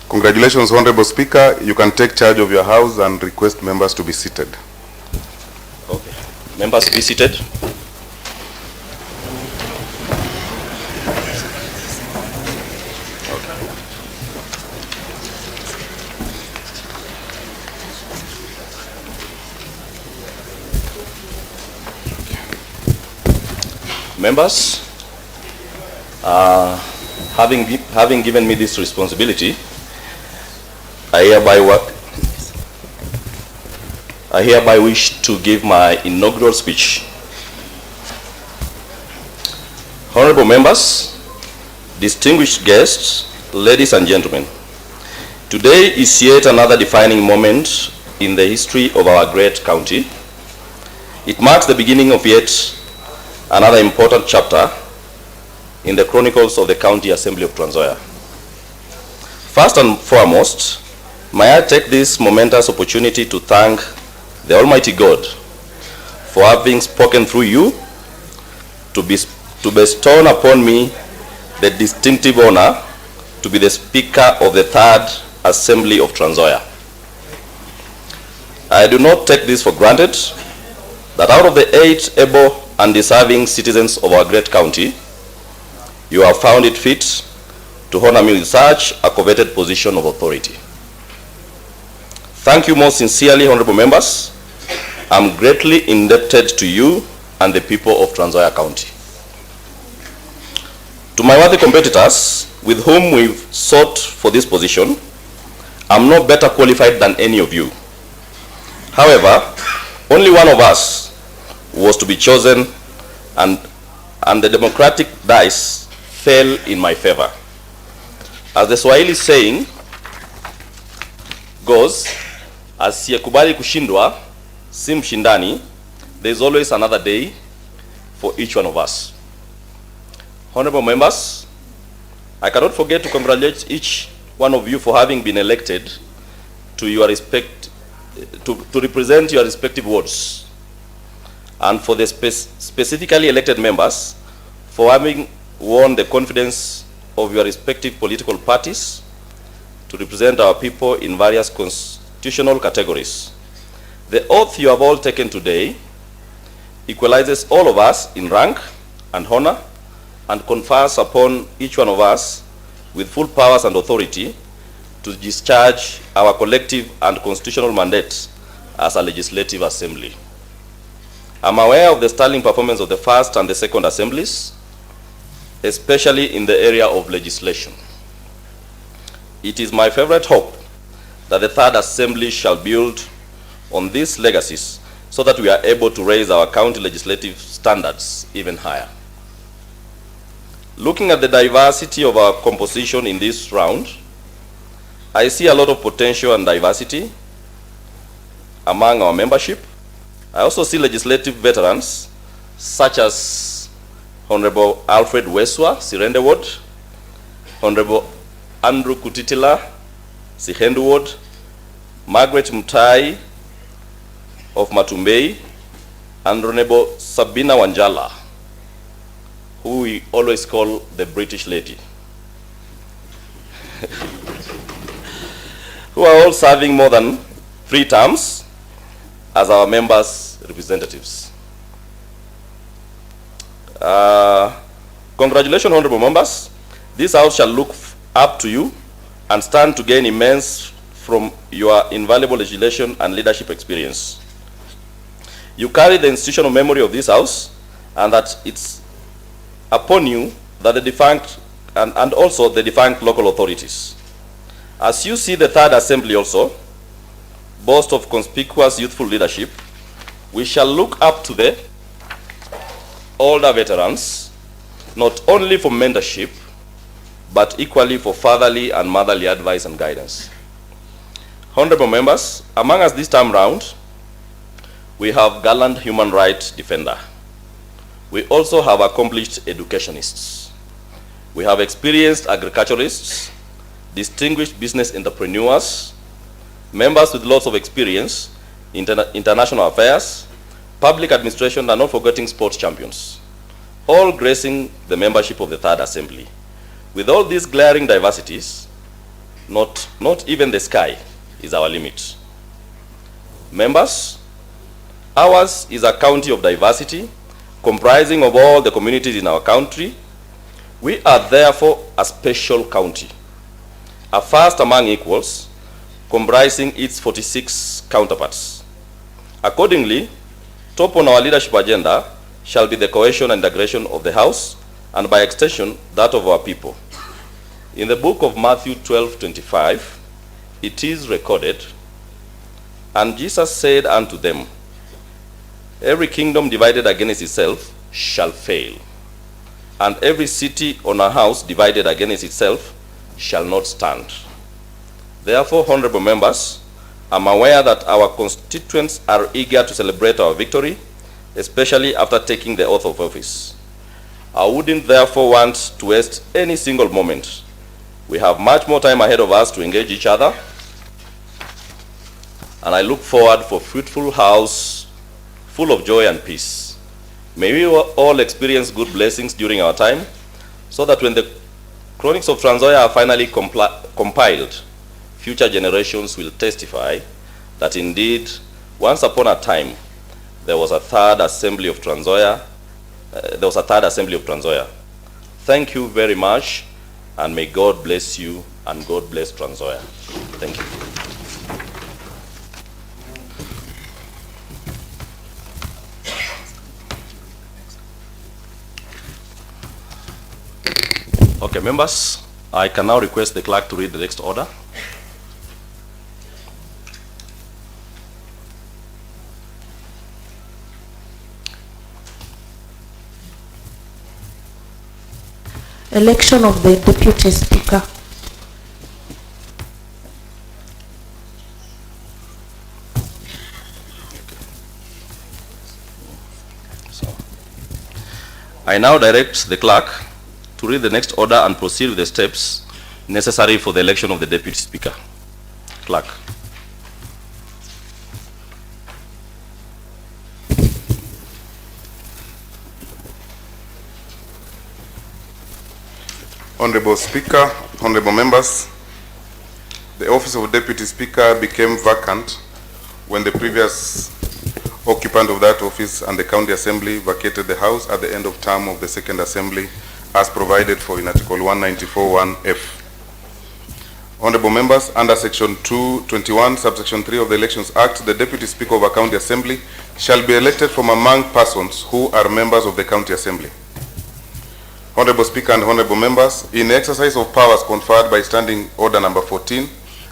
Congratulations, Honorable Speaker. You can take charge of your house and request members to be seated. Okay. Members be seated. Members, having given me this responsibility, I hereby wish to give my inaugural speech. Honorable members, distinguished guests, ladies and gentlemen, today is yet another defining moment in the history of our great county. It marks the beginning of yet another important chapter in the chronicles of the County Assembly of Nzoia. First and foremost, may I take this momentous opportunity to thank the Almighty God for having spoken through you to bestow upon me the distinctive honor to be the Speaker of the Third Assembly of Nzoia. I do not take this for granted that out of the 8 able and deserving citizens of our great county, you have found it fit to honor me with such a coveted position of authority. Thank you most sincerely, honorable members. I'm greatly indebted to you and the people of Nzoia County. To my worthy competitors with whom we've sought for this position, I'm no better qualified than any of you. However, only one of us was to be chosen, and the democratic dice fell in my favor. As the Swahili saying goes, asiyekubali kushindwa si mshindani, there's always another day for each one of us. Honorable members, I cannot forget to congratulate each one of you for having been elected to your to represent your respective wards, and for the specifically elected members for having won the confidence of your respective political parties to represent our people in various constitutional categories. The oath you have all taken today equalizes all of us in rank and honor and confers upon each one of us with full powers and authority to discharge our collective and constitutional mandate as a legislative assembly. I'm aware of the sterling performance of the first and the second assemblies, especially in the area of legislation. It is my favorite hope that the third assembly shall build on these legacies so that we are able to raise our county legislative standards even higher. Looking at the diversity of our composition in this round, I see a lot of potential and diversity among our membership. I also see legislative veterans such as Honorable Alfred Weswa, Sirende Ward, Honorable Andrew Kutitila, Sihendu Ward, Margaret Mutai of Matumbei, and Honorable Sabina Wanjala, who we always call the British lady. who are all serving more than 3 terms as our members' representatives. Congratulations, honorable members. This house shall look up to you and stand to gain immense from your invaluable legislation and leadership experience. You carry the institutional memory of this house, and that it's upon you that the defunct and also the defunct local authorities. As you see the third assembly also boast of conspicuous youthful leadership, we shall look up to the older veterans, not only for mentorship, but equally for fatherly and motherly advice and guidance. Honorable members, among us this time round, we have gallant human rights defender. We also have accomplished educationists. We have experienced agriculturalists, distinguished business entrepreneurs, members with lots of experience in international affairs, public administration, and not forgetting sports champions, all gracing the membership of the Third Assembly. With all these glaring diversities, not even the sky is our limit. Members, ours is a county of diversity, comprising of all the communities in our country. We are therefore a special county, a first among equals, comprising its 46 counterparts. Accordingly, top on our leadership agenda shall be the cohesion and integration of the house, and by extension, that of our people. In the book of Matthew 12:25, it is recorded, and Jesus said unto them, every kingdom divided against itself shall fail, and every city or a house divided against itself shall not stand. Therefore, honorable members, I'm aware that our constituents are eager to celebrate our victory, especially after taking the oath of office. I wouldn't therefore want to waste any single moment. We have much more time ahead of us to engage each other, and I look forward for a fruitful house full of joy and peace. May we all experience good blessings during our time, so that when the Chronics of Nzoia are finally compiled, future generations will testify that indeed, once upon a time, there was a third assembly of Nzoia. Thank you very much, and may God bless you, and God bless Nzoia. Thank you. Okay, members, I can now request the clerk to read the next order. Election of the Deputy Speaker. I now direct the clerk to read the next order and proceed with the steps necessary for the election of the Deputy Speaker. Clerk. Honorable Speaker, honorable members, the office of Deputy Speaker became vacant when the previous occupant of that office and the County Assembly vacated the House at the end of term of the Second Assembly as provided for in Article 194(1)(f). Honorable members, under Section 221, Subsection 3 of the Elections Act, the Deputy Speaker of a County Assembly shall be elected from among persons who are members of the County Assembly. Honorable Speaker and honorable members, in exercise of powers conferred by Standing Order number 14,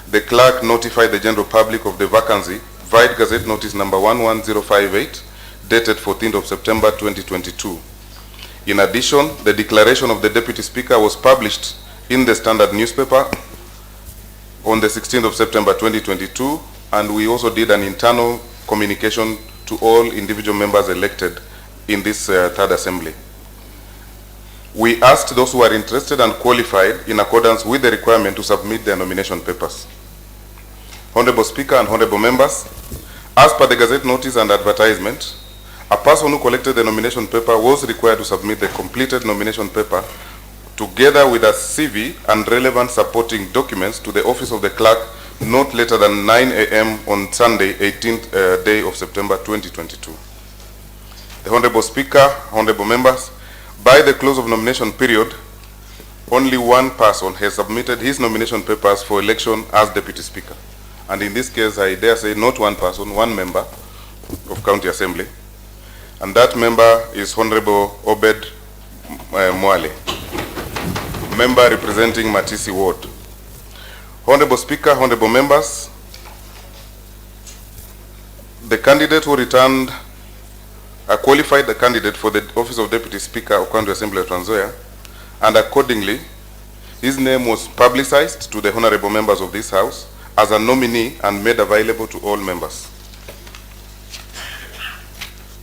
the clerk notified the general public of the vacancy via Gazette Notice number 11058, dated 14th of September 2022. In addition, the declaration of the Deputy Speaker was published in the Standard newspaper on the 16th of September 2022, and we also did an internal communication to all individual members elected in this third assembly. We asked those who are interested and qualified in accordance with the requirement to submit their nomination papers. Honorable Speaker and honorable members, as per the Gazette Notice and advertisement, a person who collected the nomination paper was required to submit the completed nomination paper together with a CV and relevant supporting documents to the office of the clerk not later than 9 a.m. on Sunday, 18th day of September 2022. The Honorable Speaker, Honorable Members, by the close of nomination period, only one person has submitted his nomination papers for election as Deputy Speaker. And in this case, I dare say not one person, one member of County Assembly. And that member is Honorable Obed Mwale, member representing Matisi Ward. Honorable Speaker, Honorable Members, the candidate who returned, qualified the candidate for the office of Deputy Speaker of County Assembly of Nzoia, and accordingly, his name was publicized to the honorable members of this House as a nominee and made available to all members.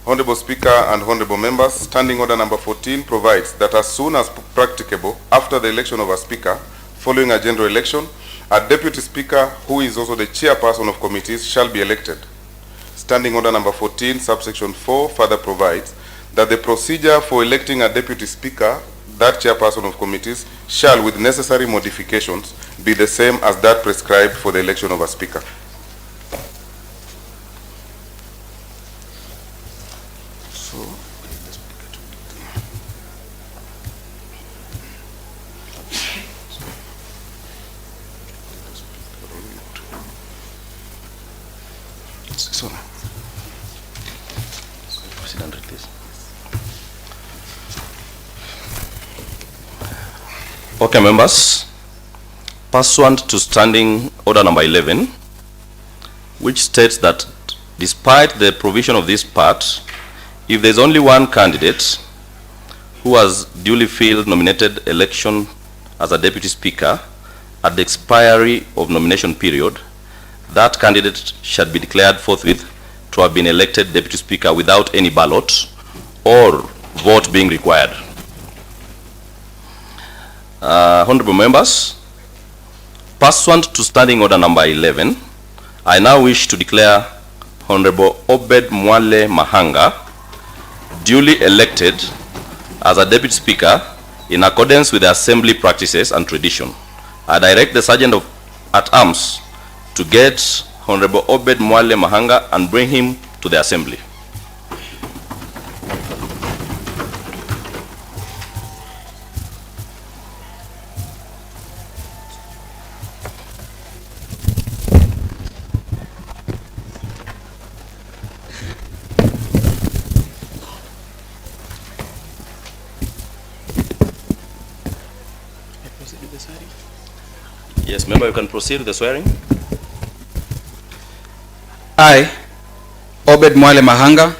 Honorable Speaker and honorable members, Standing Order number 14 provides that as soon as practicable after the election of a Speaker, following a general election, a Deputy Speaker who is also the chairperson of committees shall be elected. Standing Order number 14, subsection 4 further provides that the procedure for electing a Deputy Speaker, that chairperson of committees, shall with necessary modifications be the same as that prescribed for the election of a Speaker. Okay, members, pursuant to Standing Order number 11, which states that despite the provision of this part, if there is only one candidate who has duly filled nominated election as a Deputy Speaker at the expiry of nomination period, that candidate shall be declared forthwith to have been elected Deputy Speaker without any ballot or vote being required. Honorable members, pursuant to Standing Order number 11, I now wish to declare Honorable Obed Mwale Mahanga duly elected as a Deputy Speaker in accordance with the Assembly practices and tradition. I direct the Sergeant at Arms to get Honorable Obed Mwale Mahanga and bring him to the Assembly. Yes, member, you can proceed with the swearing. I, Obed Mwale Mahanga,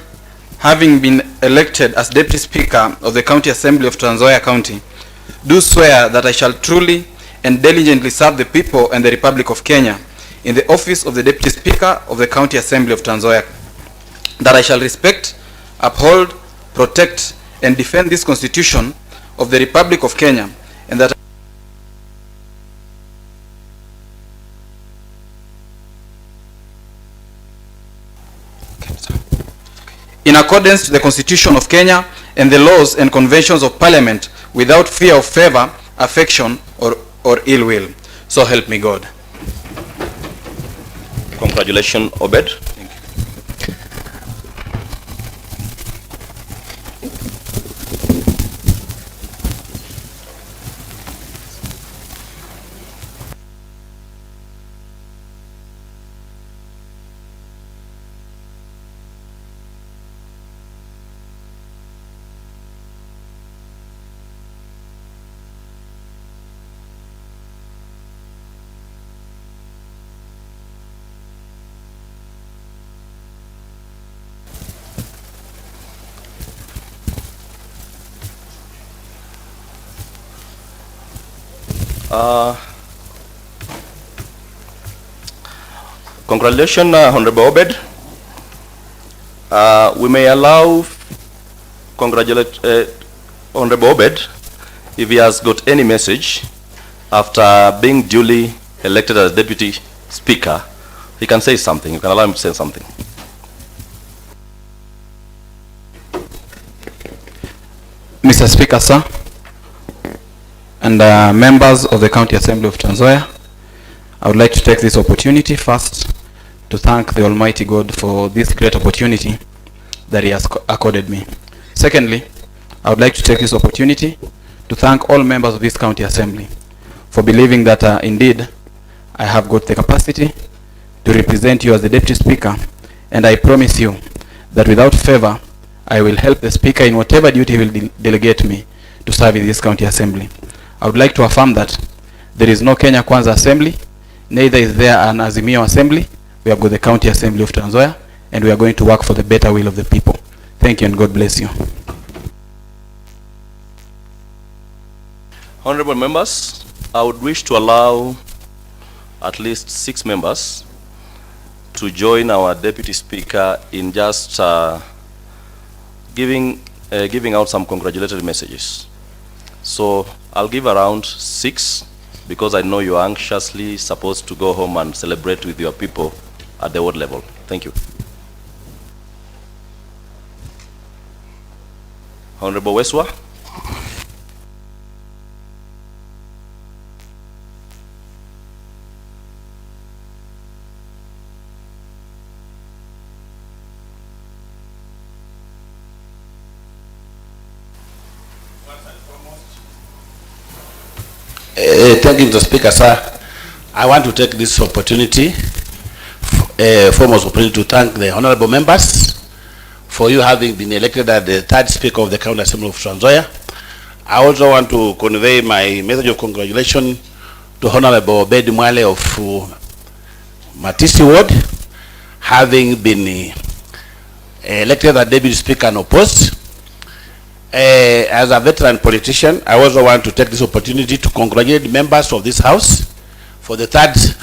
having been elected as Deputy Speaker of the County Assembly of Nzoia County, do swear that I shall truly and diligently serve the people and the Republic of Kenya in the office of the Deputy Speaker of the County Assembly of Nzoia, that I shall respect, uphold, protect, and defend this Constitution of the Republic of Kenya, and that in accordance to the Constitution of Kenya and the laws and conventions of Parliament, without fear of favor, affection, or ill will. So help me God. Congratulations, Obed. Thank you. Congratulations, Honorable Obed. We may allow congratulate Honorable Obed if he has got any message after being duly elected as Deputy Speaker. He can say something. You can allow him to say something. Mr. Speaker, sir, and members of the County Assembly of Nzoia, I would like to take this opportunity first to thank the Almighty God for this great opportunity that He has accorded me. Secondly, I would like to take this opportunity to thank all members of this County Assembly for believing that indeed I have got the capacity to represent you as the Deputy Speaker, and I promise you that without favor, I will help the Speaker in whatever duty he will delegate me to serve in this County Assembly. I would like to affirm that there is no Kenya Kwanza Assembly, neither is there an Azimio Assembly. We have got the County Assembly of Nzoia, and we are going to work for the better will of the people. Thank you and God bless you. Honorable members, I would wish to allow at least 6 members to join our Deputy Speaker in just giving out some congratulatory messages. So I'll give around 6 because I know you're anxiously supposed to go home and celebrate with your people at the ward level. Thank you. Honorable Weswa. Thank you, Mr. Speaker, sir. I want to take this opportunity, foremost opportunity, to thank the honorable members for you having been elected as the 3rd Speaker of the County Assembly of Nzoia. I also want to convey my message of congratulations to Honorable Obed Mwale of Matisi Ward, having been elected as Deputy Speaker unopposed. As a veteran politician, I also want to take this opportunity to congratulate members of this House for the 3rd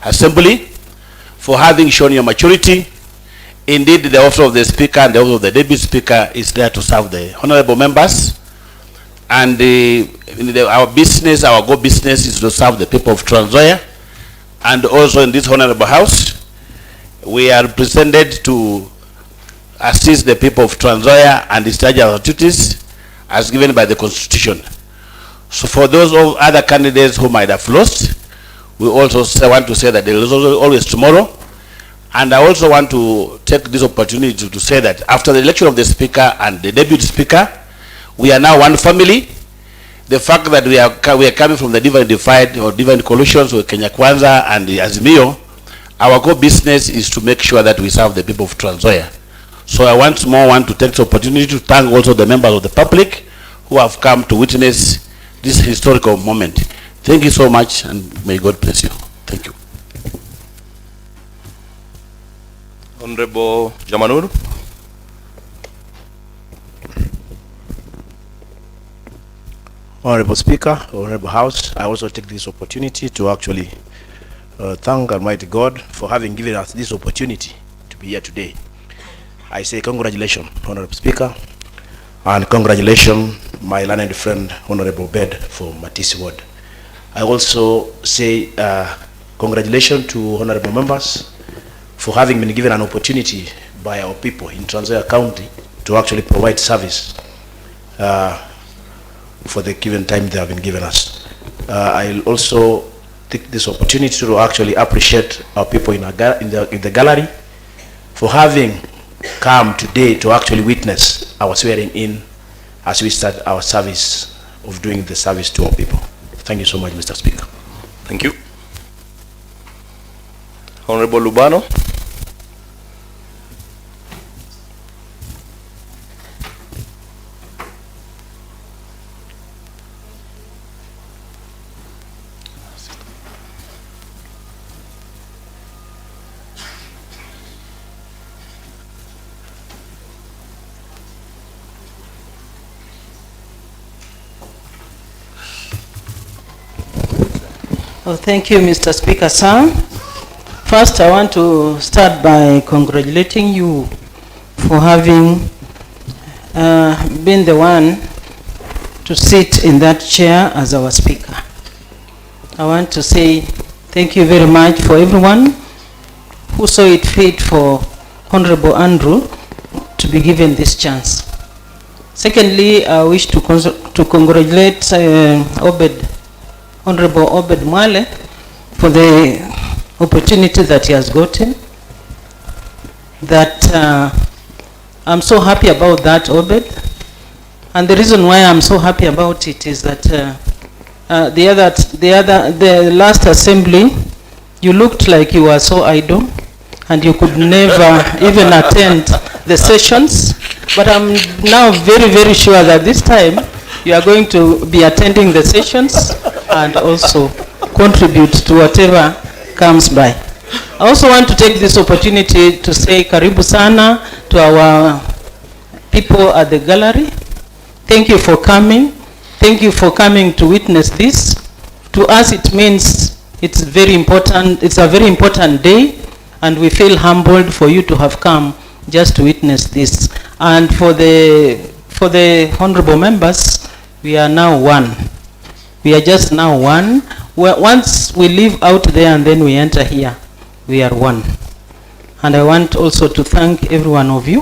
Assembly for having shown your maturity. Indeed, the office of the Speaker and the office of the Deputy Speaker is there to serve the honorable members. And our business, our go business is to serve the people of Nzoia. And also in this honorable House, we are presented to assist the people of Nzoia and discharge our duties as given by the Constitution. So for those of other candidates who might have lost, we also want to say that there is always tomorrow. And I also want to take this opportunity to say that after the election of the Speaker and the Deputy Speaker, we are now one family. The fact that we are coming from the divine divide or divine coalitions with Kenya Kwanza and the Azimio, our core business is to make sure that we serve the people of Nzoia. So I want to take the opportunity to thank also the members of the public who have come to witness this historical moment. Thank you so much, and may God bless you. Thank you. Honorable Jamanur. Honorable Speaker, Honorable House, I also take this opportunity to actually thank Almighty God for having given us this opportunity to be here today. I say congratulations, Honorable Speaker, and congratulations, my learned friend, Honorable Bed for Matisi Ward. I also say congratulations to honorable members for having been given an opportunity by our people in Nzoia County to actually provide service for the given time they have been given us. I'll also take this opportunity to actually appreciate our people in the gallery for having come today to actually witness our swearing in as we start our service of doing the service to our people. Thank you so much, Mr. Speaker. Thank you. Honorable Lubano. Oh, thank you, Mr. Speaker, sir. First, I want to start by congratulating you for having been the one to sit in that chair as our speaker. I want to say thank you very much for everyone who saw it fit for Honorable Andrew to be given this chance. Secondly, I wish to congratulate Honorable Obed Mwale for the opportunity that he has gotten. That I'm so happy about that, Obed. And the reason why I'm so happy about it is that the last assembly, you looked like you were so idle and you could never even attend the sessions. But I'm now very, very sure that this time you are going to be attending the sessions and also contribute to whatever comes by. I also want to take this opportunity to say karibu sana to our people at the gallery. Thank you for coming. Thank you for coming to witness this. To us it means it's very important. It's a very important day, and we feel humbled for you to have come just to witness this. And for the honorable members, we are now one. We are just now one. Once we leave out there and then we enter here, we are one. And I want also to thank every one of you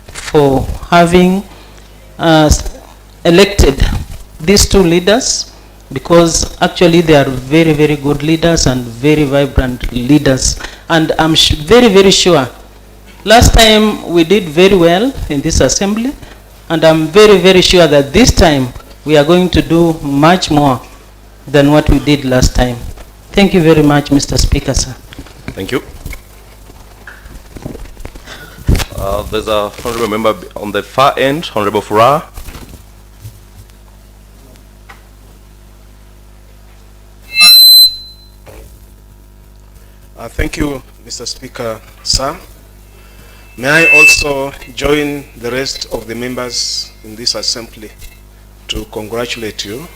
for having elected these two leaders, because actually they are very, very good leaders and very vibrant leaders. And I'm very, very sure last time we did very well in this assembly, and I'm very, very sure that this time we are going to do much more than what we did last time. Thank you very much, Mr. Speaker, sir. Thank you. There's a honorable member on the far end, Honorable Fura. Thank you, Mr. Speaker, sir. May I also join the rest of the members in this assembly to congratulate you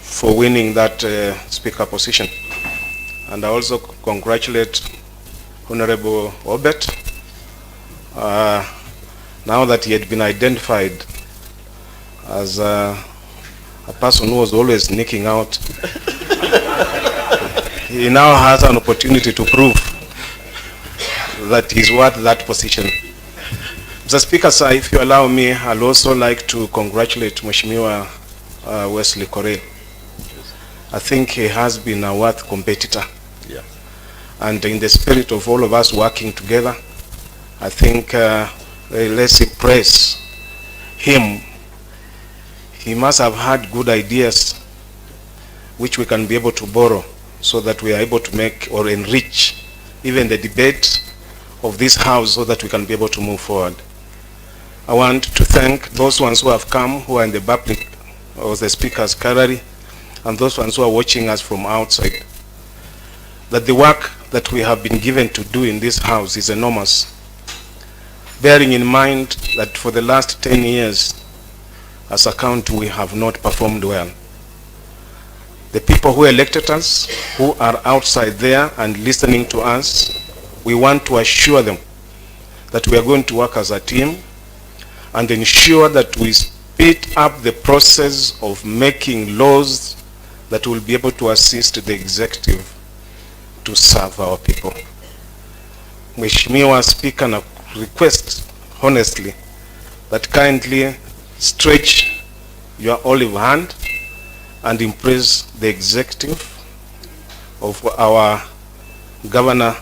for winning that speaker position. And I also congratulate Honorable Obet, now that he had been identified as a person who was always sneaking out. He now has an opportunity to prove that he's worth that position. Mr. Speaker, sir, if you allow me, I'd also like to congratulate Mheshimiwa Wesley Korea. I think he has been a worth competitor. Yeah. And in the spirit of all of us working together, I think let's praise him. He must have had good ideas which we can be able to borrow, so that we are able to make or enrich even the debate of this house, so that we can be able to move forward. I want to thank those ones who have come, who are in the public or the speaker's gallery, and those ones who are watching us from outside, that the work that we have been given to do in this house is enormous, bearing in mind that for the last 10 years as a county we have not performed well. The people who elected us, who are outside there and listening to us, we want to assure them that we are going to work as a team and ensure that we speed up the process of making laws that will be able to assist the executive to serve our people. Mheshimiwa Speaker, na request honestly that kindly stretch your olive hand and impress the executive of our Governor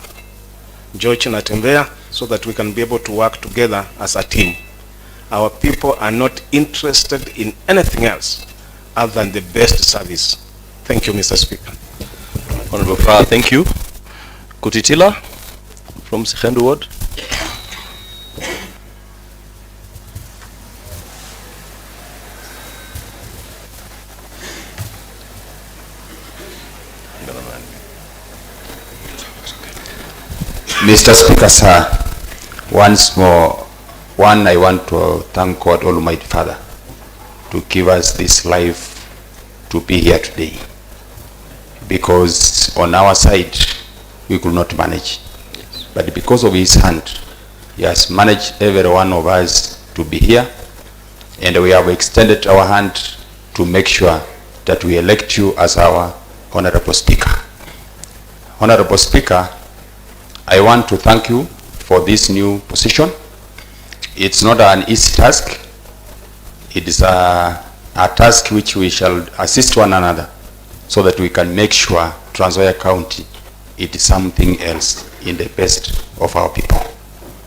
George Natembeya, so that we can be able to work together as a team. Our people are not interested in anything else other than the best service. Thank you, Mr. Speaker. Honorable Fra, thank you. Kutitila from Sikhendu Ward. Mr. Speaker, sir, once more, I want to thank God Almighty Father to give us this life to be here today, because on our side we could not manage, but because of his hand he has managed every one of us to be here, and we have extended our hand to make sure that we elect you as our Honorable Speaker. Honorable Speaker, I want to thank you for this new position. It's not an easy task. It is a task which we shall assist one another so that we can make sure Nzoia County it is something else in the best of our people.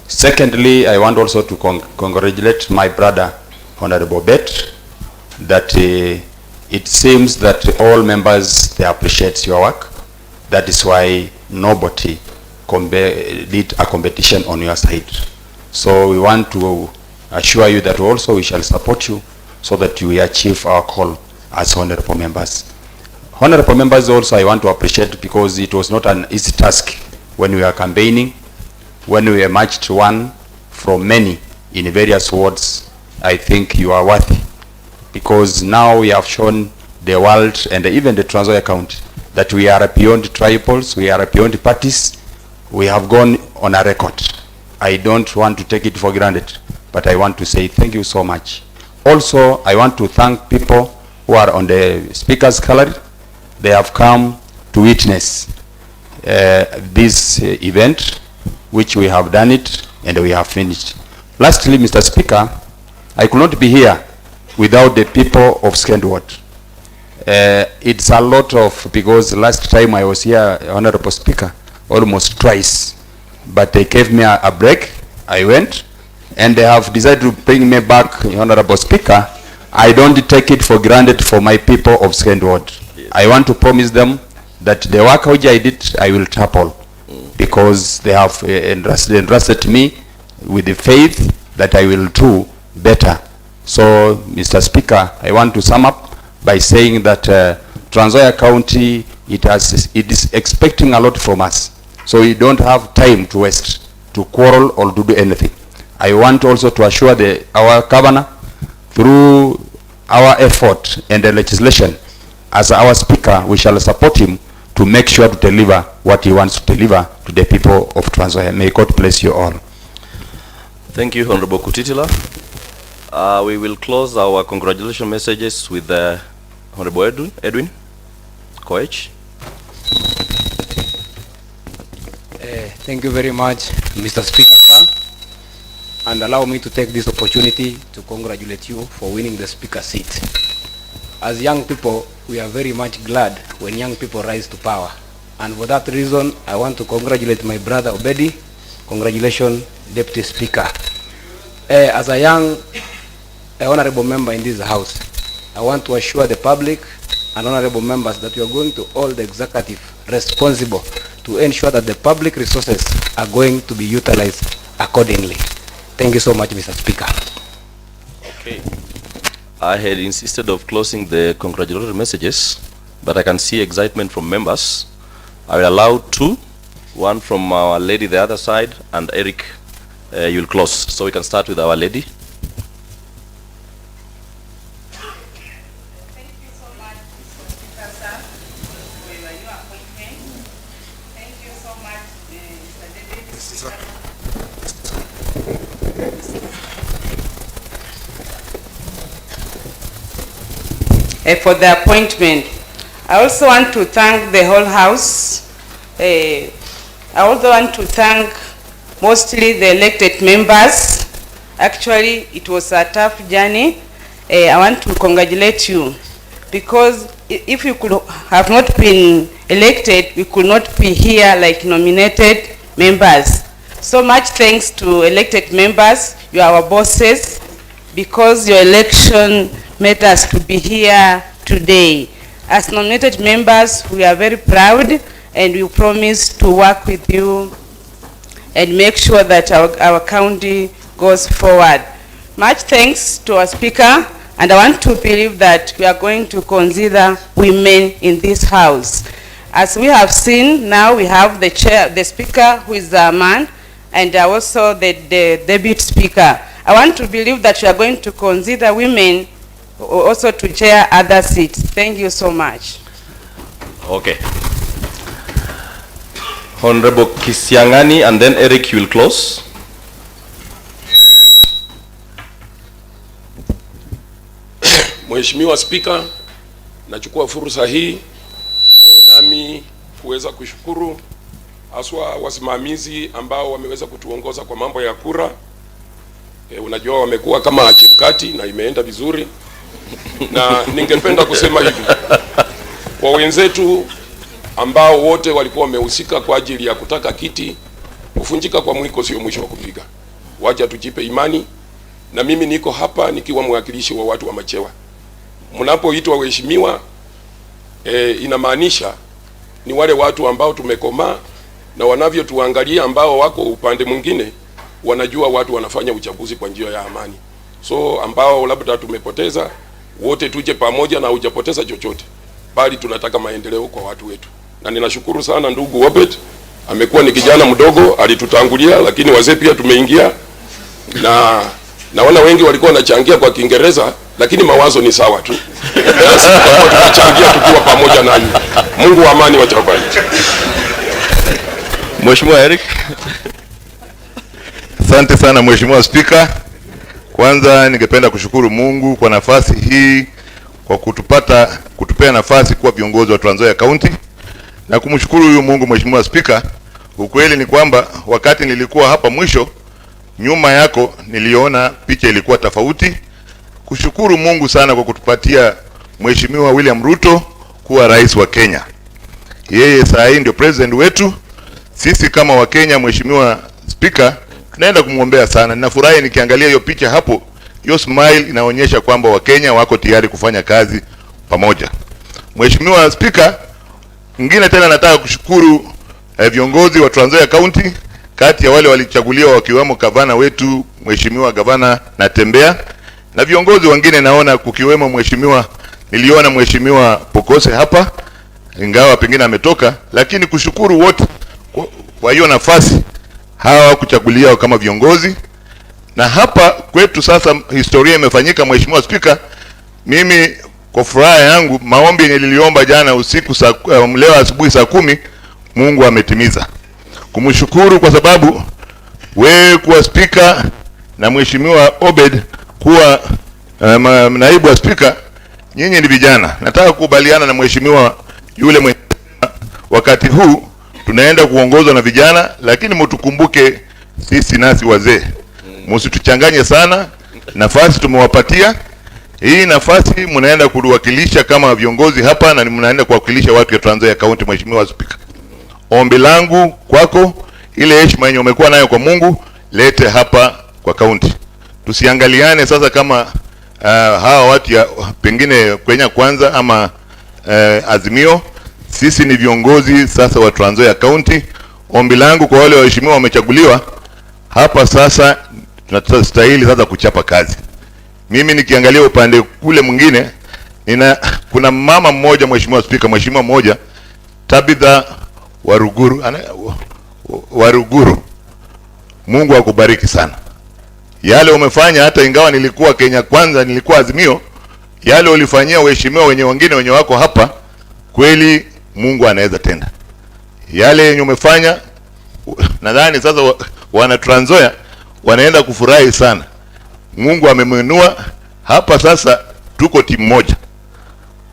Secondly, I want also to congratulate my brother, Honorable Bet, that it seems that all members, they appreciate your work. That is why nobody did a competition on your side. So we want to assure you that also we shall support you so that we achieve our call as honorable members. Honorable members also I want to appreciate because it was not an easy task when we were campaigning, when we were matched one from many in various wards. I think you are worthy because now we have shown the world and even the Nzoia County that we are beyond tribals, we are beyond parties. We have gone on a record. I don't want to take it for granted, but I want to say thank you so much. Also, I want to thank people who are on the speaker's gallery. They have come to witness this event, which we have done it and we have finished. Lastly, Mr. Speaker, I could not be here without the people of Skendward. It's a lot of, because last time I was here, Honorable Speaker, almost twice, but they gave me a break. I went, and they have decided to bring me back, Honorable Speaker. I don't take it for granted for my people of Skendward. Yes. I want to promise them that the work which I did, I will triple, because they have entrusted me with the faith that I will do better. So, Mr. Speaker, I want to sum up by saying that Nzoia County, it is expecting a lot from us. So we don't have time to waste, to quarrel or to do anything. I want also to assure our governor, through our effort and the legislation, as our speaker, we shall support him to make sure to deliver what he wants to deliver to the people of Nzoia. May God bless you all. Thank you, Honorable Kutitila. We will close our congratulation messages with Honorable Edwin Koech. Thank you very much, Mr. Speaker, sir. And allow me to take this opportunity to congratulate you for winning the speaker seat. As young people, we are very much glad when young people rise to power. And for that reason, I want to congratulate my brother Obedi. Congratulations, Deputy Speaker. As a young honorable member in this house, I want to assure the public and honorable members that we are going to hold the executive responsible to ensure that the public resources are going to be utilized accordingly. Thank you so much, Mr. Speaker. Okay. I had insisted of closing the congratulatory messages, but I can see excitement from members. I will allow two, one from our lady the other side, and Eric, you'll close. So we can start with our lady. For the appointment. I also want to thank the whole house. I also want to thank mostly the elected members. Actually, it was a tough journey. I want to congratulate you because if you could have not been elected, we could not be here like nominated members. So much thanks to elected members. You are our bosses because your election made us to be here today. As nominated members, we are very proud and we promise to work with you and make sure that our county goes forward. Much thanks to our speaker, and I want to believe that we are going to consider women in this house. As we have seen, now we have the chair, the speaker who is a man, and also the deputy speaker. I want to believe that we are going to consider women also to chair other seats. Thank you so much. Okay. Honorable Kisiangani, and then Eric, you will close. Mheshimiwa Spika, nachukua fursa hii nami kuweza kushukuru haswa wasimamizi ambao wameweza kutuongoza kwa mambo ya kura. Unajua wamekuwa kama chemkati na imeenda vizuri. Na ningependa kusema hivi. Kwa wenzetu ambao wote walikuwa wamehusika kwa ajili ya kutaka kiti, kuvunjika kwa mwiko sio mwisho wa kupiga. Wacha tujipe imani, na mimi niko hapa nikiwa mwakilishi wa watu wa Machewa. Mnapoitwa waheshimiwa, inamaanisha ni wale watu ambao tumekomaa na wanavyotuangalia, ambao wako upande mwingine wanajua watu wanafanya uchaguzi kwa njia ya amani. So ambao labda tumepoteza, wote tuje pamoja na hujapoteza chochote, bali tunataka maendeleo kwa watu wetu. Na ninashukuru sana ndugu Robert, amekuwa ni kijana mdogo, alitutangulia, lakini wazee pia tumeingia, na naona wengi walikuwa wanachangia kwa Kiingereza, lakini mawazo ni sawa tu. Tunachangia tukiwa pamoja nanyi. Mungu wa amani wachabariki. Mheshimiwa Eric. Asante sana Mheshimiwa Spika. Kwanza ningependa kushukuru Mungu kwa nafasi hii, kwa kutupea nafasi kuwa viongozi wa Trans Nzoia County, na kumshukuru huyu Mungu. Mheshimiwa Spika, ukweli ni kwamba wakati nilikuwa hapa mwisho nyuma yako niliona picha ilikuwa tofauti. Kushukuru Mungu sana kwa kutupatia Mheshimiwa William Ruto kuwa rais wa Kenya. Yeye saa hii ndio president wetu. Sisi kama wa Kenya, Mheshimiwa Spika, tunaenda kumwombea sana. Ninafurahi nikiangalia hiyo picha hapo, hiyo smile inaonyesha kwamba Wakenya wako tayari kufanya kazi pamoja. Mheshimiwa Spika, mwingine tena nataka kushukuru viongozi wa Trans Nzoia County, kati ya wale walichaguliwa wakiwemo gavana wetu Mheshimiwa Gavana Natembeya, na viongozi wengine naona kukiwemo niliona Mheshimiwa Pokose hapa, ingawa pengine ametoka, lakini kushukuru wote kwa hiyo nafasi hawa kuchaguliwa kama viongozi. Na hapa kwetu sasa historia imefanyika. Mheshimiwa Spika, mimi kwa furaha yangu, maombi yenye niliomba jana usiku leo asubuhi saa 10 Mungu ametimiza. Kumshukuru kwa sababu wewe kuwa spika na Mheshimiwa Obed kuwa naibu wa spika, nyinyi ni vijana. Nataka kukubaliana na mheshimiwa yule wakati huu tunaenda kuongozwa na vijana, lakini mtukumbuke sisi nasi wazee. Msituchanganye sana. Nafasi tumewapatia. Hii nafasi mnaenda kuwakilisha kama viongozi hapa, na mnaenda kuwakilisha watu wa Trans Nzoia County. Mheshimiwa Spika, ombi langu kwako, ile heshima yenye umekuwa nayo kwa Mungu lete hapa kwa county. Tusiangaliane sasa kama hawa watu ya pengine Kenya Kwanza ama Azimio. Sisi ni viongozi sasa wa Trans Nzoia County. Ombi langu kwa wale waheshimiwa wamechaguliwa hapa sasa, tunastahili sasa kuchapa kazi. Mimi nikiangalia upande kule mwingine, kuna mama mmoja, Mheshimiwa Spika, mheshimiwa mmoja Tabitha Waruguru. Mungu akubariki sana. Yale umefanya, hata ingawa nilikuwa Kenya Kwanza, nilikuwa Azimio, yale ulifanyia waheshimiwa wengine wenye wako hapa, kweli Mungu anaweza tenda. Yale yenye umefanya, nadhani sasa wana Trans Nzoia wanaenda kufurahi sana. Mungu amemwinua hapa, sasa tuko timu moja.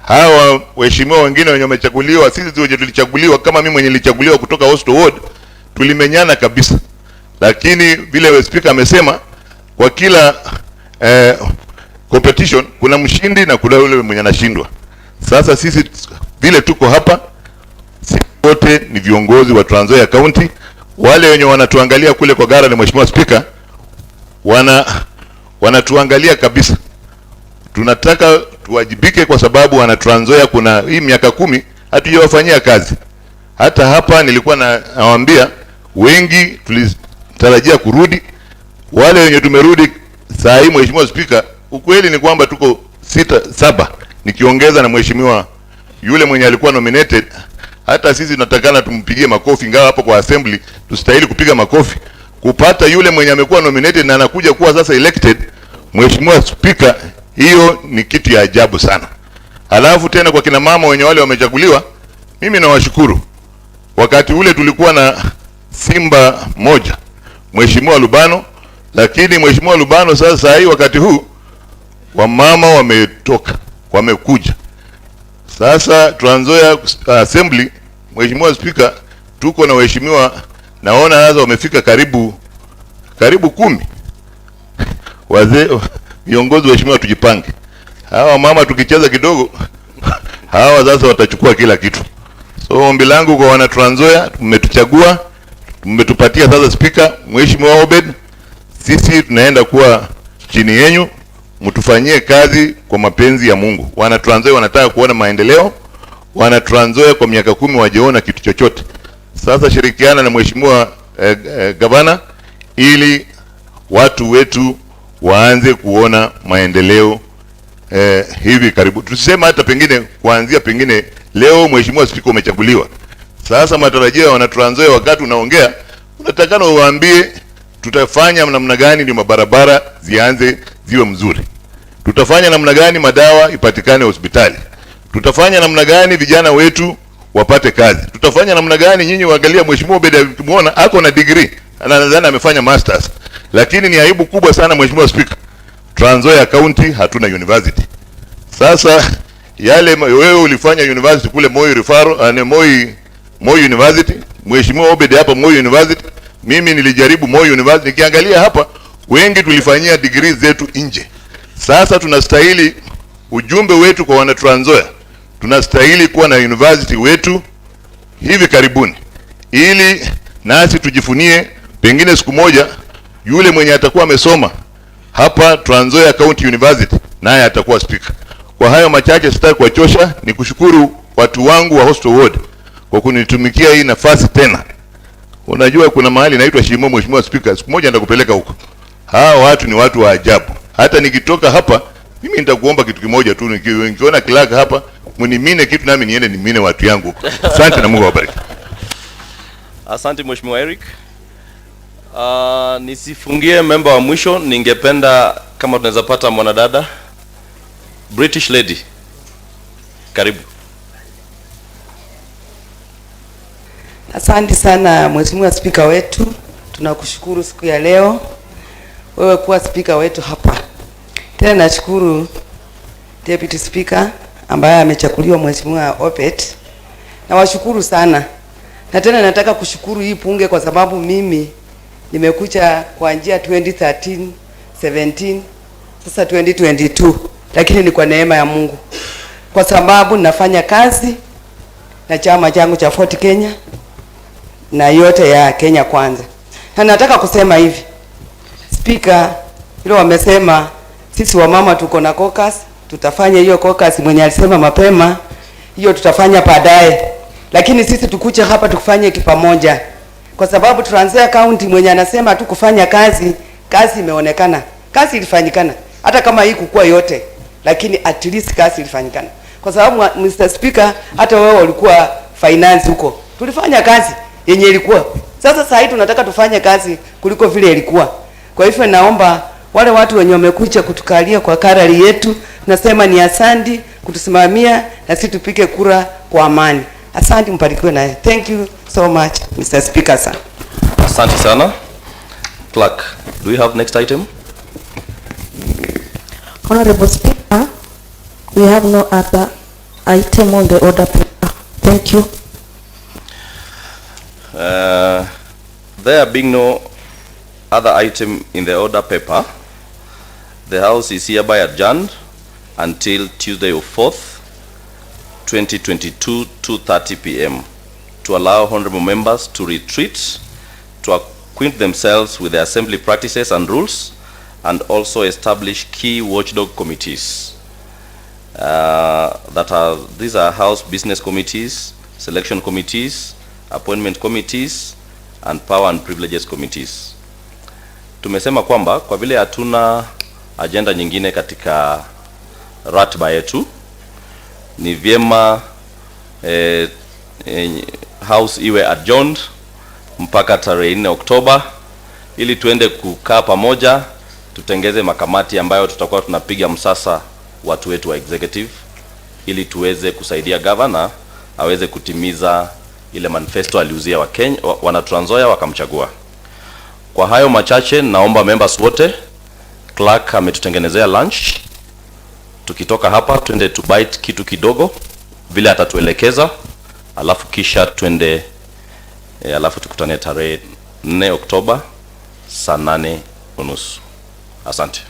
Hawa waheshimiwa wengine wenye wamechaguliwa, sisi wenye tulichaguliwa, kama mimi mwenye nilichaguliwa kutoka Hosto Ward, tulimenyana kabisa. Lakini vile speaker amesema, kwa kila competition kuna mshindi na kuna yule mwenye anashindwa. Sasa sisi vile tuko hapa, sisi wote ni viongozi wa Trans Nzoia County. Wale wenye wanatuangalia kule kwa gara, ni Mheshimiwa Speaker, wanatuangalia kabisa. Tunataka tuwajibike kwa sababu wana Trans Nzoia kuna hii miaka 10 hatujawafanyia kazi. Hata hapa nilikuwa nawaambia wengi tulitarajia kurudi. Wale wenye tumerudi saa hii, Mheshimiwa Speaker, ukweli ni kwamba tuko 6-7 nikiongeza na mheshimiwa yule mwenye alikuwa nominated. Hata sisi tunatakana tumpigie makofi, ingawa hapo kwa assembly tustahili kupiga makofi kupata yule mwenye amekuwa nominated na anakuja kuwa sasa elected. Mheshimiwa Speaker, hiyo ni kitu ya ajabu sana. Alafu tena kwa kina mama wenye wale wamechaguliwa, mimi nawashukuru. Wakati ule tulikuwa na simba moja, Mheshimiwa Lubano, lakini Mheshimiwa Lubano sasa hii wakati huu wamama wametoka, wamekuja. Sasa Trans Nzoia Assembly, Mheshimiwa Speaker, tuko na waheshimiwa naona sasa wamefika karibu 10. Wazee viongozi waheshimiwa, tujipange. Hawa mama tukicheza kidogo hawa sasa watachukua kila kitu. So ombi langu kwa wana Trans Nzoia, mmetuchagua, mmetupatia sasa speaker Mheshimiwa Obed, sisi tunaenda kuwa chini yenu, mtufanyie kazi kwa mapenzi ya Mungu. Wana Trans Nzoia wanataka kuona maendeleo, wana Trans Nzoia kwa miaka 10 wajeona kitu chochote. Sasa shirikiana na Mheshimiwa Gavana ili watu wetu waanze kuona maendeleo hivi karibu. Tuseme hata pengine kuanzia pengine leo Mheshimiwa Spika umechaguliwa. Sasa matarajio ya wana Trans Nzoia wakati unaongea unatakana uwaambie tutafanya namna gani ndio mabarabara zianze ziwe mzuri. Tutafanya namna gani madawa ipatikane hospitali. Tutafanya namna gani vijana wetu wapate kazi. Tutafanya namna gani nyinyi waangalia Mheshimiwa Obed tumuona ako na degree, nadhani amefanya masters. Lakini ni aibu kubwa sana Mheshimiwa Speaker. Trans Nzoia County hatuna university. Sasa yale wewe ulifanya university kule Moi Referral Moi University, Mheshimiwa Obed hapa Moi University, mimi nilijaribu Moi University, nikiangalia hapa wengi tulifanyia degree zetu nje. Sasa tunastahili ujumbe wetu kwa wana Trans Nzoia, tunastahili kuwa na university wetu hivi karibuni, ili nasi tujifunie pengine siku moja yule mwenye atakuwa amesoma hapa Trans Nzoia County University naye atakuwa speaker. Kwa hayo machache sitaki kuwachosha, ni kushukuru watu wangu wa Hostel Ward kwa kunitumikia hii nafasi tena. Unajua kuna mahali inaitwa Shimo, Mheshimiwa Speaker, siku moja nitakupeleka huko. Hawa watu ni watu wa ajabu. Hata nikitoka hapa mimi nitakuomba kitu kimoja tu, nikiona clerk hapa mnimine kitu nami niende nimine watu yangu. Asante na Mungu awabariki. Asante Mheshimiwa Eric. Nisifungie member wa mwisho, ningependa kama tunaweza pata mwanadada British lady. Karibu. Asante sana Mheshimiwa Speaker wetu. Tunakushukuru siku ya leo wewe kuwa speaker wetu hapa. Tena nashukuru Deputy Speaker ambaye amechaguliwa Mheshimiwa Obed. Na washukuru sana. Na tena nataka kushukuru hii bunge kwa sababu mimi nimekuja kwa njia 2013, 17, sasa 2022. Lakini ni kwa neema ya Mungu. Kwa sababu nafanya kazi na chama changu cha Fort Kenya na yote ya Kenya Kwanza. Na nataka kusema hivi. Speaker, hilo wamesema sisi wamama tuko na caucus, tutafanya hiyo caucus mwenye alisema mapema, hiyo tutafanya baadaye. Lakini sisi tukuche hapa tukufanye kipamoja. Kwa sababu Trans Nzoia County mwenye anasema tu kufanya kazi, kazi imeonekana. Kazi ilifanyikana. Hata kama hii kukua yote, lakini at least kazi ilifanyikana. Kwa sababu Mr. Speaker, hata wewe ulikuwa finance huko. Tulifanya kazi yenye ilikuwa. Sasa sasa hivi tunataka tufanye kazi kuliko vile ilikuwa. Kwa hivyo naomba wale watu wenye wamekuja kutukalia kwa karari yetu, nasema ni asante kutusimamia na sisi tupike kura kwa amani. Asante, mbarikiwe naye. Thank you so much Mr. Speaker sir. Asante sana. Clerk, do we have next item? Honorable Speaker, we have no other item on the order paper. Thank you. There being no other item in the order paper, the House is hereby adjourned until Tuesday of 4th, 2022, 2:30 p.m. to allow honorable members to retreat, to acquaint themselves with the assembly practices and rules, and also establish key watchdog committees. These are House business committees, selection committees, appointment committees, and power and privileges committees. Tumesema kwamba kwa vile hatuna agenda nyingine katika ratiba yetu, ni vyema House iwe adjourned mpaka tarehe 4 Oktoba ili tuende kukaa pamoja, tutengeze makamati ambayo tutakuwa tunapiga msasa watu wetu wa executive ili tuweze kusaidia governor aweze kutimiza ile manifesto aliuzia wana Trans Nzoia wakamchagua. Kwa hayo machache naomba members wote, clerk ametutengenezea lunch. Tukitoka hapa twende to bite kitu kidogo vile atatuelekeza, alafu kisha twende alafu tukutane tarehe 4 Oktoba saa 8:30. Asante.